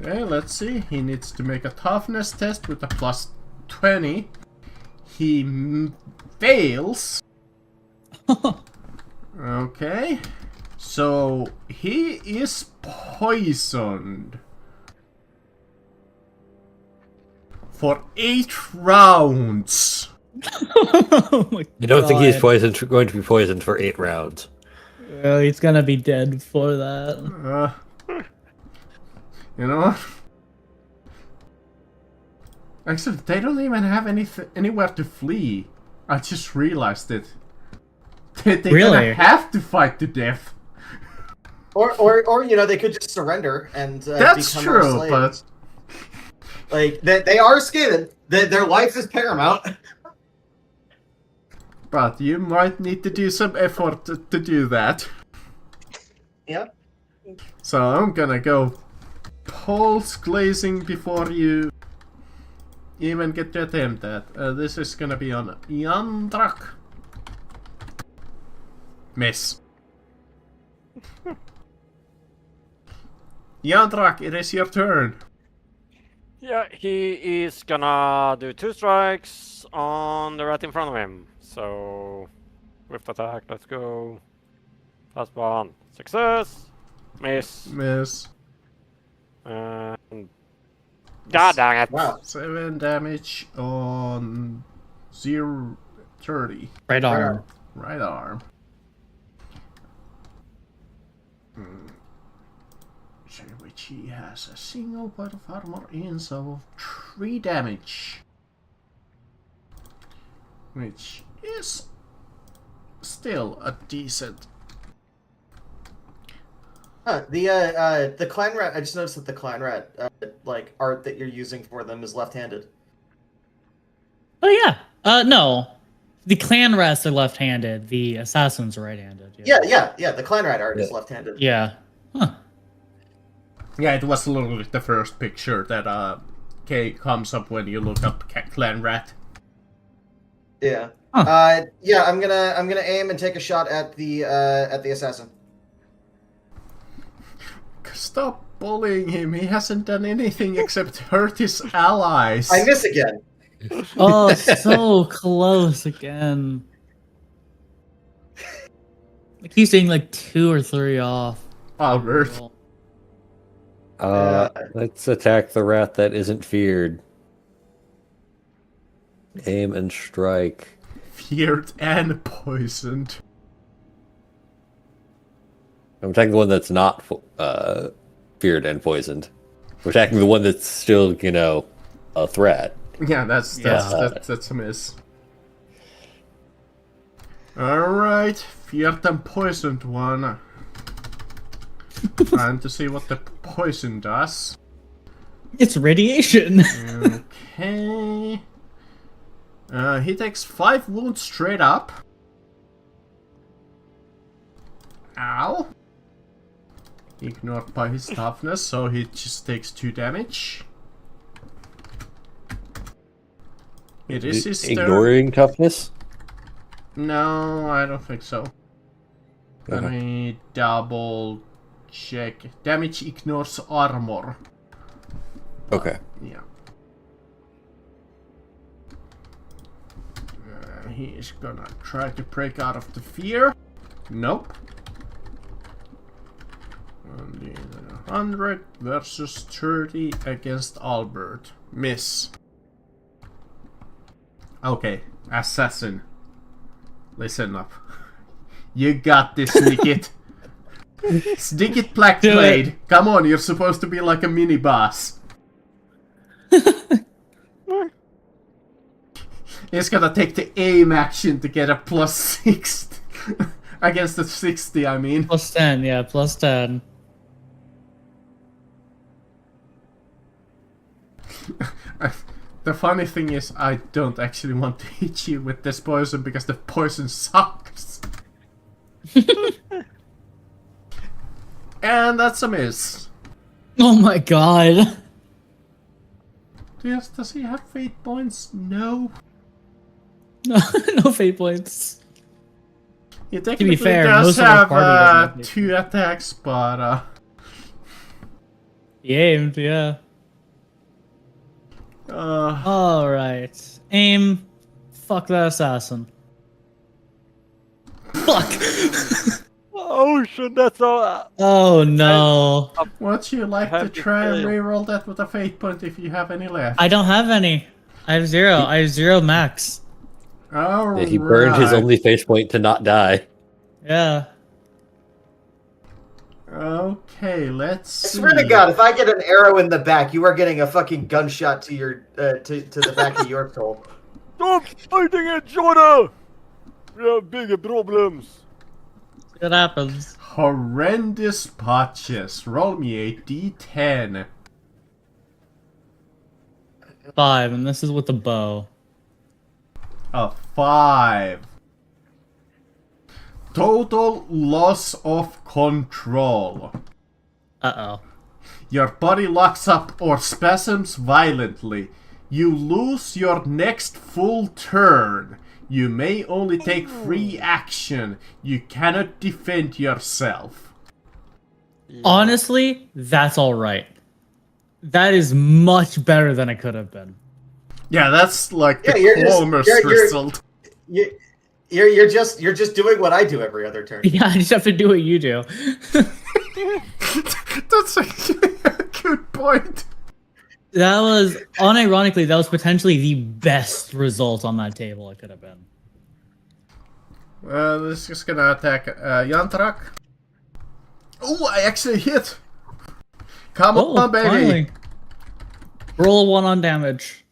Okay, let's see. He needs to make a toughness test with a plus 20. He fails. Okay. So he is poisoned for 8 rounds. Oh my I don't think he's God. going to be poisoned for 8 rounds. Well, he's gonna be dead before that. You know? Actually, they don't even have anywhere to flee. I just realized it. They're Really? gonna have to fight to death. Or you know, they could just surrender and That's become our true, slaves. but Like they are Skaven. Their life is paramount. but you might need to do some effort to do that. Yeah. So I'm gonna go pulse glazing before you even get to attempt that. This is gonna be on Yandrak. Miss. Yandrak, it is your turn. Yeah, he is gonna do 2 strikes on the rat in front of him. So, with attack, let's go. Plus 1. Success. Miss. Miss. And... God dang it. Wow. 7 damage on 0-30. Right arm. Right arm. Which he has a single point of armor in, so 3 damage. Which is still a decent. The clan rat. I just noticed that the clan rat art that you're using for them is left-handed. Oh yeah. No. The clan rats are left-handed. The assassins are right-handed. Yeah. The clan rat art is left-handed. Yeah. Huh. Yeah, it was literally the first picture that comes up when you look up Clan Rat. Yeah. Huh. Yeah. I'm gonna aim and take a shot at the assassin. Stop bullying him. He hasn't done anything except hurt his allies. I miss again. Oh, so close again. Like he's saying like 2 or 3 off. Albert. Let's attack the rat that isn't feared. Aim and strike. Feared and poisoned. I'm attacking the one that's not feared and poisoned. We're attacking the one that's still, a threat. Yeah, that's a miss. Alright, feared and poisoned one. Trying to see what the poison does. It's radiation. Okay. He takes 5 wounds straight up. Ow. Ignored by his toughness, so he just takes 2 damage. It is his turn. Ignoring toughness? No, I don't think so. Let me double check. Damage ignores armor. Okay. Yeah. He's gonna try to break out of the fear. Nope. 100 versus 30 against Albert. Miss. Okay, assassin. Listen up. You got this, Snicket. Snicket Blackblade. Come on, you're supposed to be like a mini boss. He's gonna take the aim action to get a plus 60. Against the 60, I mean. Plus 10, yeah, plus 10. The funny thing is, I don't actually want to hit you with this poison because the poison sucks. And that's a miss. Oh my god. Does he have fate points? No. No fate points. He technically fair, does most of our have party doesn't have fate 2 attacks, but He aimed, yeah. Alright. Aim. Fuck that assassin. Fuck! Oh shit, that's all. Oh no. would you like to Have to try and fail. reroll that with a fate point if you have any left? I don't have any. I have 0. I have 0 max. All He burned his right. only face point to not die. Yeah. Okay, let's I see. swear to God, if I get an arrow in the back, you are getting a fucking gunshot to your to the back of your skull. Stop fighting each other! We have bigger problems. It happens. Horrendous botches. Roll me a d10. 5, and this is with the bow. A 5. Total loss of control. Uh-oh. Your body locks up or spasms violently. You lose your next full turn. You may only take free action. You cannot defend yourself. Honestly, that's alright. That is much better than it could have been. Yeah, that's like Yeah, the you're just- calmest you're- result. You're just doing what I do every other turn. Yeah, I just have to do what you do. That's actually a good point. That was, unironically, that was potentially the best result on that table it could have been. This is gonna attack Yantrak. Oh, I actually hit! Come on, baby! Finally. Roll a 1 on damage.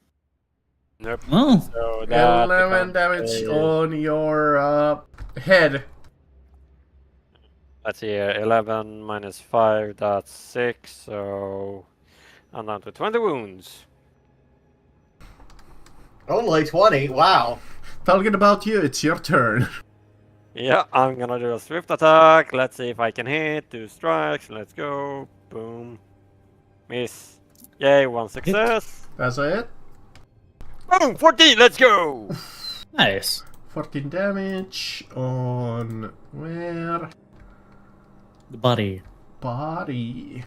Nope. Oh, So that 11 becomes damage a- on your head. Let's see, 11 minus 5, that's 6, so I'm down to 20 wounds. Only 20. Wow. Talking about you, it's your turn. Yeah, I'm gonna do a swift attack. Let's see if I can hit. 2 strikes, let's go. Boom. Miss. Yay, 1 success. That's it. Boom, 14, let's go! nice. 14 damage on where? The body. Body.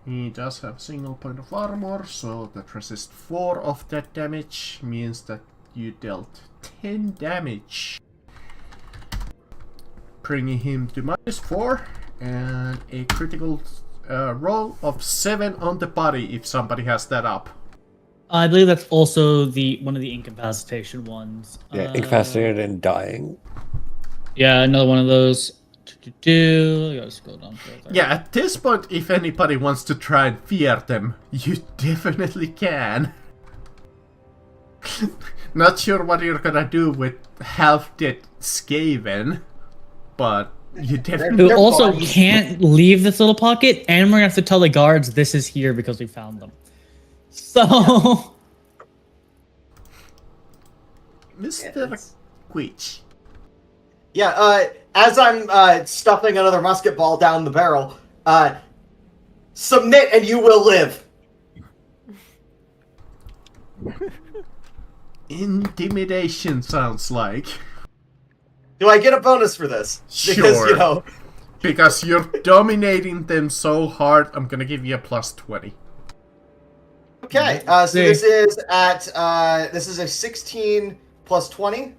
He does have a single point of armor, so that resists 4 of that damage means that you dealt 10 damage. Bringing him to -4 and a critical roll of 7 on the body if somebody has that up. I believe that's also the one of the incapacitation ones. Yeah, incapacitated and dying. Yeah, another one of those. I gotta scroll down further. Yeah, at this point, if anybody wants to try and fear them, you definitely can. Not sure what you're gonna do with half-dead Skaven, but you definitely... Who They're also bodies. can't leave this little pocket, and we're gonna have to tell the guards this is here because we found them. So, Mr. Quitch. Yeah, as I'm stuffing another musket ball down the barrel, submit and you will live. Intimidation sounds like. Do I get a bonus for this? Because, Sure. you know, Because you're dominating them so hard, I'm gonna give you a +20. okay, so this is a 16 plus 20.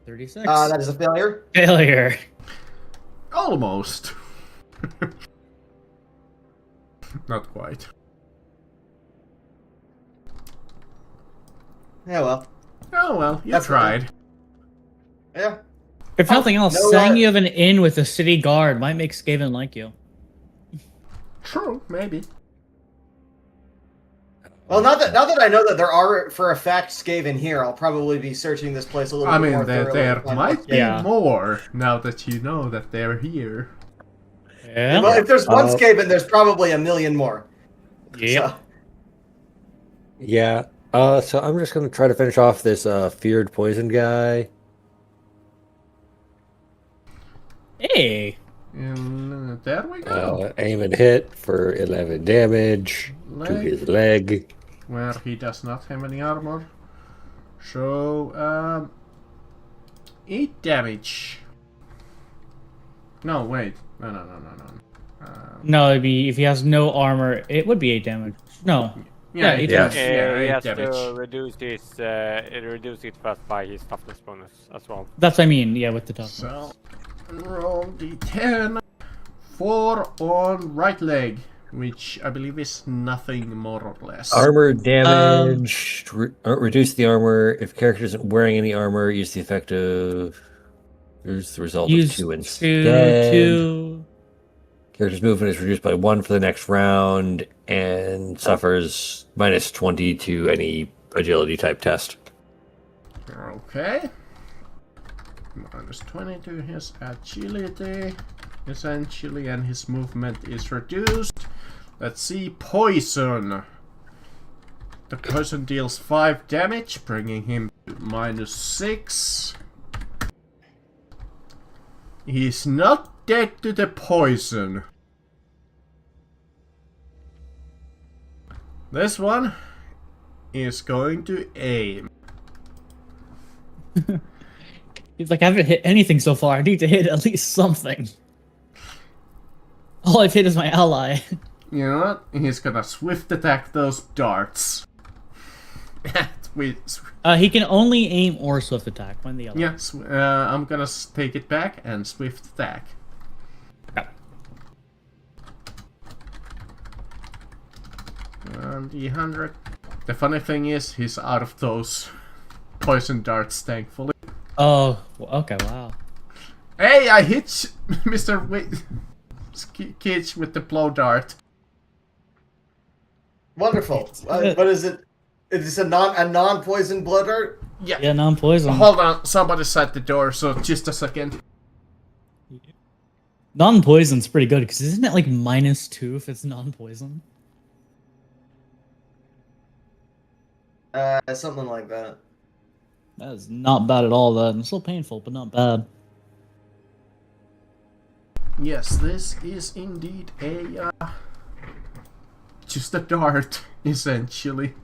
36. That is a failure. Failure. Almost. Not quite. Yeah, well. Oh well, you That's tried. Yeah. If nothing else, no, saying you have an inn with a city guard might make Skaven like you. True, maybe. Well, now that I know that there are for a fact Skaven here, I'll probably be searching this place a little I bit mean, more there thoroughly. might be Yeah. more now that you know that they're here. Yeah. Well, if there's one Uh, Skaven, there's probably a million more. Yep. So, Yeah. So I'm just gonna try to finish off this feared poison guy. Hey. And There we go. Aim and hit for 11 damage to Leg. his leg. Where he does not have any armor. So, 8 damage. No, wait. No. No, it'd be if he has no armor, it would be 8 damage. No. Yeah, 8 Yeah. damage. Yeah, he 8 has damage. to reduce his reduce it first by his toughness bonus as well. That's what I mean, yeah, with the top. So, roll d10. 4 on right leg, which I believe is nothing more or less. Armor damage. Reduce the armor. If character isn't wearing any armor, use the effect of. Here's the result Use of 2 2, instead. 2. Character's movement is reduced by 1 for the next round and suffers -20 to any agility type test. Okay. -20 to his agility, essentially, and his movement is reduced. Let's see, poison. The poison deals 5 damage, bringing him to -6. He's not dead to the poison. This one is going to aim. He's like, I haven't hit anything so far. I need to hit at least something. All I've hit is my ally. You know what? He's gonna swift attack those darts. He can only aim or swift attack when the other. Yes, I'm gonna take it back and swift attack. And the 100. The funny thing is, he's out of those poison darts, thankfully. Oh, okay, wow. Hey, I hit Mr. Kitch with the blow dart. Wonderful. What is it? Is it a non-poison blow dart? Yeah, non-poison. Hold on, somebody's at the door, so just a second. Non-poison's pretty good, because isn't it like -2 if it's non-poison? Something like that. That is not bad at all, that. It's still painful, but not bad. Yes, this is indeed a, just a dart, essentially.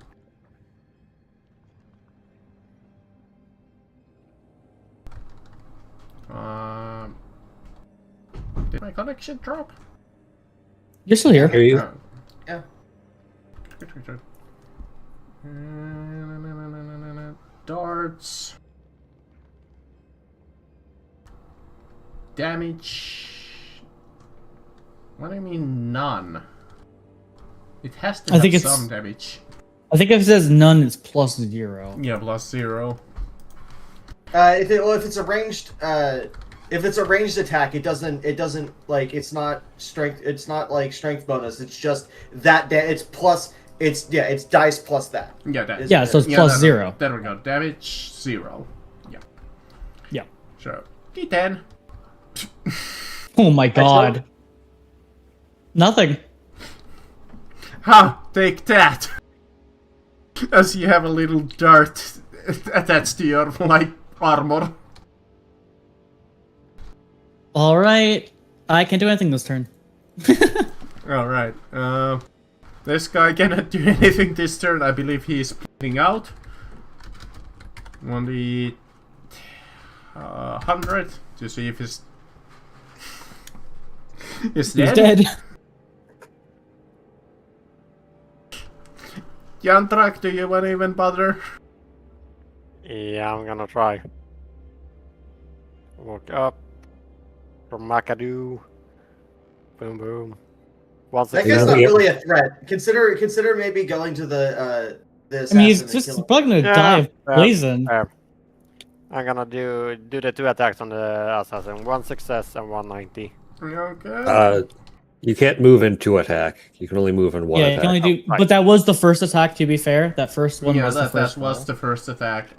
Did my connection drop? You're still here. Hear you? Oh. Yeah. Good. Darts. Damage. What do you mean none? It has to I think have it's- some damage. I think if it says none, it's +0. Yeah, +0. If it's a ranged attack, it doesn't like it's not strength. It's not like strength bonus. It's just that it's plus. It's dice plus that. Yeah, that. Yeah, so it's +0. There we go. Damage 0. Yeah. Yeah. So D10. Oh my god. Nothing. Ha! Take that! As you have a little dart attached to your light armor. Alright. I can't do anything this turn. Alright. This guy cannot do anything this turn. I believe he's bleeding out. 1d 100 to see if he's He's dead. Yantrak, do you want to even bother? Yeah, I'm gonna try. Walk up. From McAdoo. Boom, boom. Once That again. guy's not really a threat. Consider maybe going to the I mean, he's assassin and just kill him. probably gonna die of poison. I'm gonna do the 2 attacks on the assassin. 1 success and 190. Okay. You can't move in 2 attack. You can only move in 1 Yeah, you attack. can only do. right. But that was the first attack. To be fair, that first one Yeah, was the that first. was one. the first attack.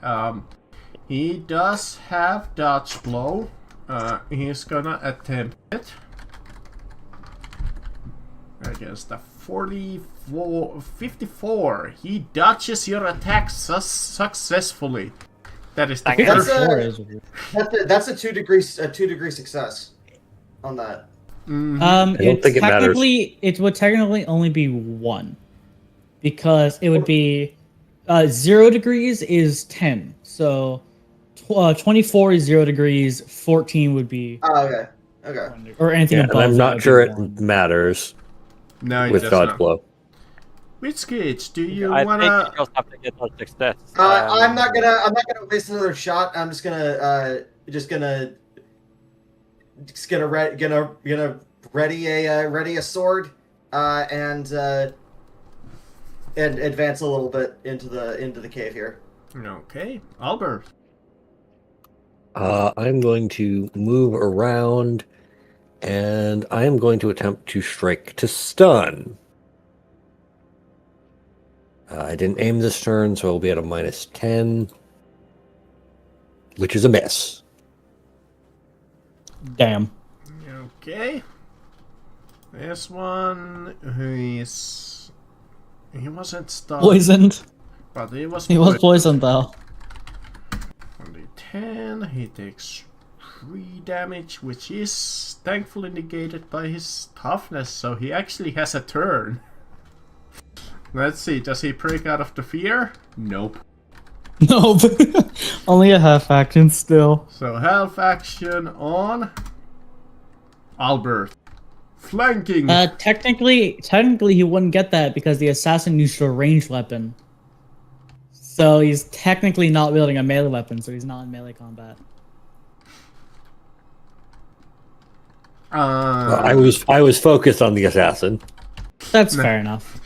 He does have dodge blow. He's gonna attempt it against the 54. He dodges your attack successfully. That is the Thank you. first. That's a 2 degree success on that. Mhm. I don't think it matters. Technically, it would technically only be 1, because it would be 0 degrees is 10. So 24 is 0 degrees. 14 would be Oh, okay. Okay. 1 or anything Yeah, and above. I'm that not would sure be it 1. matters No, it with does dodge not. blow. Which Gage, do you I think wanna? you just have to get our success. I'm not gonna waste another shot. I'm just gonna ready a sword, and advance a little bit into the cave here. Okay, Albert. I'm going to move around, and I am going to attempt to strike to stun. I didn't aim this turn, so I'll be at a -10, which is a miss. Damn. Okay. This one, he wasn't stunned, Poisoned. but he was. He was poisoned though. On the 10, he takes 3 damage, which is thankfully negated by his toughness, so he actually has a turn. Let's see, does he break out of the fear? Nope. Nope. Only a half action still. So half action on Albert. Flanking. Technically he wouldn't get that because the assassin used a ranged weapon. So he's technically not wielding a melee weapon, so he's not in melee combat. I was focused on the assassin. That's fair enough.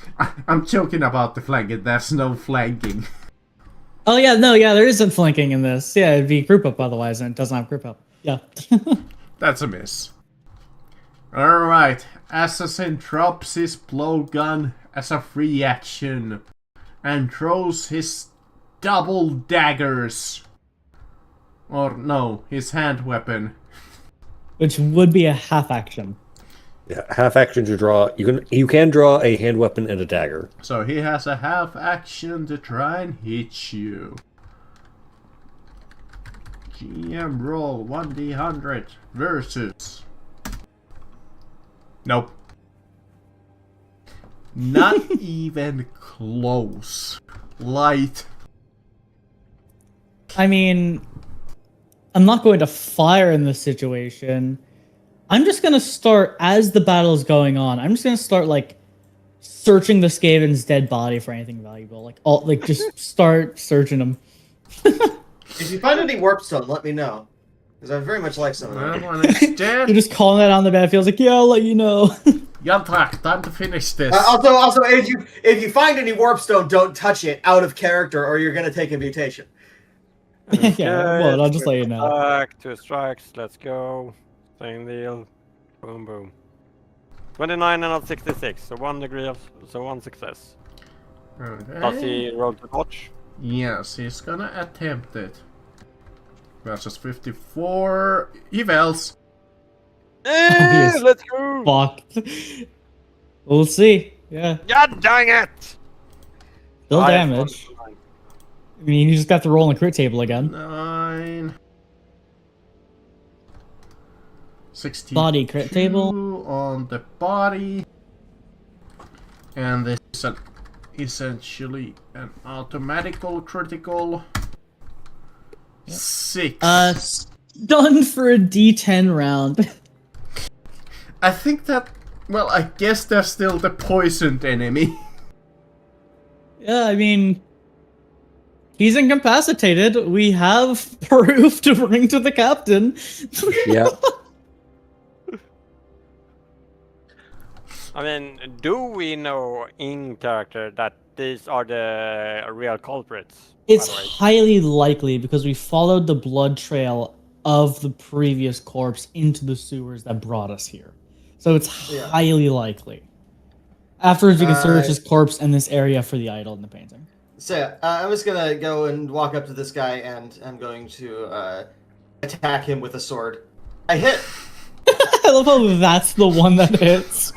I'm joking about the flanking. There's no flanking. Oh yeah, no, yeah, there isn't flanking in this. Yeah, it'd be group up otherwise, and it doesn't have group up. Yeah. That's a miss. Alright, assassin drops his blowgun as a free action and throws his double daggers. Or no, his hand weapon. Which would be a half action. Yeah, half action to draw. You can draw a hand weapon and a dagger. So he has a half action to try and hit you. GM roll 1d100 versus. Nope. Not even close. Light. I mean, I'm not going to fire in this situation. I'm just gonna start as the battle's going on. I'm just gonna start like searching the Skaven's dead body for anything valuable. Just start searching him. If you find any warpstone, let me know, because I very much like some of That them. one is You're dead. just calling that on the battlefield. Like, yeah, I'll let you know. Yantrak, time to finish this. Also, if you find any warpstone, don't touch it out of character, or you're gonna take a mutation. Yeah, well, I'll just let you know. Back 2 strikes. Let's go. Same deal. Boom, boom. 29 and 66. So 1 degree so 1 success. Okay. Does he roll to dodge? Yes, he's gonna attempt it. Versus 54. He fails. Yes. Let's go! Fuck. We'll see. Yeah, God dang it! still I- damage. I mean, you just got to roll on the crit table again. 9. 16. Body crit table. On the body. And this is essentially an automatical critical. 6. Done for a D10 round. I think that. Well, I guess there's still the poisoned enemy. Yeah, I mean, he's incapacitated. We have proof to bring to the captain. Yeah. I mean, do we know in character that these are the real culprits? by It's the way? highly likely because we followed the blood trail of the previous corpse into the sewers that brought us here. So it's Yeah. highly likely. Afterwards, we can search his corpse in this area for the idol in the painting. So yeah, I'm just gonna go and walk up to this guy, and I'm going to attack him with a sword. I hit. I love how that's the one that hits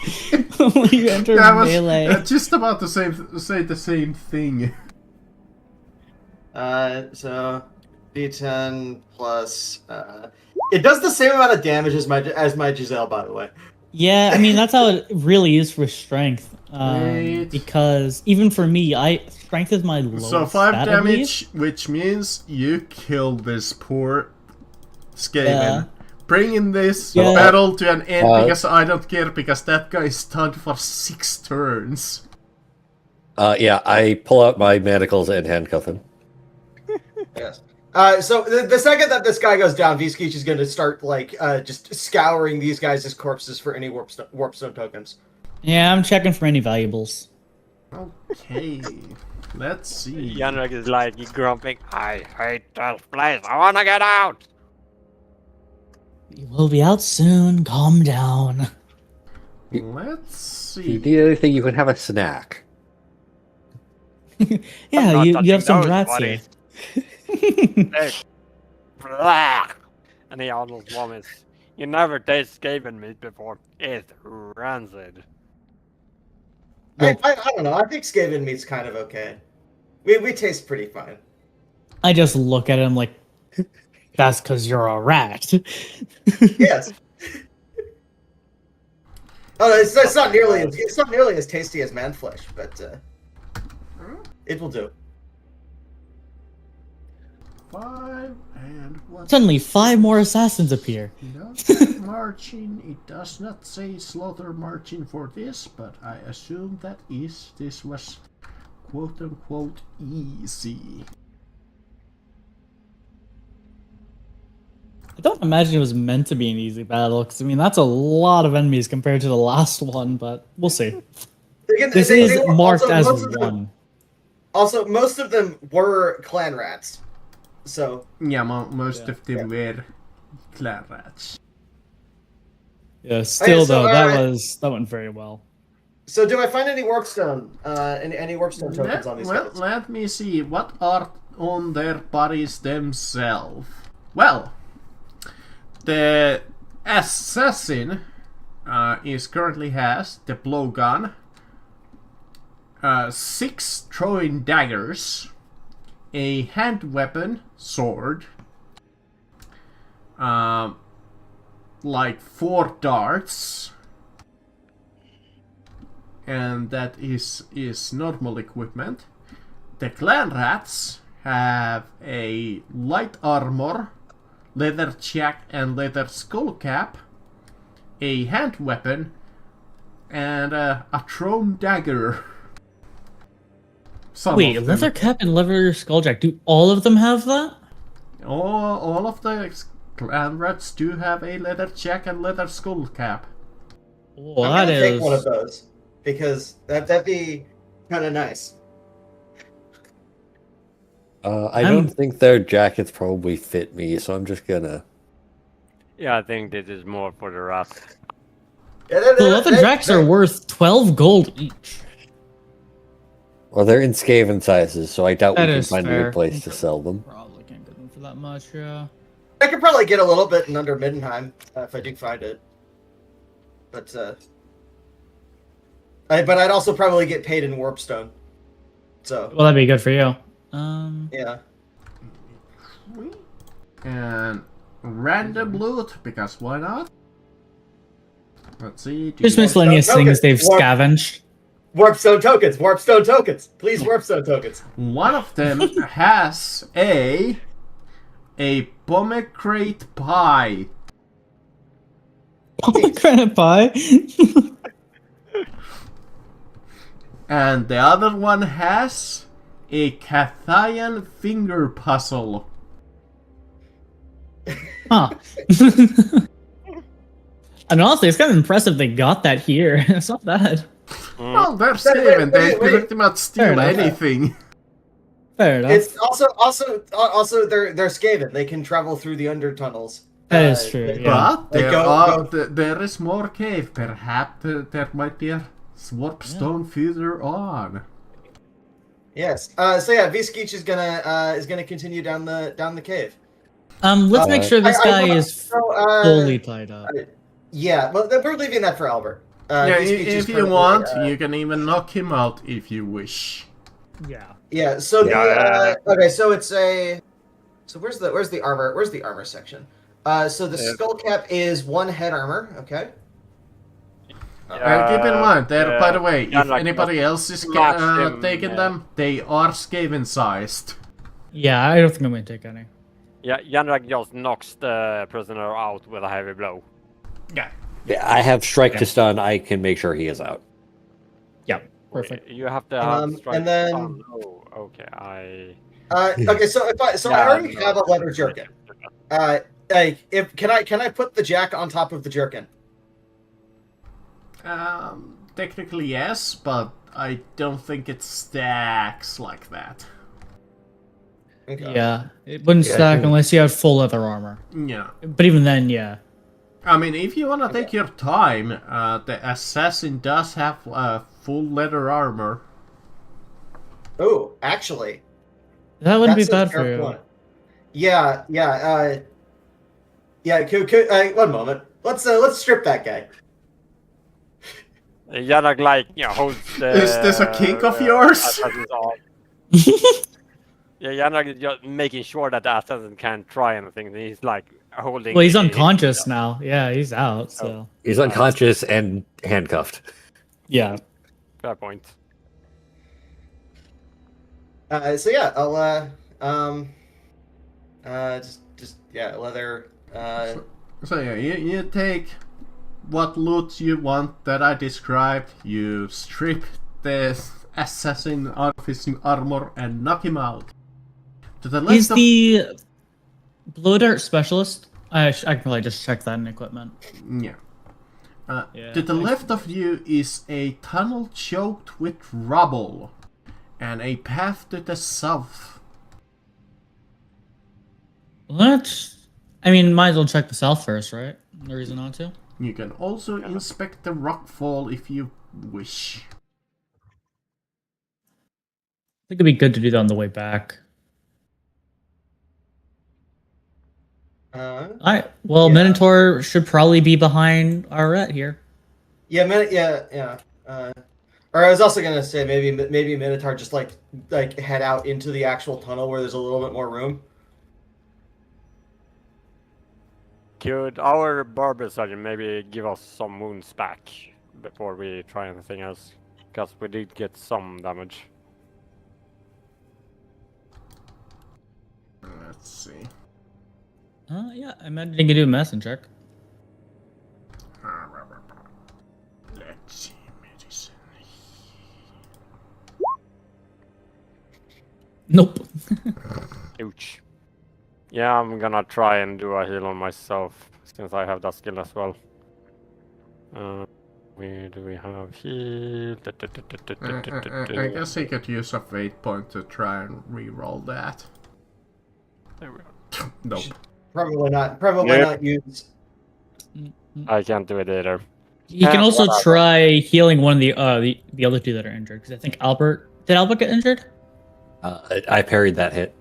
when you enter I was melee. just about to say the same thing. So D10 plus. It does the same amount of damage as my Giselle, by the way. Yeah, I mean that's how it really is for strength. Wait. Because even for me, strength is my lowest So 5 stat, I believe. damage, which means you kill this poor Skaven. Yeah. Bringing this Yeah. battle to an end Uh, because I don't care because that guy is stunned for 6 turns. Yeah, I pull out my manacles and handcuff him. Yes. So the second that this guy goes down, Viskeech is going to start like just scouring these guys' corpses for any warpstone tokens. Yeah, I'm checking for any valuables. Okay, let's see. Yanrek is like grumping. I hate this place. I wanna get out. We will be out soon. Calm down. Let's If you see. need anything, you can have a snack. Yeah, not you have touching some those, rats buddy. here. Hey, blah. And he almost vomits. You never taste Skaven meat before. It's rancid. I don't know. I think Skaven meat's kind of okay. We taste pretty fine. I just look at him like, that's because you're a rat. Yes. Oh, it's not nearly as tasty as man flesh, but it will do. 5 and what? Suddenly, 5 more assassins appear. Slaughter marching. It does not say slaughter marching for this, but I assume that this was quote unquote easy. I don't imagine it was meant to be an easy battle, because I mean that's a lot of enemies compared to the last one, but we'll see. This is marked as one. Also, most of them were clan rats. So Yeah, most of them were clan rats. Yeah, still so, though, that went very well. So do I find any warpstone? Any warpstone tokens on these guys? Let me see what are on their bodies themselves. Well, the assassin is currently has the blowgun, 6 throwing daggers, a hand weapon, sword, like 4 darts, and that is normal equipment. The clan rats have a light armor, leather jack and leather skull cap, a hand weapon, and a thrown dagger. Wait, leather cap and leather skulljack. Do all of them have that? All of the clan rats do have a leather jack and leather skull cap. Oh, I'm that gonna take is. one of those because that'd be kind of nice. I don't think their jackets probably fit me, so I'm just gonna. Yeah, I think this is more for the rats. Yeah, The leather jacks are worth 12 gold each. Well, they're in Skaven sizes, so I doubt That we can is find a fair. good place to sell them. Probably can't get them for that much, yeah. I could probably get a little bit in under Middenheim if I do find it. But but I'd also probably get paid in Warpstone. So Well, that'd be good for you. yeah. And random loot, because why not? Let's see. Just miscellaneous Okay, things they've warp- scavenged. Warpstone tokens. Warpstone tokens. Please, Warpstone tokens. One of them has a pomegranate pie. Pomegranate pie? And the other one has a Cathayan finger puzzle. Huh. And honestly, it's kind of impressive they got that here. It's not bad. Well, they're Wait, Skaven. They wait, wait. pretty much steal Fair enough. anything. Fair enough. It's also they're Skaven. They can travel through the undertunnels. That is true, they- yeah. But there, go- there is more cave. Perhaps there might be a warpstone further on. Yes. So yeah, Viskeech is gonna continue down the cave. Let's make sure this guy is fully tied up. Yeah. Well, we're leaving that for Albert. Yeah, Viskeech is if you currently, want, you can even knock him out if you wish. Yeah. Yeah. So Yeah. okay. So it's a. So where's the armor? Where's the armor section? So the skull cap is 1 head armor. Okay. Keep in mind, there. By the way, yeah, if like, anybody else is smash him, taking them, they are Skaven sized. Yeah, I don't think I'm gonna take any. Yeah, Yanrak just knocks the prisoner out with a heavy blow. Yeah. Yeah, I have strike to stun. I can make sure he is out. Yeah, perfect. You have to have strike. and then- Oh, okay. Okay, so I already have a leather jerkin. Okay. Like, can I put the jack on top of the jerkin? Technically yes, but I don't think it stacks like that. Okay. Yeah, it wouldn't Yeah, I stack think- unless you had full leather armor. Yeah. But even then, yeah. I mean, if you wanna take your time, the assassin does have full leather armor. Oh, actually, That wouldn't be that's a bad fair for you. point. Yeah. One moment. Let's strip that guy. Yanrak, like, holds the... Is this a kink of yours? assassin's arm. Yeah, Yanrak is just making sure that the assassin can't try anything. He's, like, holding... Well, he's unconscious now. Yeah, he's out. So He's unconscious and handcuffed. yeah. Fair point. So yeah, I'll leather. So yeah, you take what loot you want that I described, you strip the assassin out of his armor and knock him out. To the left He's of... the blow dart specialist. I can probably just check that in equipment. Yeah. Yeah, To the left of you is a tunnel choked with rubble and a path to the south. What? I mean, might as well check the south first, right? No reason not to. You can also inspect the rockfall if you wish. I think it'd be good to do that on the way back. Uh, Alright, well, Yeah. Minotaur should probably be behind our ret here. yeah. Or I was also gonna say maybe Minotaur just like head out into the actual tunnel where there's a little bit more room. Could our barber sergeant maybe give us some wounds back before we try anything else? Because we did get some damage. Let's see. Yeah, I imagine you can do a medicine check. Let's see, medicine. Nope. Ouch. Yeah, I'm gonna try and do a heal on myself since I have that skill as well. Where do we have heal? I guess he could use a fate point to try and re-roll that. There we are. Nope. Probably not Yeah. not use. I can't do it either. You can Yeah, also whatever. try healing one of the other two that are injured. Because I think did Albert get injured? I parried that hit.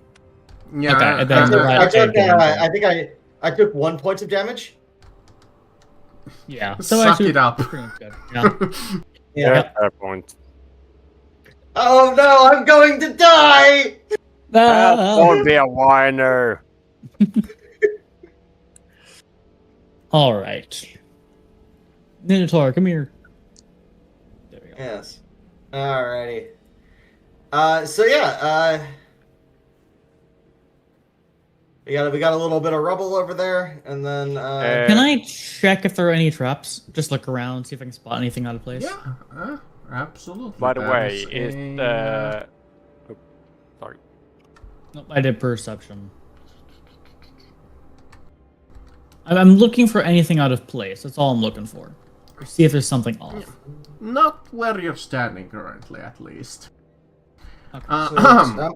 Yeah, Okay, and then I Right, think I took 1 point of damage. Yeah. Suck it up. pretty much good. Yeah. Yeah. Fair point. Oh no, I'm going to die! Don't be a whiner. All right. Minotaur, come here. There we go. Yes. Alrighty. So yeah, we got a little bit of rubble over there, and then Can I check if there are any traps? Just look around, see if I can spot anything out of place. Yeah, absolutely. By the That way, is is a, the... Oh, sorry. Nope, I did perception. I'm looking for anything out of place. That's all I'm looking for. Or see if there's something off. not where you're standing currently, at least. Okay.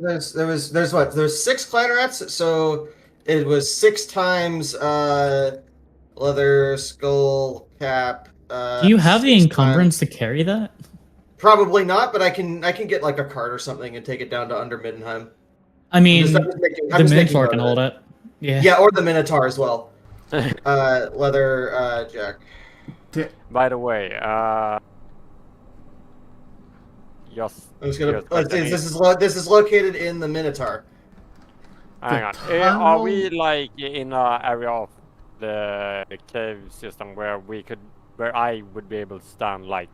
There's 6 clan rats, so it was 6 times leather skull cap. Do you have the 6 encumbrance to carry that? Probably not, but I can get like a cart or something and take it down to under Middenheim. I mean, I'm the just making Minotaur note can of hold it. Yeah. Yeah, or the Minotaur as well. Leather jack. By the way, just... I'm just gonna. just like any- This is located in the Minotaur. Hang on. tunnel- Are we like in an area of the cave system where we could where I would be able to stand like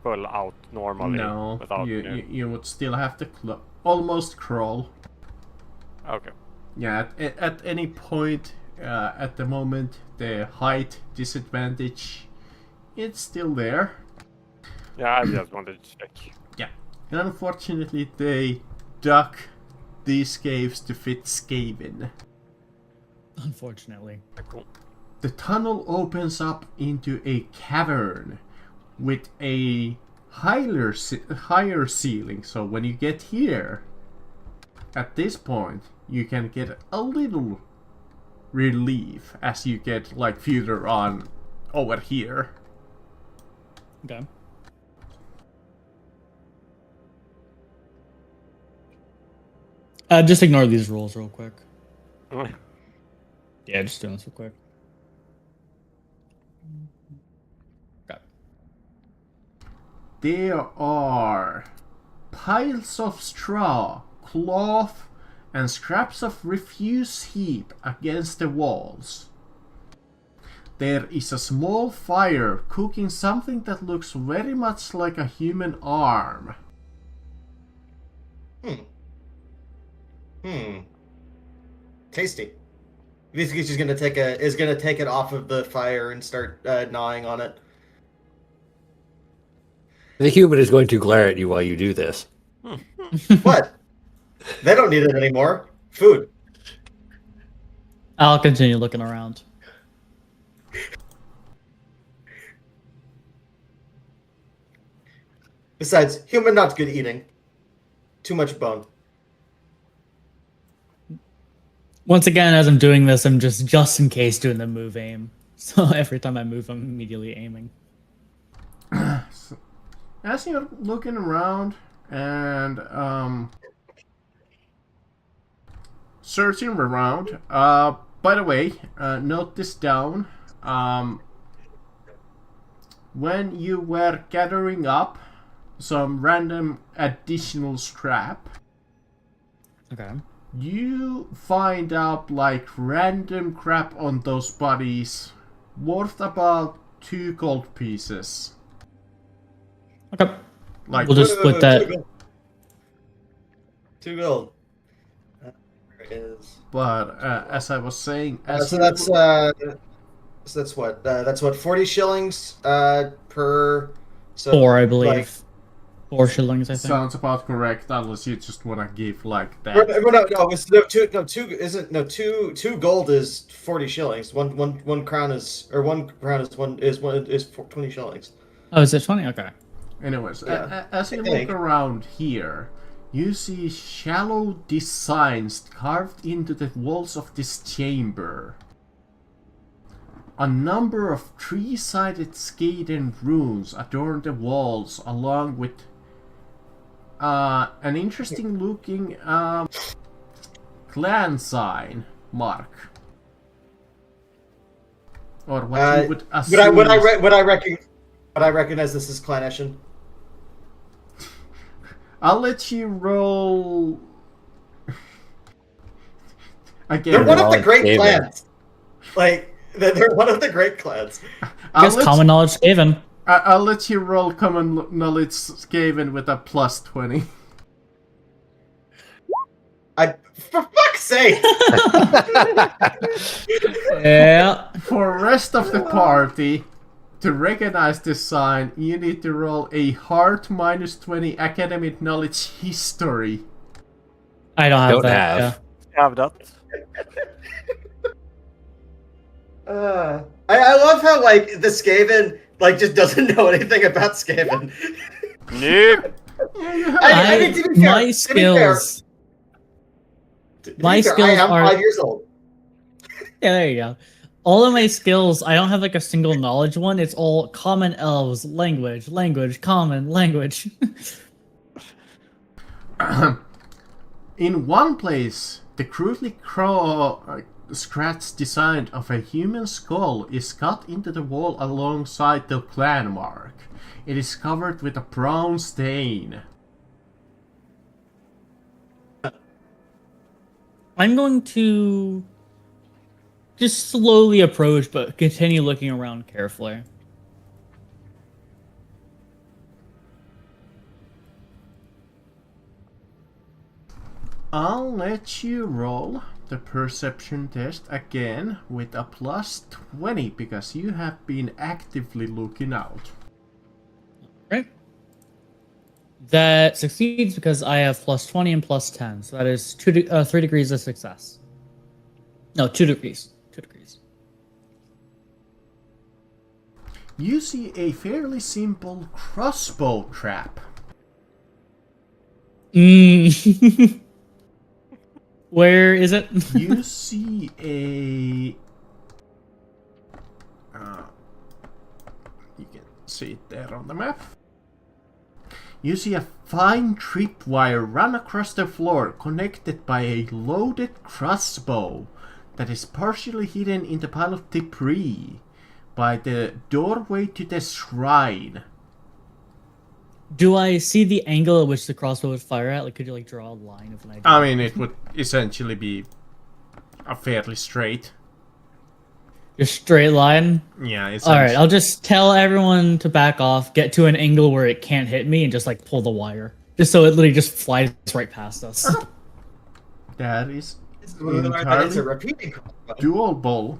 full out normally No, without you would still have to almost crawl. Okay. Yeah, at any point at the moment, the height disadvantage, it's still there. Yeah, I just wanted to check. Yeah, and unfortunately they dug these caves to fit Skaven. Unfortunately. Cool. The tunnel opens up into a cavern with a higher ceiling, so when you get here, at this point, you can get a little relief as you get like further on over here. Okay. Just ignore these rules real quick. Yeah, just doing this real quick. Okay. There are piles of straw, cloth, and scraps of refuse heap against the walls. There is a small fire cooking something that looks very much like a human arm. Tasty. You think she's gonna take it off of the fire and start gnawing on it? The human is going to glare at you while you do this. What? They don't need it anymore. Food. I'll continue looking around. Besides, human not good eating. Too much bone. Once again, as I'm doing this, I'm just in case doing the move aim. So every time I move, I'm immediately aiming. As you're looking around and searching around, by the way, note this down. When you were gathering up some random additional scrap, Okay. you find out like random crap on those bodies worth about 2 gold pieces. Okay. Like, We'll just split that. 2 gold. There it is. but as I was saying, So that's what? That's what 40 shillings per. So 4, I believe. like, 4 shillings, I think. sounds about correct, unless you just want to give like that. Two gold is 40 shillings. One crown is 20 shillings. Oh, is it 20? Okay. Anyways, Yeah. as you I look think. around here, you see shallow designs carved into the walls of this chamber. A number of three-sided Skaden runes adorn the walls, along with an interesting-looking clan sign mark, or what you would assume. Would I recognize this as Clanessian? I'll let you roll. Again, They're one of the Knowledge great Skaven. clans. Like they're one of the great clans. I guess common knowledge Skaven. I'll let you roll common knowledge Skaven with a plus 20. For fuck's sake! Yeah. For rest of the party, to recognize this sign, you need to roll a hard minus 20 academic knowledge history. I don't have Don't that. have. Have that. I love how like the Skaven like just doesn't know anything about Skaven. Nope. Yeah, you have I mean, to be fair, My skills. My skills I am are- 5 years old. Yeah, there you go. All of my skills, I don't have like a single knowledge one. It's all common elves, language, common, language. In one place, the crudely scratched design of a human skull is cut into the wall alongside the clan mark. It is covered with a brown stain. I'm going to just slowly approach, but continue looking around carefully. I'll let you roll the perception test again with a plus 20 because you have been actively looking out. Right. That succeeds because I have plus 20 and plus 10. So that is 3 degrees of success. No, 2 degrees. 2 degrees. You see a fairly simple crossbow trap. Where is it? You see a... you can see it there on the map. You see a fine tripwire run across the floor connected by a loaded crossbow that is partially hidden in the pile of debris by the doorway to the shrine. Do I see the angle at which the crossbow would fire at? Like, could you like draw a line of an idea? I mean, it would essentially be a fairly straight. Just straight line? Yeah, it's All right, I'll just tell everyone to back off, get to an angle where it can't hit me, and just like pull the wire. Just so it literally just flies right past us. That is It's a repeating crossbow. doable.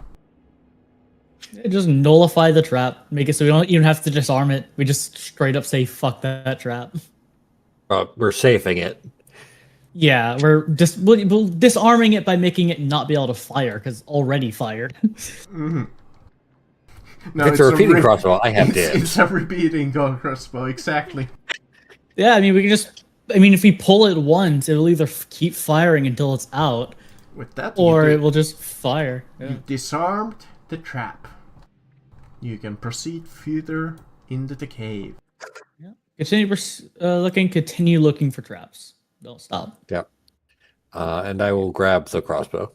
Just nullify the trap. Make it so we don't even have to disarm it. We just straight up say, fuck that trap. We're safing it. Yeah, we're disarming it by making it not be able to fire, because already fired. Mm-hmm. No, If it's a repeating crossbow, I have dibs. It's a repeating crossbow, exactly. Yeah, I mean, we can just... I mean, if we pull it once, it'll either keep firing until it's out, With that, or it will just fire. Yeah. you disarmed the trap. You can proceed further into the cave. Continue looking for traps. Don't stop. Yeah. And I will grab the crossbow.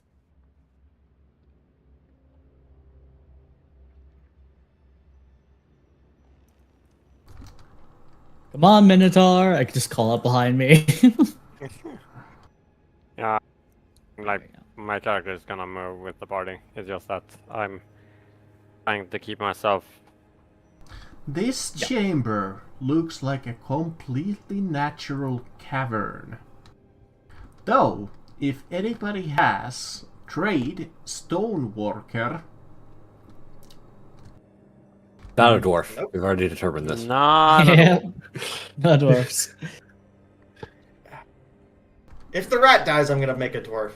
Come on, Minotaur! I can just call up behind me. Yeah, like my character is gonna move with the party. It's just that I'm trying to keep myself. This chamber looks like a completely natural cavern. Though, if anybody has trade stoneworker, Not a dwarf. We've already determined this. Not at Yeah. all. No dwarfs. If the rat dies, I'm gonna make a dwarf.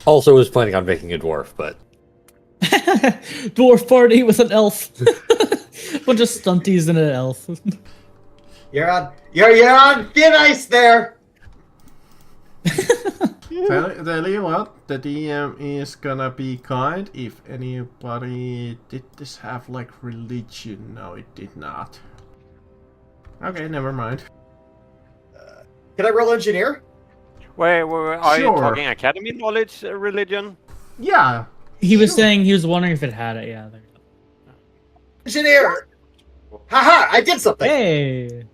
Also was planning on making a dwarf, but Dwarf party with an elf. Bunch of stunties and an elf. You're on thin ice there. tell you what, the DM is gonna be kind if anybody did this have like religion. No, it did not. Okay, never mind. Can I roll engineer? Wait, are you Sure. talking academy knowledge religion? Yeah, He was saying he was wondering if it had it. Yeah. There you go. Engineer. Haha! I did something. Hey.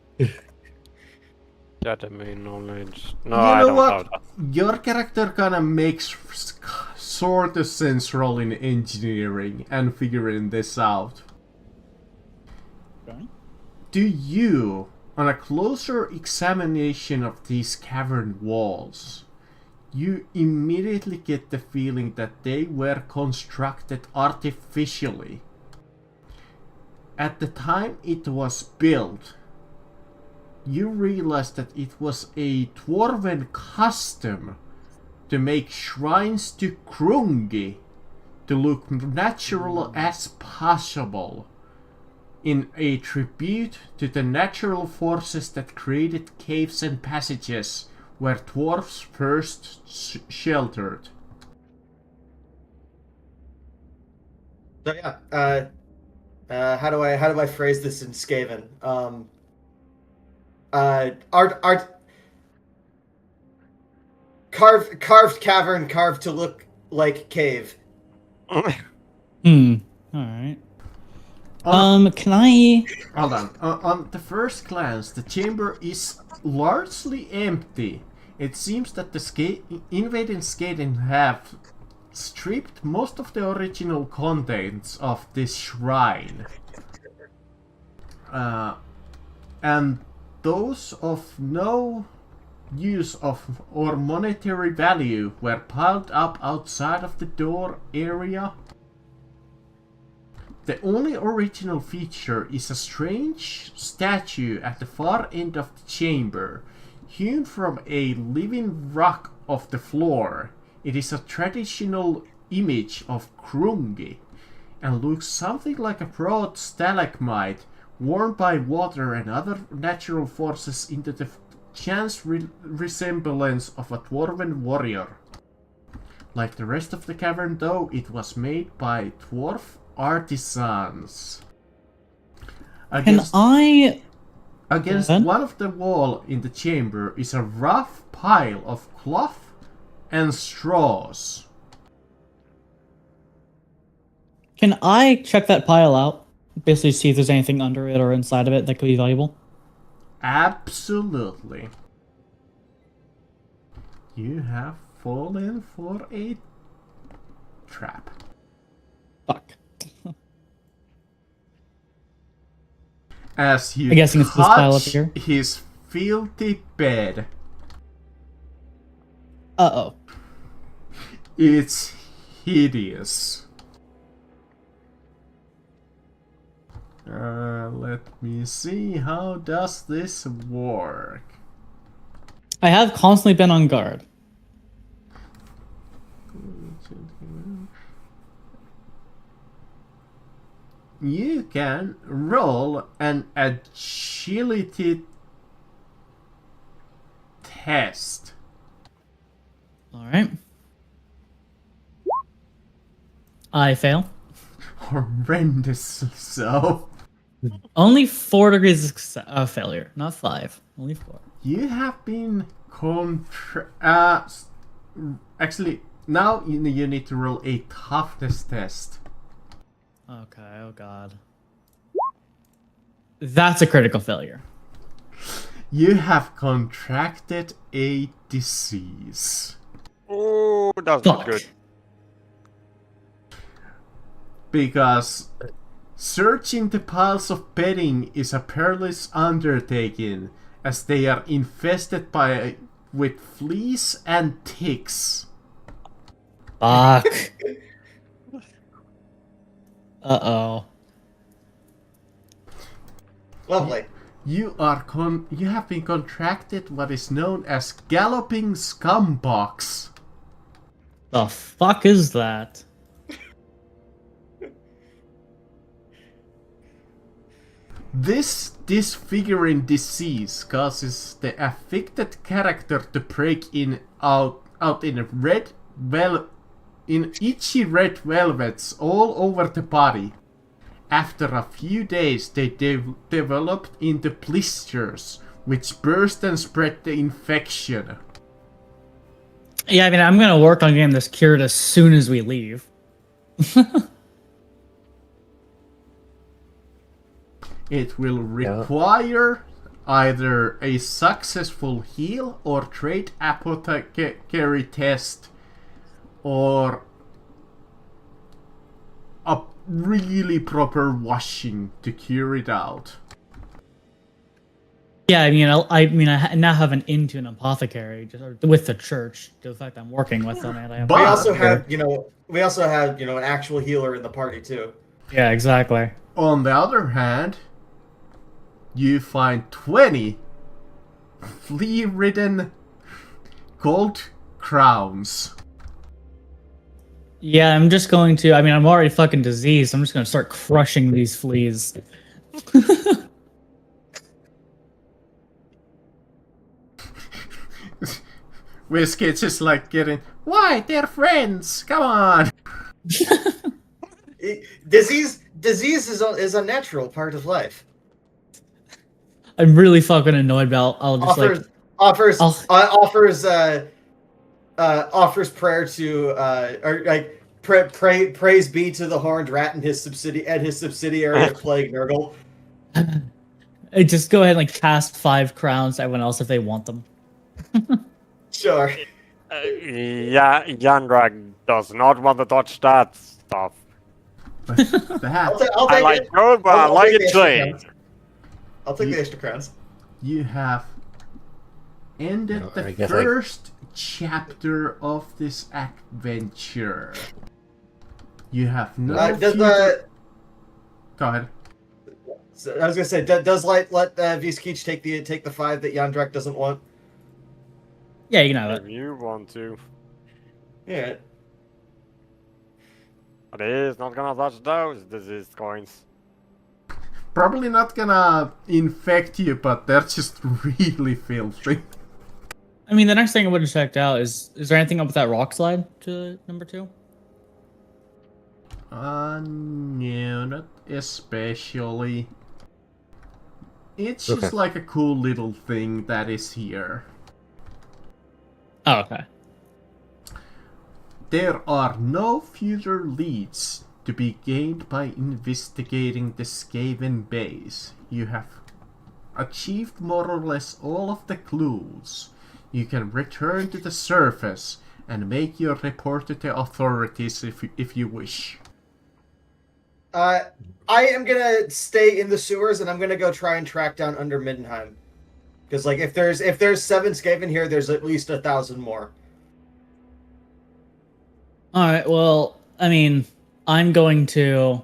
Academy knowledge. No, you I know don't what? have that. Your character kinda makes sort of sense rolling engineering and figuring this out. Okay. Do you, on a closer examination of these cavern walls, you immediately get the feeling that they were constructed artificially. At the time it was built, you realize that it was a dwarven custom to make shrines to Krungi to look natural as possible, in a tribute to the natural forces that created caves and passages where dwarves first sheltered. So yeah, how do I phrase this in Skaven? Carved cavern, carved to look like cave. All right. Can I? Hold on. On the first glance, the chamber is largely empty, It seems that the invading Skaden have stripped most of the original contents of this shrine. And those of no use of or monetary value were piled up outside of the door area. The only original feature is a strange statue at the far end of the chamber, hewn from a living rock of the floor. It is a traditional image of Krungi and looks something like a broad stalagmite worn by water and other natural forces into the chance resemblance of a dwarven warrior. Like the rest of the cavern though, it was made by dwarf artisans. Against one of the wall in the chamber is a rough pile of cloth and straws. Can I check that pile out? Basically see if there's anything under it or inside of it that could be valuable? Absolutely. You have fallen for a trap. Fuck. As you I'm guessing it's this pile up touch here. his filthy bed, Uh-oh. it's hideous. Let me see, how does this work? I have constantly been on guard. You can roll an agility test. Alright. I fail. Horrendously so. Only 4 degrees of failure, not 5. Only 4. You have been actually, now you need to roll a toughness test. Okay, oh god. That's a critical failure. You have contracted a disease. Oh, that's not good. Because searching the piles of bedding is a perilous undertaking, as they are infested with fleas and ticks. Fuck. Uh-oh. Lovely. You have been contracted what is known as galloping scumpox. The fuck is that? This disfiguring disease causes the affected character to break out in itchy red velvets all over the body. After a few days, they developed into blisters, which burst and spread the infection. Yeah, I mean, I'm gonna work on getting this cured as soon as we leave. It will require either a successful heal or trade apothecary test, or a really proper washing to cure it out. Yeah, I mean, I now have an into an apothecary just with the church. The fact I'm working with them, and I have. We also have, an actual healer in the party too. Yeah, exactly. On the other hand, you find 20 flea-ridden gold crowns. Yeah, I'm just going to. I mean, I'm already fucking diseased. I'm just gonna start crushing these fleas. Whiskey's just like getting, why? They're friends. Come on. Disease is a natural part of life. I'm really fucking annoyed about. I'll just offers prayer to praise be to the horned rat and his subsidiary of plague Nurgle. just go ahead and cast 5 crowns to everyone else if they want them. Sure. Yeah, Yandrag does not want to touch that stuff. But that I'll I take like it. gold, but I I'll like take it the extra clean. crowns. I'll take the extra crowns. you have ended No, the I guess first chapter of this adventure. You have no Does future. Go ahead. so I was gonna say, does let Viskich take the 5 that Yandrak doesn't want? Yeah, you can have If it. you want to. Yeah. But he's not gonna touch those disease coins. Probably not gonna infect you, but they're just really filthy. I mean, the next thing I would have checked out is there anything up with that rock slide to number 2? No, not especially. It's just Okay. like a cool little thing that is here. Oh, okay. There are no future leads to be gained by investigating the Skaven base. You have achieved more or less all of the clues. You can return to the surface and make your report to the authorities if you wish. I am gonna stay in the sewers, and I'm gonna go try and track down under Middenheim. Because like, if there's 7 Skaven here, there's at least 1,000 more. All right. Well, I mean, I'm going to.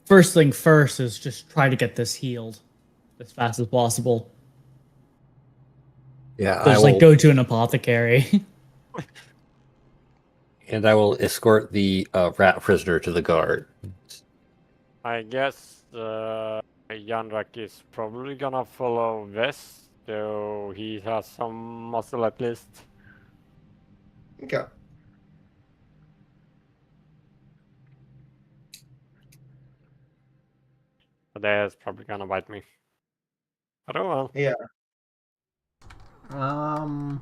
First thing first is just try to get this healed as fast as possible. Yeah, So I just will, like go to an apothecary. and I will escort the rat prisoner to the guard. I guess Yandrak is probably gonna follow West, so he has some muscle at least. Okay. But that's probably gonna bite me. But oh well. Yeah. I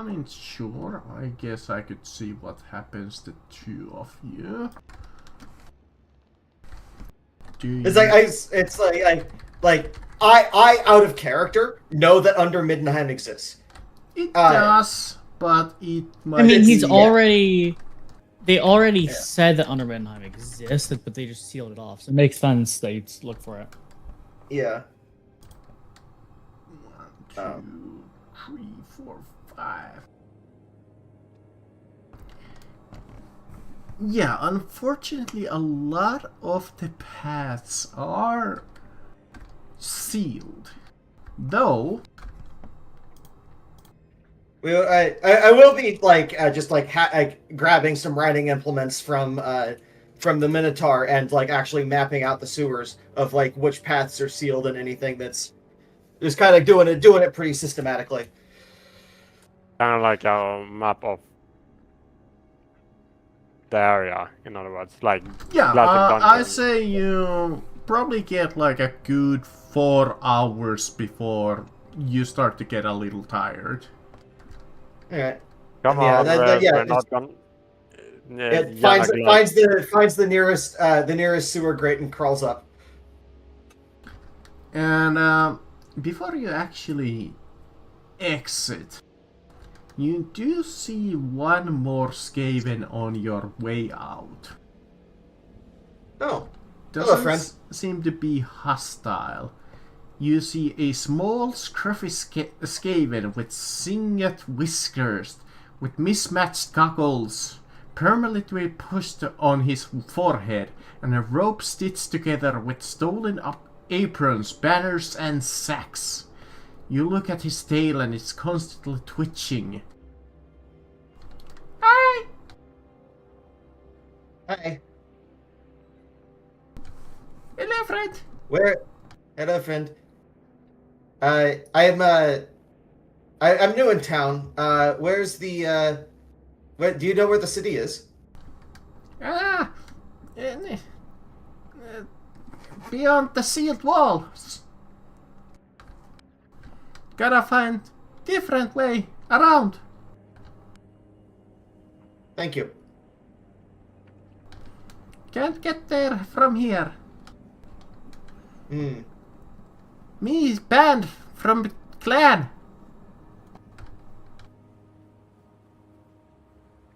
mean, sure. I guess I could see what happens to 2 of you. It's like I out of character know that under Middenheim exists. It does, but it might. I mean, he's Yeah. already. They already said that Under Middenheim existed, but they just sealed it off. So it makes sense that you'd look for it. Yeah. 1, 2, 3, 4, 5. Yeah, unfortunately, a lot of the paths are sealed. Though, Well, I will be like just like grabbing some writing implements from the Minotaur and like actually mapping out the sewers of like which paths are sealed and anything that's just kind of doing it pretty systematically. Kind of like a map of the area, in other words. Like, yeah, Black I Dungeon. say you probably get like a good 4 hours before you start to get a little tired. All right. Come Yeah, on, we're it's- not gonna. It Yandrak, finds the nearest sewer grate and crawls up. And before you actually exit, you do see one more Skaven on your way out. Oh. Doesn't Hello, friend. seem to be hostile. You see a small, scruffy Skaven with singed whiskers, with mismatched goggles, permanently pushed on his forehead, and a rope stitched together with stolen up aprons, banners, and sacks. You look at his tail and it's constantly twitching. Hi! Hi. Hello, friend! Hello, friend. I'm new in town. Where's the do you know where the city is? Ah! Beyond the sealed walls. Gotta find different way around. Thank you. Can't get there from here. Hmm. Me is banned from clan?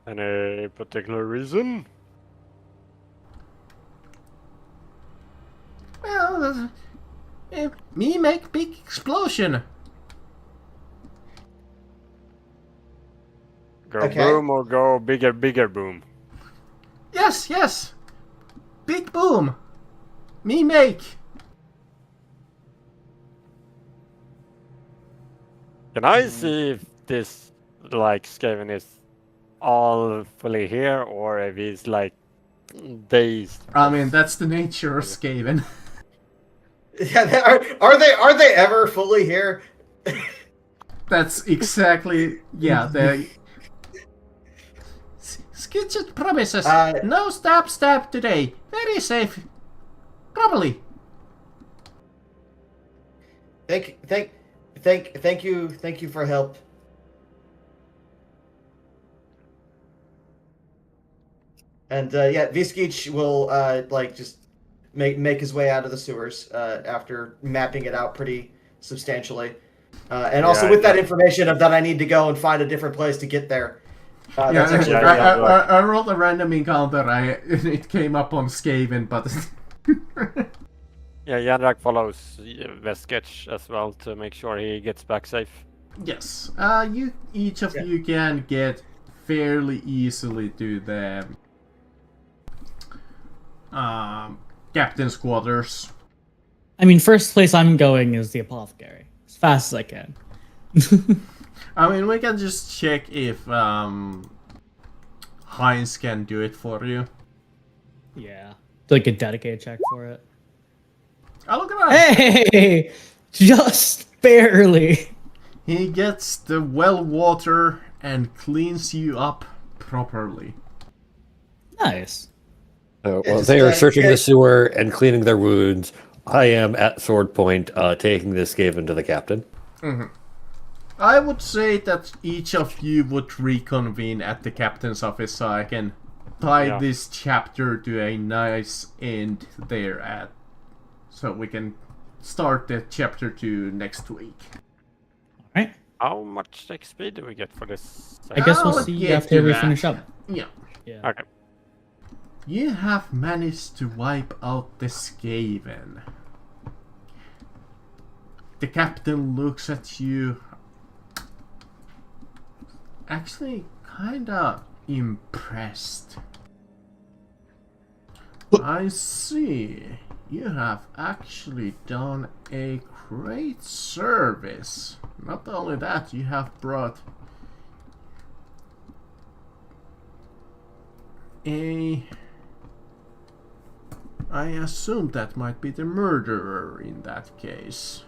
Any particular reason? Well, me make big explosion. Go Okay. boom or go bigger boom? Yes, yes. Big boom. Me make. Can I see if this, like, Skaven is all fully here, or if he's, like, dazed? I mean, that's the nature of Skaven. Yeah, are they ever fully here? That's exactly, yeah, the... Skitchet promises, no stab today. Very safe. Probably. Thank you for help. And yeah, Viskich will like just make his way out of the sewers after mapping it out pretty substantially. And also Yeah, with that yeah. information of that I need to go and find a different place to get there. That's Yeah, actually I rolled a random encounter. It came up on Skaven, but Yeah, Yanrak follows Vesketch as well to make sure he gets back safe. yes, each of you can get fairly easily to the captain's quarters. I mean, first place I'm going is the apothecary. As fast as I can. I mean, we can just check if Heinz can do it for you. Yeah. Like a dedicated check for it. Oh, look at that! Hey! Just barely. He gets the well water and cleans you up properly. Nice. So, Yeah, while just, they are searching yeah. the sewer and cleaning their wounds, I am at sword point, taking this Skaven to the captain. I would say that each of you would reconvene at the captain's office so I can tie this chapter to a nice end there at, so we can start the chapter 2 next week. Alright. How much XP do we get for this? I guess we'll I'll see get after to we that. finish up. Yeah. Yeah. Okay. You have managed to wipe out the Skaven. The captain looks at you, actually kinda impressed. I see. You have actually done a great service. Not only that, you have brought I assume that might be the murderer in that case.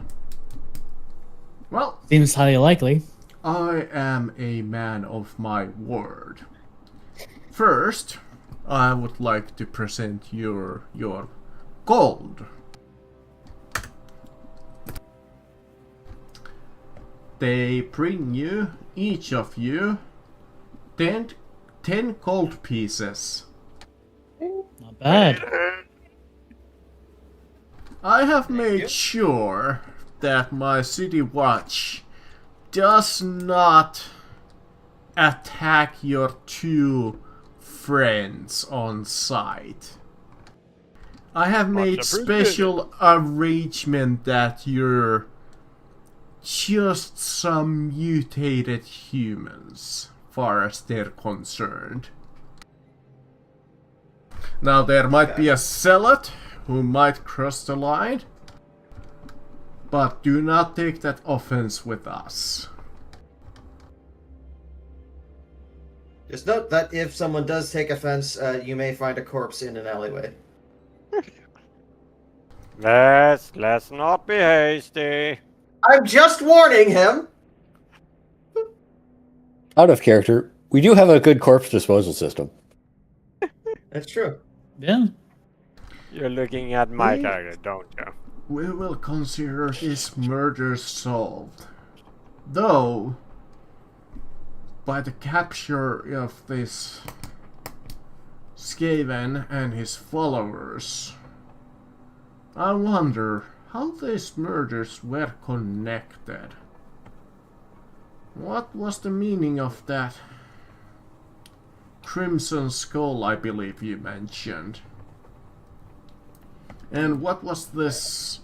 Well, Seems highly likely. I am a man of my word. First, I would like to present your gold. They bring you, each of you, 10 gold pieces. Not bad. I have made sure that my city watch does not attack your two friends on sight. I have made special arrangement that you're just some mutated humans, far as they're concerned. Now there might be a zealot who might cross the line, but do not take that offense with us. Just note that if someone does take offense, you may find a corpse in an alleyway. Let's not be hasty. I'm just warning him. Out of character, we do have a good corpse disposal system. That's true. Yeah. You're looking at my character, don't you? We will consider this murder solved. Though, by the capture of this Skaven and his followers, I wonder how these murders were connected. What was the meaning of that? Crimson Skull, I believe you mentioned. And what was this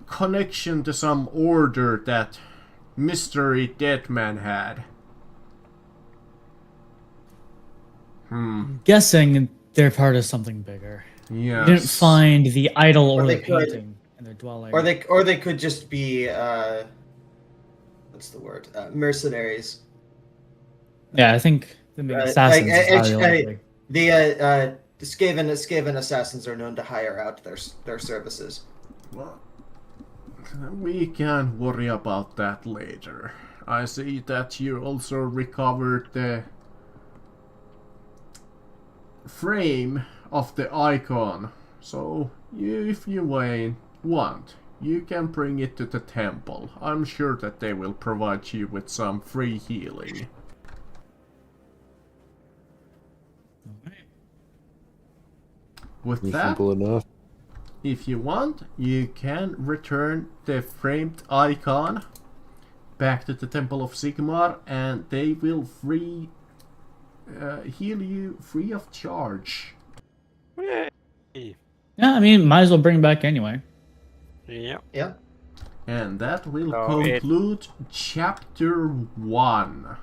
connection to some order that Mystery Deadman had? Guessing they're part of something bigger. Yes. You didn't find the idol or Or the they could- painting in their dwelling. Or they could just be what's the word? Mercenaries. Yeah, I think the assassins is highly likely. The Skaven assassins are known to hire out their services. Well, we can worry about that later. I see that you also recovered the frame of the icon. So, if you want, you can bring it to the temple. I'm sure that they will provide you with some free healing. With that, Simple enough. if you want, you can return the framed icon back to the Temple of Sigmar, and they will heal you free of charge. Yay. Yeah, I mean, might as well bring it back anyway. Yeah. Yeah. And that will So conclude Chapter 1.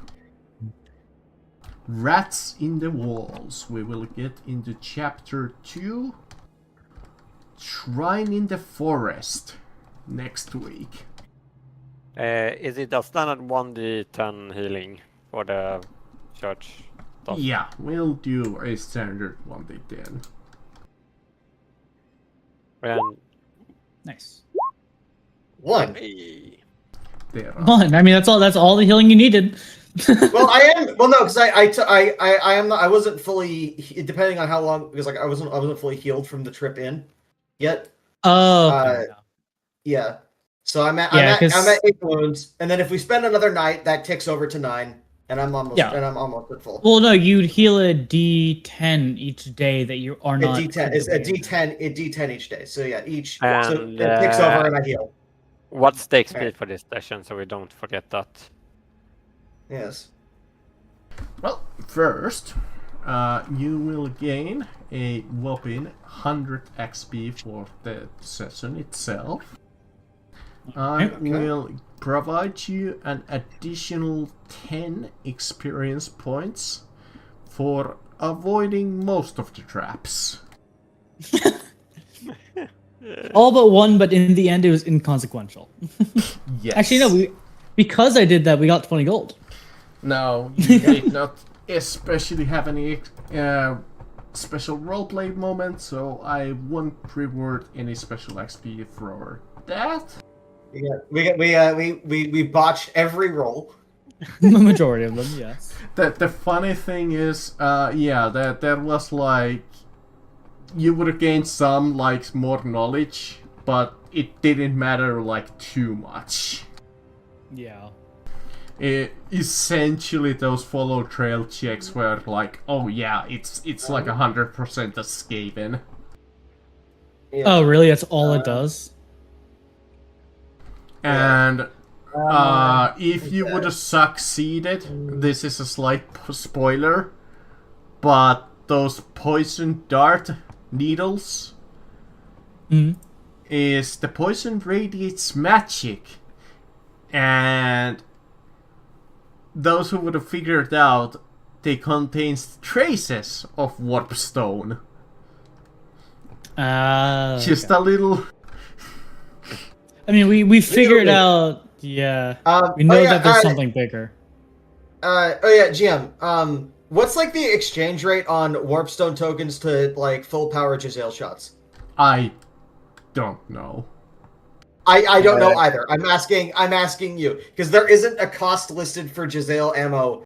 Rats in the Walls. We will get into Chapter 2. Shrine in the Forest. Next week. Is it a standard 1d10 healing for the church stuff? Yeah, we'll do a standard 1d10. And Nice. 1. hey, There are. One. I mean, that's all the healing you needed. Well, I am. Well, no, because I am not. I wasn't fully. Depending on how long, because like I wasn't fully healed from the trip in yet. Oh. Okay. Yeah. So I'm at 8 wounds, and then if we spend another night, that ticks over to 9, and I'm almost at full. Well, no, you'd heal a D10 each day that you are not. A D10 is a D10 each day. So yeah, each so And, it ticks over and I heal. what's the XP Alright. for this session so we don't forget that? Yes. Well, first, you will gain a whopping 100 XP for the session itself. I will provide you an additional 10 experience points for avoiding most of the traps. All but one, but in the end, it was inconsequential. Yes. Actually, no, because I did that, we got 20 gold. No, you did not especially have any special roleplay moments, so I won't reward any special XP for that. We botched every roll. The majority of them, yes. The funny thing is, that was like you would have gained some like more knowledge, but it didn't matter like too much. Yeah. Essentially, those follow trail checks were like, oh yeah, it's like 100% a Skaven. Yeah. Oh, really? That's all it does? And if you would have succeeded, this is a slight spoiler, but those poison dart needles is the poison radiates magic, and those who would have figured out they contains traces of warpstone. Just a little. I mean, we figured out. Yeah. We know that there's something bigger. GM. What's like the exchange rate on warpstone tokens to like full power Giselle shots? I don't know. I don't know either. I'm asking you because there isn't a cost listed for Giselle ammo